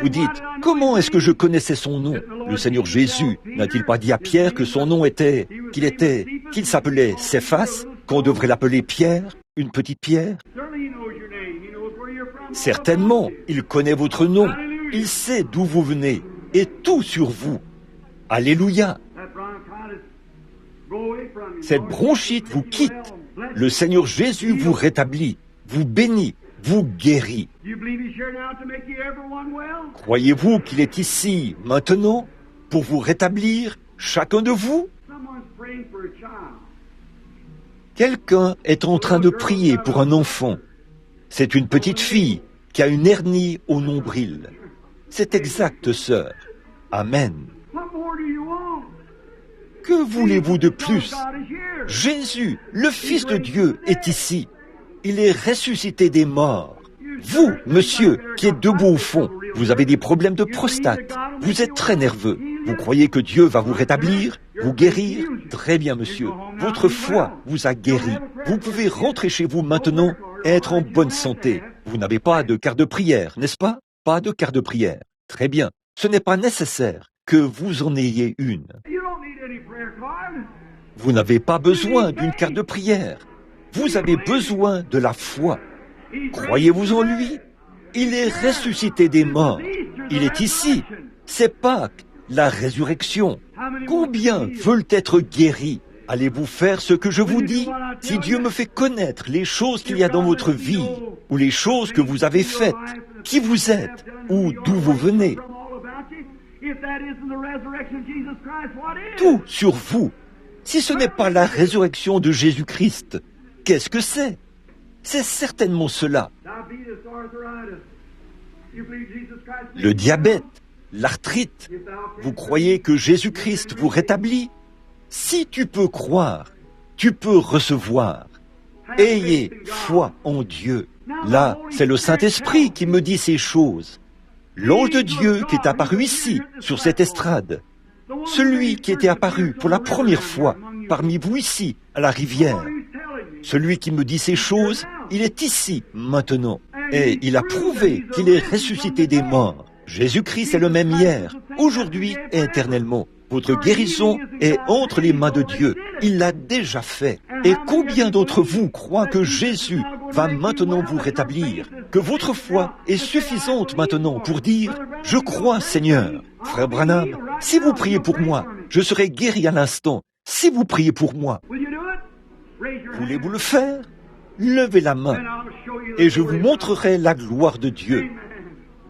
Vous dites, comment est-ce que je connaissais son nom? Le Seigneur Jésus n'a-t-il pas dit à Pierre que son nom était, qu'il s'appelait Céphas, qu'on devrait l'appeler Pierre, une petite pierre? Certainement, il connaît votre nom. Il sait d'où vous venez et tout sur vous. Alléluia. Cette bronchite vous quitte. Le Seigneur Jésus vous rétablit, vous bénit, vous guérit. Croyez-vous qu'il est ici, maintenant, pour vous rétablir, chacun de vous? Quelqu'un est en train de prier pour un enfant. C'est une petite fille qui a une hernie au nombril. C'est exact, sœur. Amen. Que voulez-vous de plus? Jésus, le Fils de Dieu, est ici. Il est ressuscité des morts. Vous, monsieur, qui êtes debout au fond, vous avez des problèmes de prostate. Vous êtes très nerveux. Vous croyez que Dieu va vous rétablir, vous guérir? Très bien, monsieur. Votre foi vous a guéri. Vous pouvez rentrer chez vous maintenant et être en bonne santé. Vous n'avez pas de carte de prière, n'est-ce pas? Pas de carte de prière. Très bien. Ce n'est pas nécessaire que vous en ayez une. Vous n'avez pas besoin d'une carte de prière. Vous avez besoin de la foi. Croyez-vous en lui? Il est ressuscité des morts. Il est ici. C'est Pâques, la résurrection. Combien veulent être guéris? Allez-vous faire ce que je vous dis? Si Dieu me fait connaître les choses qu'il y a dans votre vie, ou les choses que vous avez faites, qui vous êtes, ou d'où vous venez, tout sur vous. Si ce n'est pas la résurrection de Jésus-Christ, qu'est-ce que c'est? C'est certainement cela. Le diabète, l'arthrite. Vous croyez que Jésus-Christ vous rétablit? Si tu peux croire, tu peux recevoir. Ayez foi en Dieu. Là, c'est le Saint-Esprit qui me dit ces choses. L'ange de Dieu qui est apparu ici, sur cette estrade. Celui qui était apparu pour la première fois parmi vous ici, à la rivière. Celui qui me dit ces choses, il est ici, maintenant. Et il a prouvé qu'il est ressuscité des morts. Jésus-Christ est le même hier, aujourd'hui et éternellement. Votre guérison est entre les mains de Dieu. Il l'a déjà fait. Et combien d'entre vous croient que Jésus va maintenant vous rétablir? Que votre foi est suffisante maintenant pour dire « Je crois, Seigneur ». Frère Branham, si vous priez pour moi, je serai guéri à l'instant. Si vous priez pour moi, voulez-vous le faire? levez la main and I'll show you the et je glory vous of God. montrerai la gloire de Dieu.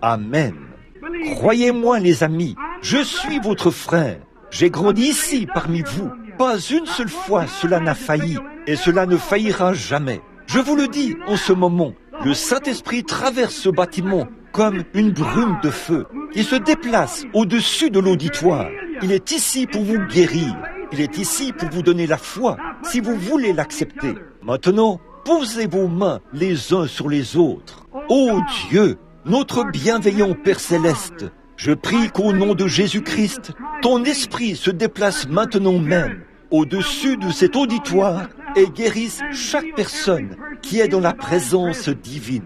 Amen. Amen. Believe me. Croyez-moi les amis, je suis votre frère. J'ai grandi ici parmi vous. Pas une seule fois cela n'a failli et cela ne faillira jamais. Je vous le dis en ce moment, le Saint-Esprit traverse ce bâtiment comme une brume de feu qui se déplace au-dessus de l'auditoire. Il est ici pour vous guérir. Il est ici pour vous donner la foi si vous voulez l'accepter. Maintenant, posez vos mains les uns sur les autres. Ô Dieu, notre bienveillant Père Céleste, je prie qu'au nom de Jésus-Christ, ton esprit se déplace maintenant même au-dessus de cet auditoire et guérisse chaque personne qui est dans la présence divine.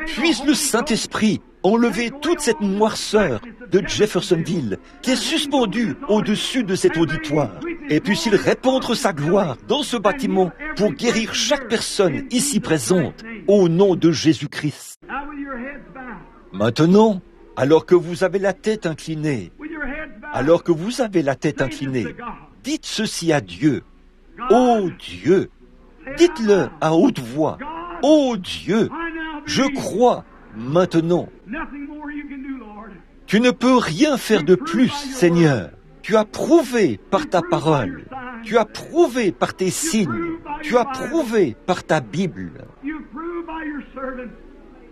Puisse le Saint-Esprit enlever toute cette noirceur de Jeffersonville qui est suspendue au-dessus de cet auditoire et puisse-il répandre sa gloire dans ce bâtiment pour guérir chaque personne ici présente au nom de Jésus-Christ. Now with your heads bowed, Maintenant, alors que vous avez la tête inclinée, with your heads bowed, alors que vous avez la tête say this inclinée, to God. dites ceci à Dieu. God, Ô Dieu, dites-le à haute voix. God, Ô Dieu, I now je believe. crois maintenant. Nothing more you can do, Lord. Tu ne peux rien faire de plus, Seigneur. Tu as prouvé par ta parole. Tu as prouvé par tes signes. Tu as prouvé par ta Bible. You prove by your servant.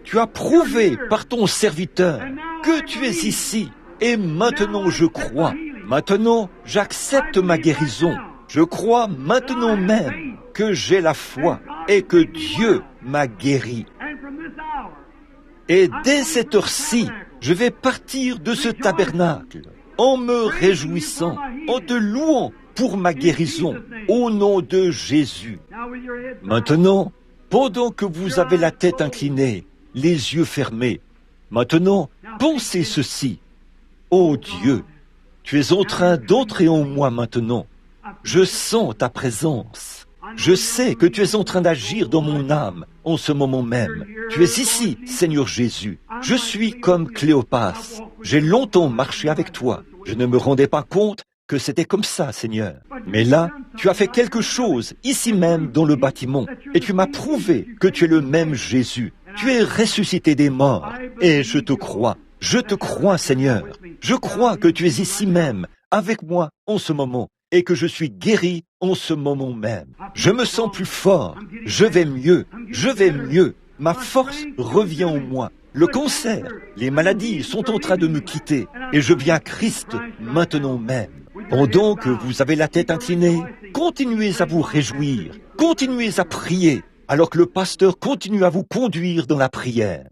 Tu as prouvé par ton serviteur que tu es ici. Et maintenant je crois. Maintenant j'accepte ma guérison. Je crois maintenant même que j'ai la foi et que Dieu m'a guéri. And from this hour, Et dès cette heure-ci, je vais partir de ce tabernacle en me réjouissant, en te louant pour ma guérison au nom de Jésus. now with your heads bowed, Maintenant, pendant que vous avez la tête inclinée, les yeux fermés, maintenant, pensez ceci. Ô Dieu, tu es en train d'entrer en moi maintenant. Je sens ta présence. Je sais que tu es en train d'agir dans mon âme en ce moment même. Tu es ici, Seigneur Jésus. Je suis comme Cléopas. J'ai longtemps marché avec toi. Je ne me rendais pas compte que c'était comme ça, Seigneur. Mais là, tu as fait quelque chose ici même dans le bâtiment et tu m'as prouvé que tu es le même Jésus. Tu es ressuscité des morts et je te crois. Je te crois, Seigneur. Je crois que tu es ici même avec moi en ce moment et que je suis guéri en ce moment même. Je me sens plus fort. Je vais mieux. Je vais mieux. Ma force revient en moi. Le cancer, les maladies sont en train de me quitter et je viens à Christ maintenant même. Pendant que vous avez la tête inclinée, continuez à vous réjouir, continuez à prier, alors que le pasteur continue à vous conduire dans la prière.